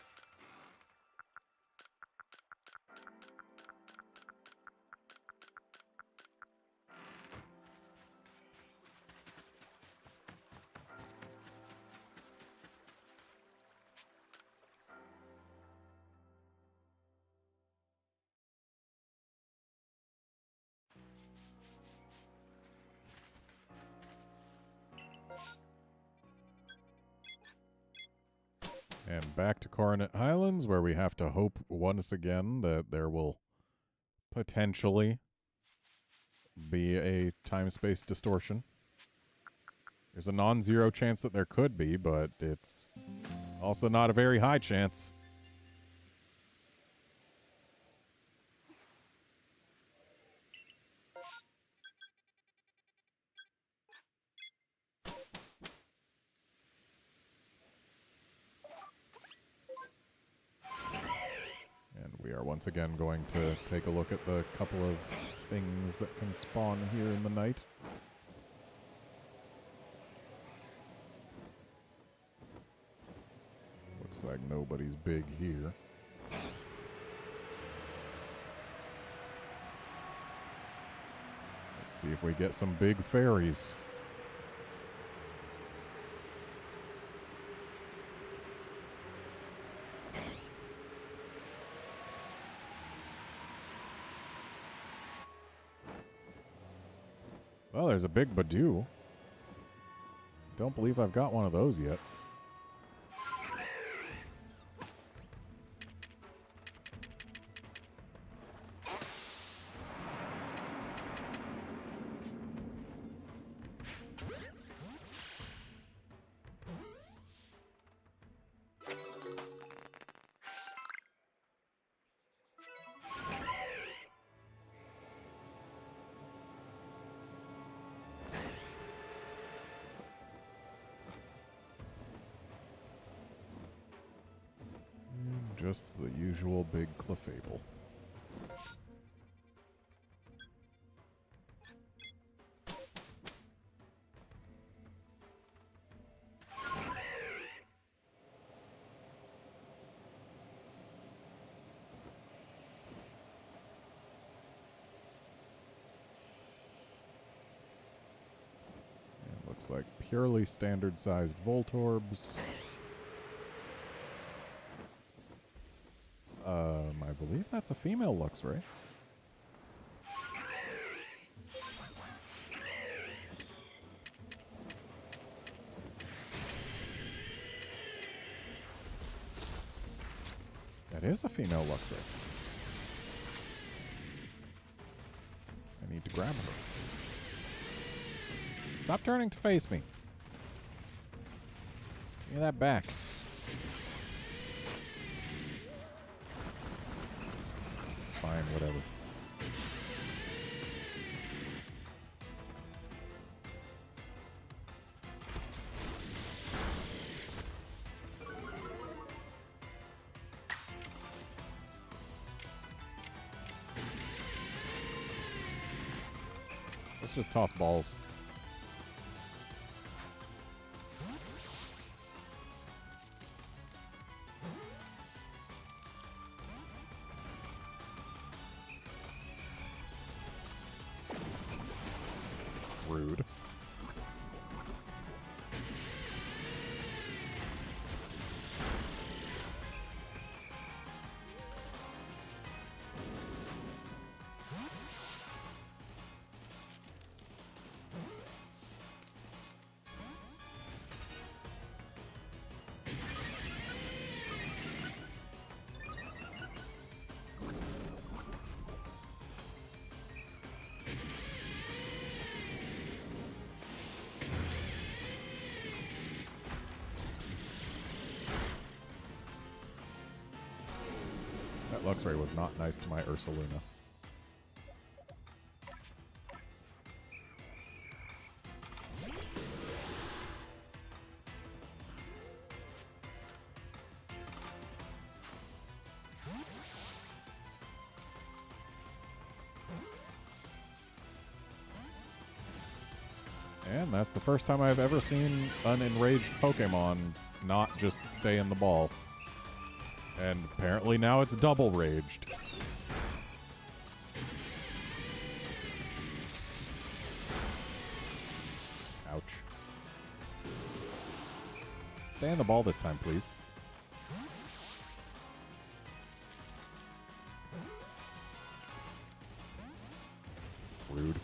And back to Coronet Highlands, where we have to hope once again that there will potentially be a time-space distortion. There's a non-zero chance that there could be, but it's also not a very high chance. We are once again going to take a look at the couple of things that can spawn here in the night. Looks like nobody's big here. Let's see if we get some big fairies. Well, there's a big Badoo. Don't believe I've got one of those yet. just the usual big Clefable. Looks like purely standard-sized Voltorbs. I believe that's a female Luxray. That is a female Luxray. I need to grab her. Stop turning to face me. Give me that back. Fine, whatever. Let's just toss balls. Rude. That Luxray was not nice to my Ursaluna. And that's the first time I've ever seen an enraged Pokemon not just stay in the ball. And apparently now it's double raged. Ouch. Stay in the ball this time, please. Rude.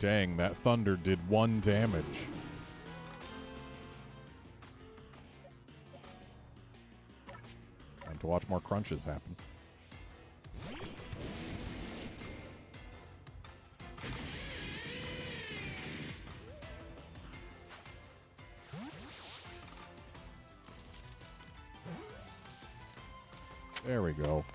Dang, that thunder did 1 damage. Time to watch more crunches happen. There we go.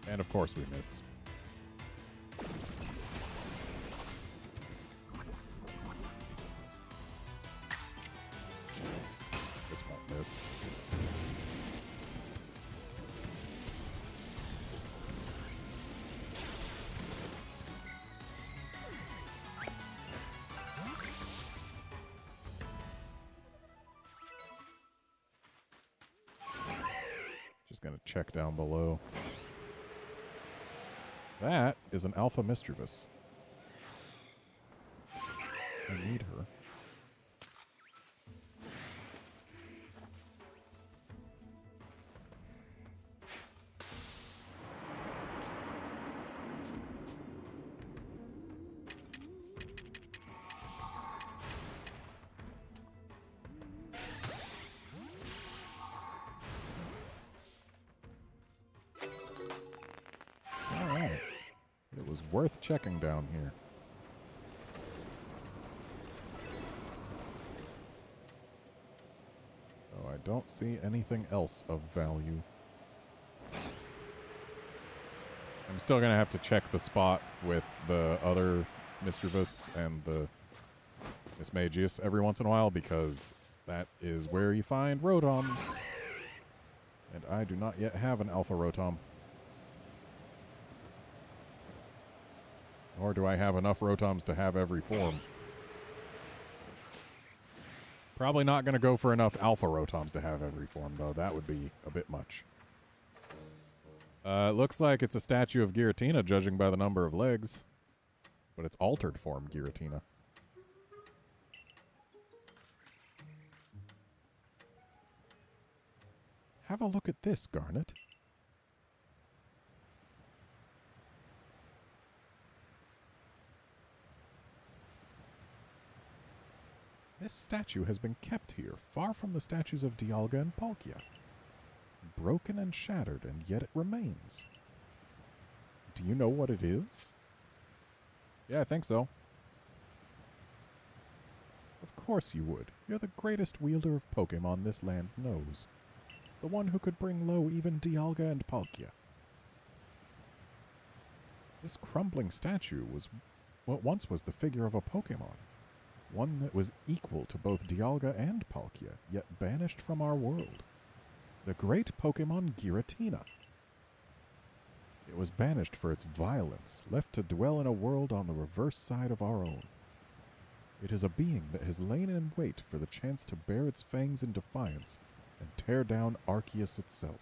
And of course we miss. This won't miss. Just gonna check down below. That is an Alpha Mischievous. I need her. All right. worth checking down here. Oh, I don't see anything else of value. I'm still going to have to check the spot with the other Mischievous and the Mismagius every once in a while, because that is where you find Rotoms. And I do not yet have an Alpha Rotom. Nor do I have enough Rotoms to have every form. Probably not going to go for enough Alpha Rotoms to have every form, though. That would be a bit much. It looks like it's a statue of Giratina, judging by the number of legs. But it's altered form Giratina. Have a look at this, Garnet. This statue has been kept here, far from the statues of Dialga and Palkia. Broken and shattered, and yet it remains. Do you know what it is? Yeah, I think so. Of course you would. You're the greatest wielder of Pokémon this land knows. The one who could bring low even Dialga and Palkia. This crumbling statue was what once was the figure of a Pokémon. One that was equal to both Dialga and Palkia, yet banished from our world. The great Pokémon Giratina. It was banished for its violence, left to dwell in a world on the reverse side of our own. It is a being that has lain in wait for the chance to bare its fangs in defiance and tear down Arceus itself.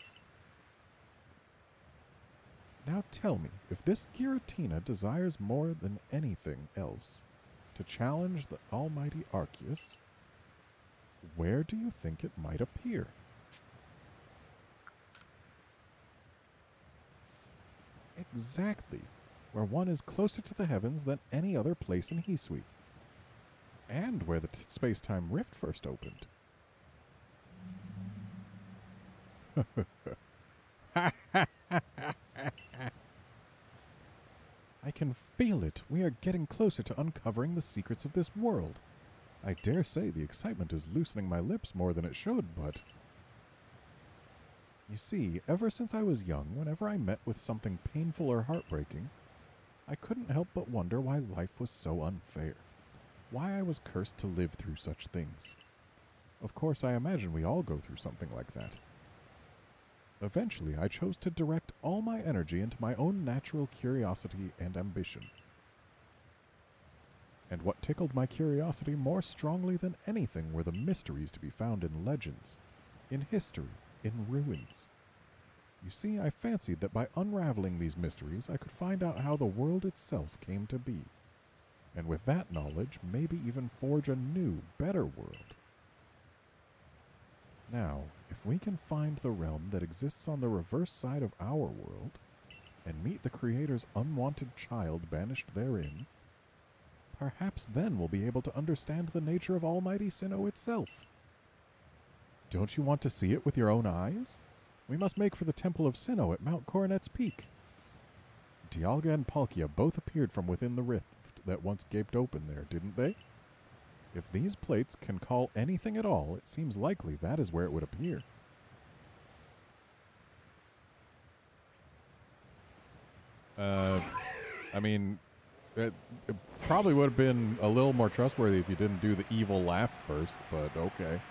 Now tell me, if this Giratina desires more than anything else to challenge the almighty Arceus, where do you think it might appear? Exactly, where one is closer to the heavens than any other place in Hisui, and where the space-time rift first opened. I can feel it. We are getting closer to uncovering the secrets of this world. I dare say the excitement is loosening my lips more than it should, but... You see, ever since I was young, whenever I met with something painful or heartbreaking, I couldn't help but wonder why life was so unfair. Why I was cursed to live through such things. Of course, I imagine we all go through something like that. Eventually, I chose to direct all my energy into my own natural curiosity and ambition. And what tickled my curiosity more strongly than anything were the mysteries to be found in legends, in history, in ruins. You see, I fancied that by unraveling these mysteries, I could find out how the world itself came to be. And with that knowledge, maybe even forge a new, better world. Now, if we can find the realm that exists on the reverse side of our world, and meet the Creator's unwanted child banished therein, perhaps then we'll be able to understand the nature of Almighty Sinnoh itself. Don't you want to see it with your own eyes? We must make for the Temple of Sinnoh at Mount Coronet's Peak. Dialga and Palkia both appeared from within the rift that once gaped open there, didn't they? If these plates can call anything at all, it seems likely that is where it would appear. I mean, it probably would have been a little more trustworthy if you didn't do the evil laugh first, but okay.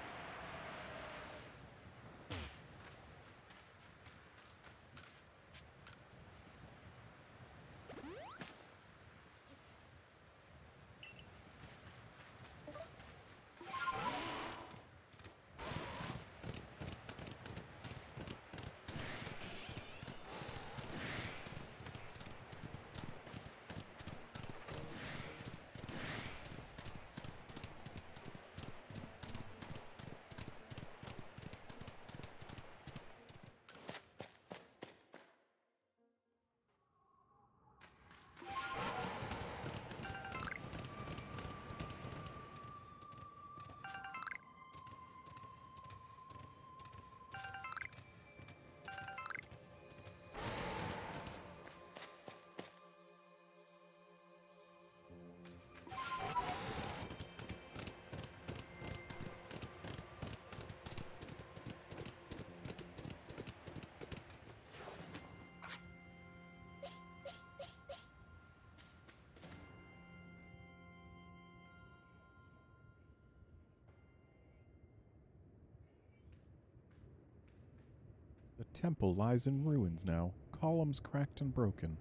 The temple lies in ruins now, columns cracked and broken,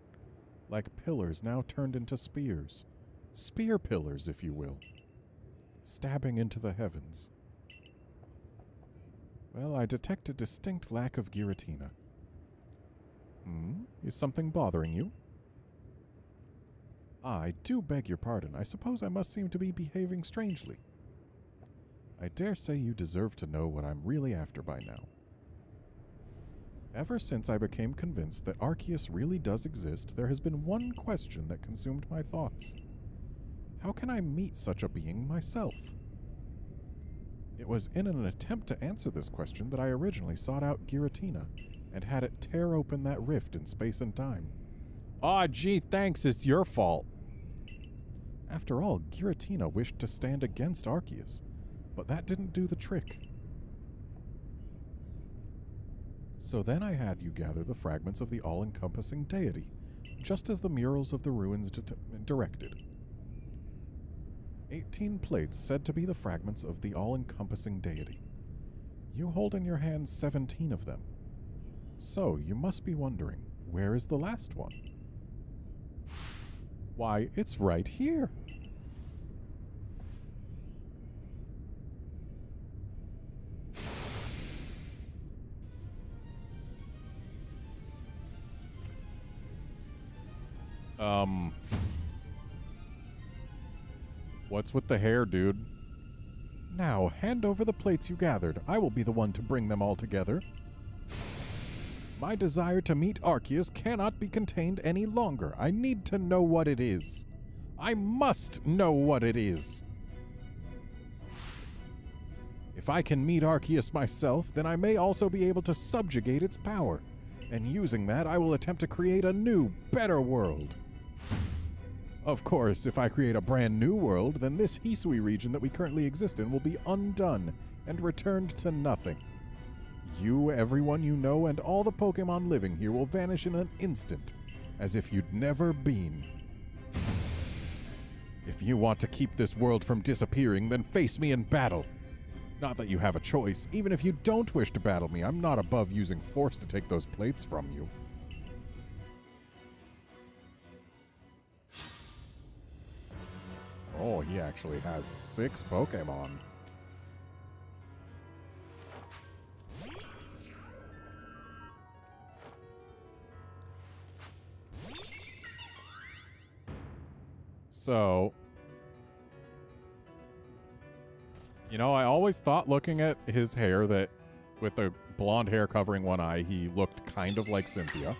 like pillars now turned into spears. Spear pillars, if you will, stabbing into the heavens. Well, I detect a distinct lack of Giratina. Is something bothering you? I do beg your pardon. I suppose I must seem to be behaving strangely. I dare say you deserve to know what I'm really after by now. Ever since I became convinced that Arceus really does exist, there has been one question that consumed my thoughts. How can I meet such a being myself? It was in an attempt to answer this question that I originally sought out Giratina and had it tear open that rift in space and time. Aw, gee, thanks, it's your fault. After all, Giratina wished to stand against Arceus, but that didn't do the trick. So then I had you gather the fragments of the all-encompassing deity, just as the murals of the ruins directed. 18 plates said to be the fragments of the all-encompassing deity. You hold in your hands 17 of them. So, you must be wondering, where is the last one? Why, it's right here! What's with the hair, dude? Now, hand over the plates you gathered. I will be the one to bring them all together. My desire to meet Arceus cannot be contained any longer. I need to know what it is. I must know what it is. If I can meet Arceus myself, then I may also be able to subjugate its power. And using that, I will attempt to create a new, better world. Of course, if I create a brand new world, then this Hisui region that we currently exist in will be undone and returned to nothing. You, everyone you know, and all the Pokémon living here will vanish in an instant, as if you'd never been. If you want to keep this world from disappearing, then face me in battle. Not that you have a choice. Even if you don't wish to battle me, I'm not above using force to take those plates from you. Oh, he actually has 6 Pokémon. So, you know, I always thought looking at his hair that with the blonde hair covering one eye, he looked kind of like Cynthia.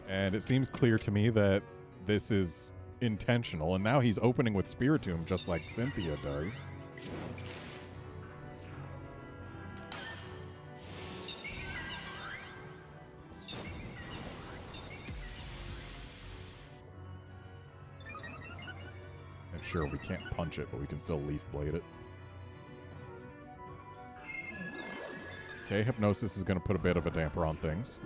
And it seems clear to me that this is intentional, and now he's opening with Spiritomb just like Cynthia does. And sure, we can't punch it, but we can still Leaf Blade it. Okay, Hypnosis is going to put a bit of a damper on things.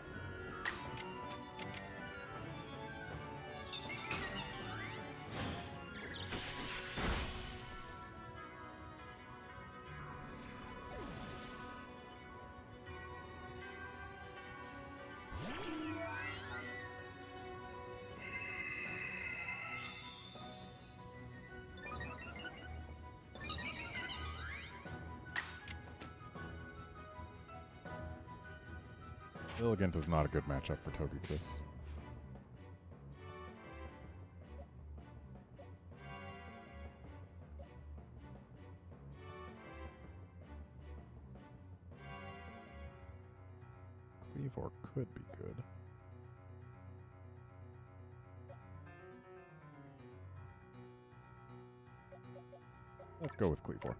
Illigant is not a good matchup for Togekiss. Cleavor could be good. Let's go with Cleavor.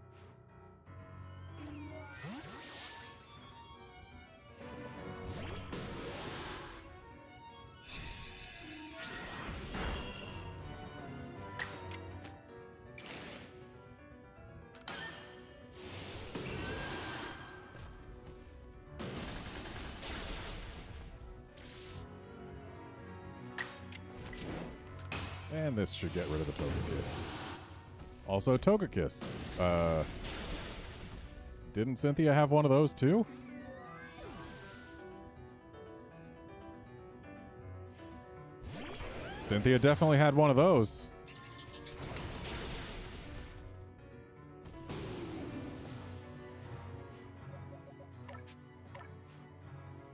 And this should get rid of the Togekiss. Also, Togekiss. Didn't Cynthia have one of those too? Cynthia definitely had one of those.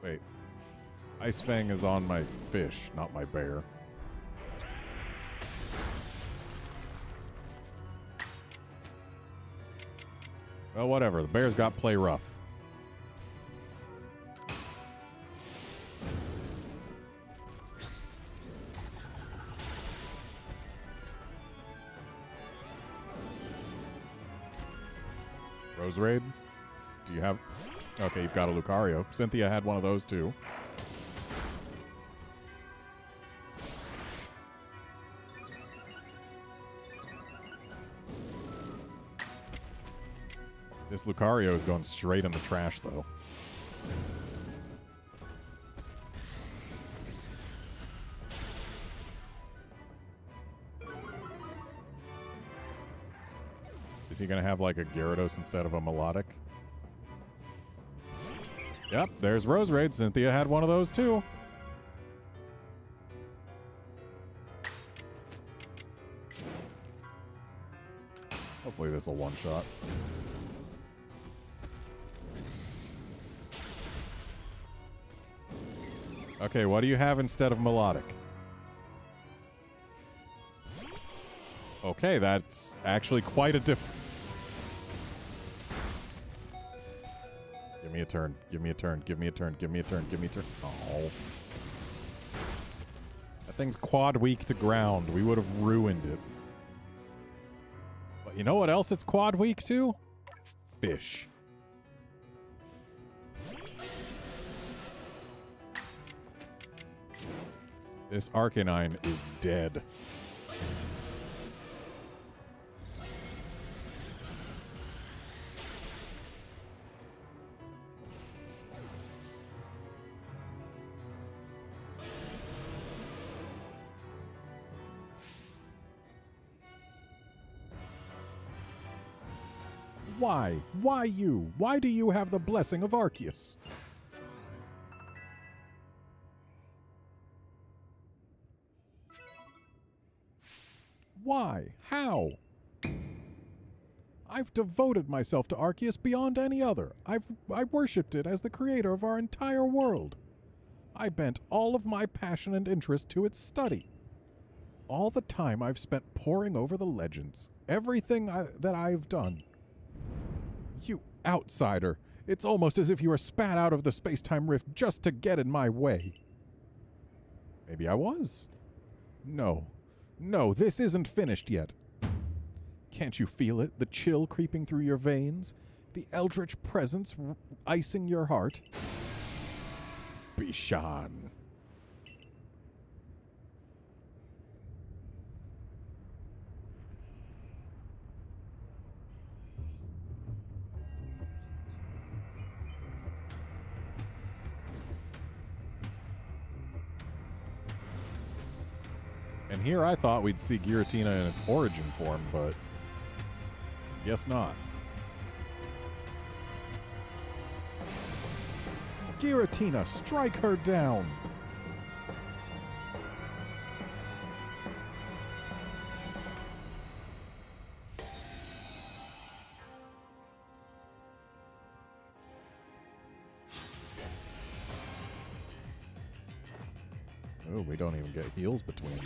Wait. Ice Fang is on my fish, not my bear. Well, whatever. The bear's got play rough. Rose Raid? Do you have... Okay, you've got a Lucario. Cynthia had one of those too. This Lucario is going straight in the trash, though. Is he going to have, like, a Gyarados instead of a Melodic? Yep, there's Rose Raid. Cynthia had one of those, too. Hopefully this will one-shot. Okay, what do you have instead of Melodic? Okay, that's actually quite a difference. Give me a turn. Give me a turn. Give me a turn. Give me a turn. Give me a turn. Oh. That thing's quad weak to ground. We would have ruined it. But you know what else it's quad weak to? Fish. This Arcanine is dead. Why? Why you? Why do you have the blessing of Arceus? Why? How? I've devoted myself to Arceus beyond any other. I worshipped it as the creator of our entire world. I bent all of my passion and interest to its study. All the time I've spent poring over the legends. Everything that I've done. You outsider. It's almost as if you were spat out of the space-time rift just to get in my way. Maybe I was. No. No, this isn't finished yet. Can't you feel it? The chill creeping through your veins? The eldritch presence icing your heart? Bishan. And here I thought we'd see Giratina in its origin form, but guess not. Giratina, strike her down! Oh, we don't even get heals between.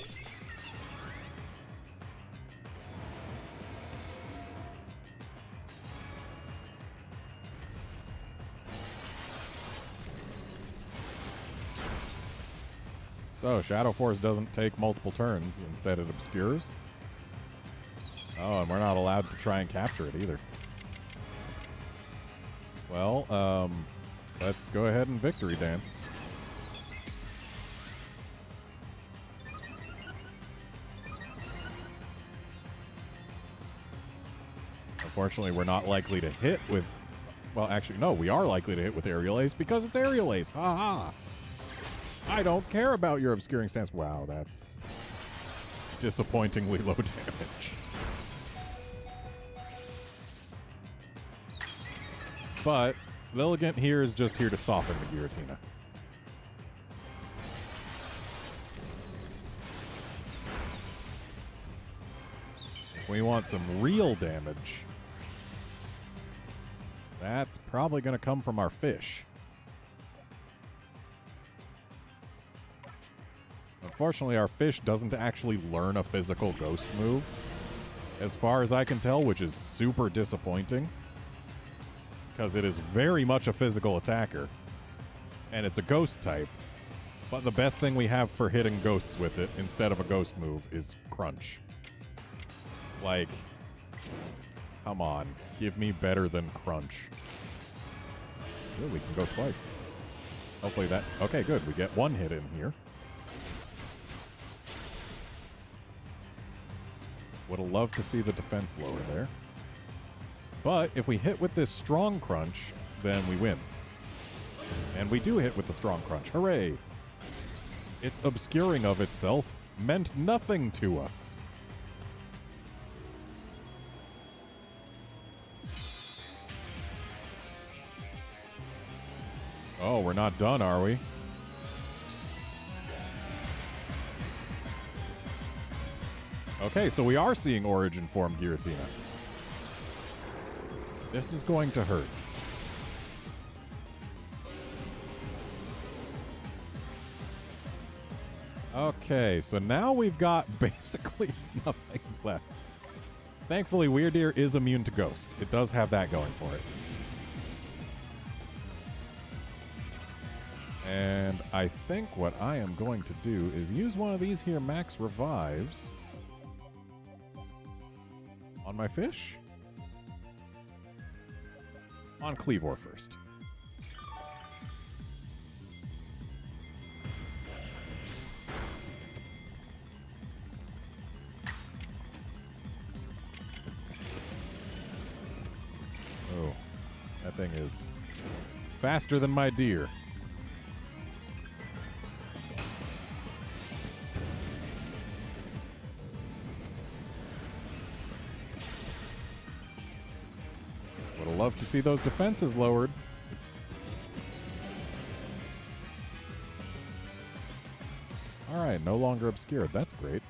So, Shadow Force doesn't take multiple turns. Instead, it obscures. Oh, and we're not allowed to try and capture it either. Well, let's go ahead and victory dance. Unfortunately, we're not likely to hit with... Well, actually, no, we are likely to hit with Aerial Ace because it's Aerial Ace. Ha-ha! I don't care about your obscuring stance. Wow, that's disappointingly low damage. But Lilligant here is just here to soften the Giratina. We want some real damage. That's probably going to come from our fish. Unfortunately, our fish doesn't actually learn a physical ghost move, as far as I can tell, which is super disappointing. Because it is very much a physical attacker. And it's a ghost type. But the best thing we have for hitting ghosts with it, instead of a ghost move, is Crunch. Like, come on. Give me better than Crunch. Ooh, we can go twice. Hopefully that... Okay, good. We get one hit in here. Would have loved to see the defense lower there. But if we hit with this strong Crunch, then we win. And we do hit with the strong Crunch. Hooray! Its obscuring of itself meant nothing to us. Oh, we're not done, are we? Okay, so we are seeing Origin Form Giratina. This is going to hurt. Okay, so now we've got basically nothing left. Thankfully, Weirdeer is immune to Ghost. It does have that going for it. And I think what I am going to do is use one of these here max revives on my fish. On Cleavor first. Oh, that thing is faster than my deer. Love to see those defenses lowered. Alright, no longer obscured. That's great.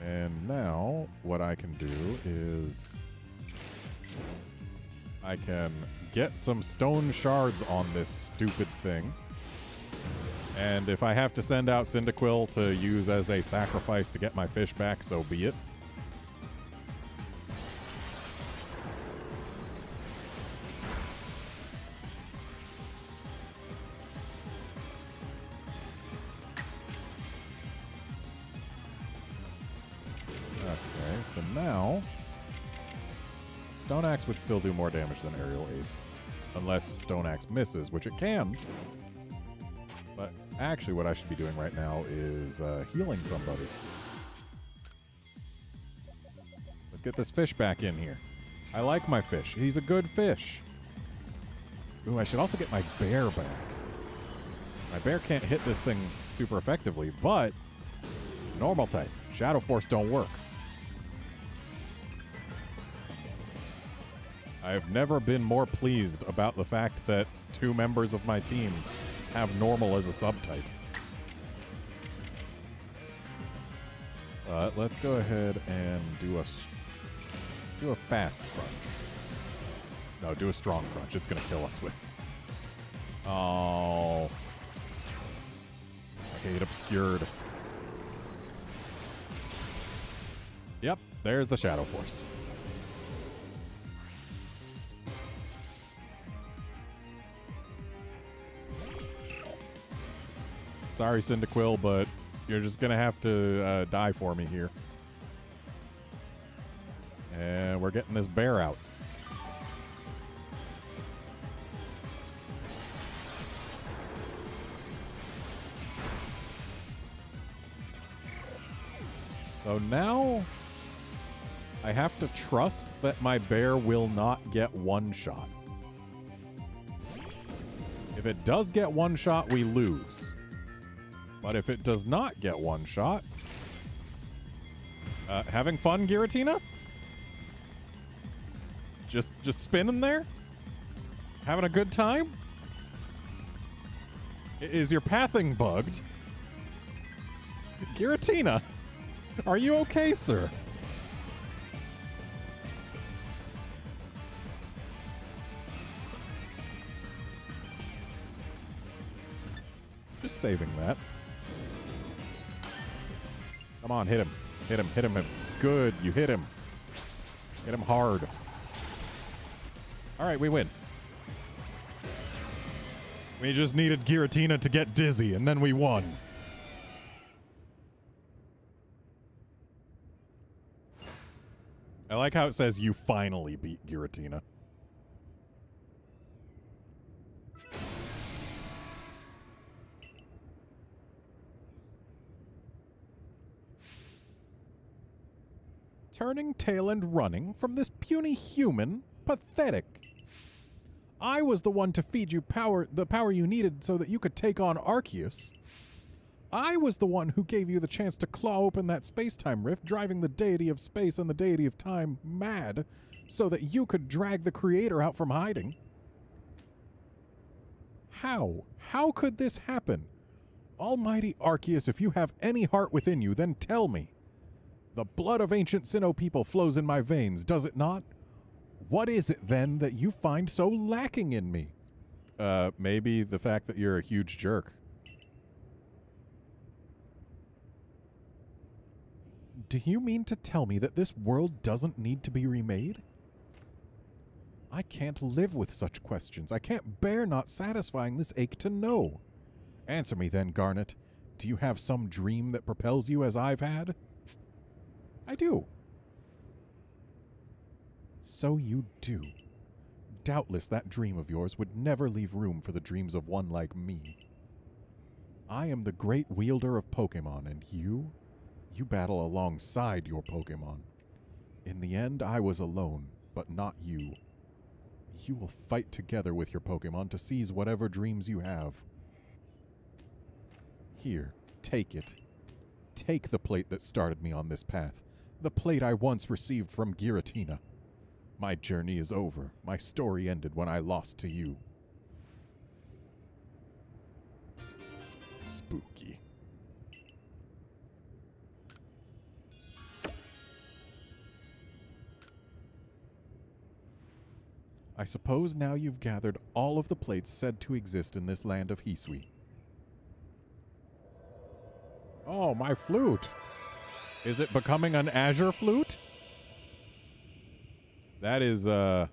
And now, what I can do is... I can get some stone shards on this stupid thing. And if I have to send out Cyndaquil to use as a sacrifice to get my fish back, so be it. Okay, so now... Stone Axe would still do more damage than Aerial Ace. Unless Stone Axe misses, which it can. But actually what I should be doing right now is healing somebody. Let's get this fish back in here. I like my fish. He's a good fish. Ooh, I should also get my bear back. My bear can't hit this thing super effectively, but normal type. Shadow Force don't work. I've never been more pleased about the fact that 2 members of my team have normal as a subtype. Let's go ahead and do a fast crunch. No, do a strong crunch. It's gonna kill us with. Oh, I hate obscured. Yep, there's the Shadow Force. Sorry, Cyndaquil, but you're just going to have to die for me here. And we're getting this bear out. So now I have to trust that my bear will not get one shot. If it does get one shot, we lose. But if it does not get one shot, Having fun, Giratina? Just spinning there? Having a good time? Is your pathing bugged? Giratina, are you okay, sir? Just saving that. Come on, hit him. Hit him, hit him. Good, you hit him. Hit him hard. All right, we win. We just needed Giratina to get dizzy, and then we won. I like how it says you finally beat Giratina. Turning tail and running from this puny human? Pathetic. I was the one to feed you the power you needed so that you could take on Arceus. I was the one who gave you the chance to claw open that space-time rift, driving the deity of space and the deity of time mad so that you could drag the creator out from hiding. How? How could this happen? Almighty Arceus, if you have any heart within you, then tell me. The blood of ancient Sinnoh people flows in my veins, does it not? What is it, then, that you find so lacking in me? Maybe the fact that you're a huge jerk. Do you mean to tell me that this world doesn't need to be remade? I can't live with such questions. I can't bear not satisfying this ache to know. Answer me then, Garnet. Do you have some dream that propels you as I've had? I do. So you do. Doubtless that dream of yours would never leave room for the dreams of one like me. I am the great wielder of Pokémon, and you battle alongside your Pokémon. In the end, I was alone, but not you. You will fight together with your Pokémon to seize whatever dreams you have. Here, take it. Take the plate that started me on this path. The plate I once received from Giratina. My journey is over. My story ended when I lost to you. Spooky. I suppose now you've gathered all of the plates said to exist in this land of Hisui. Oh, my flute. Is it becoming an azure flute? That is, it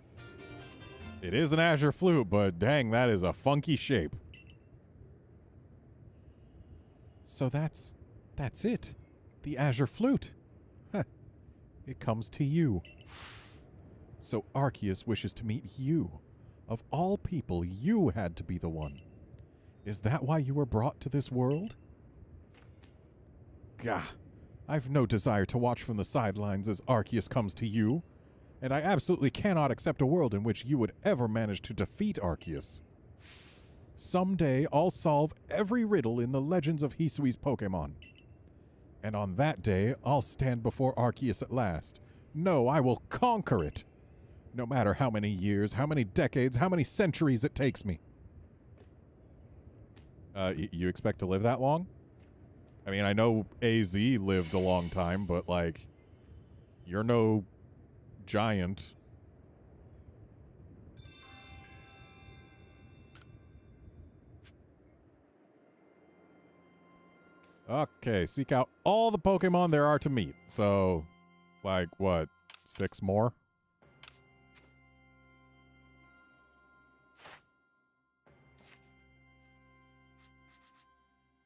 is an azure flute, but dang, that is a funky shape. So that's it. The azure flute. Huh. It comes to you. So Arceus wishes to meet you. Of all people, you had to be the one. Is that why you were brought to this world? Gah. I've no desire to watch from the sidelines as Arceus comes to you. And I absolutely cannot accept a world in which you would ever manage to defeat Arceus. Someday, I'll solve every riddle in the legends of Hisui's Pokémon. And on that day, I'll stand before Arceus at last. No, I will conquer it. No matter how many years, how many decades, how many centuries it takes me. You expect to live that long? I mean, I know AZ lived a long time, but, like, you're no giant. Okay, seek out all the Pokemon there are to meet. So, like, what, 6 more?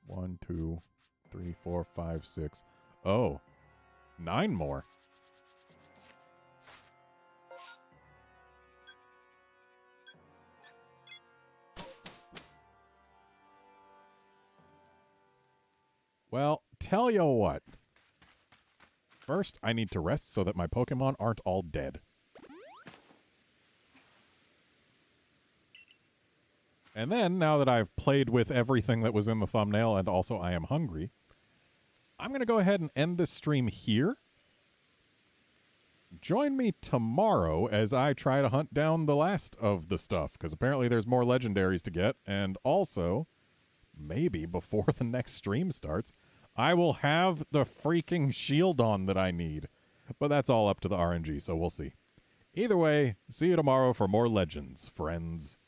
One, 2, 3, 4, 5, 6. Oh, 9 more. Well, tell you what. First, I need to rest so that my Pokemon aren't all dead. And then, now that I've played with everything that was in the thumbnail and also I am hungry, I'm going to go ahead and end this stream here. join me tomorrow as I try to hunt down the last of the stuff, because apparently there's more legendaries to get, and also, maybe before the next stream starts, I will have the freaking shield on that I need. But that's all up to the RNG, so we'll see. Either way, see you tomorrow for more Legends, friends.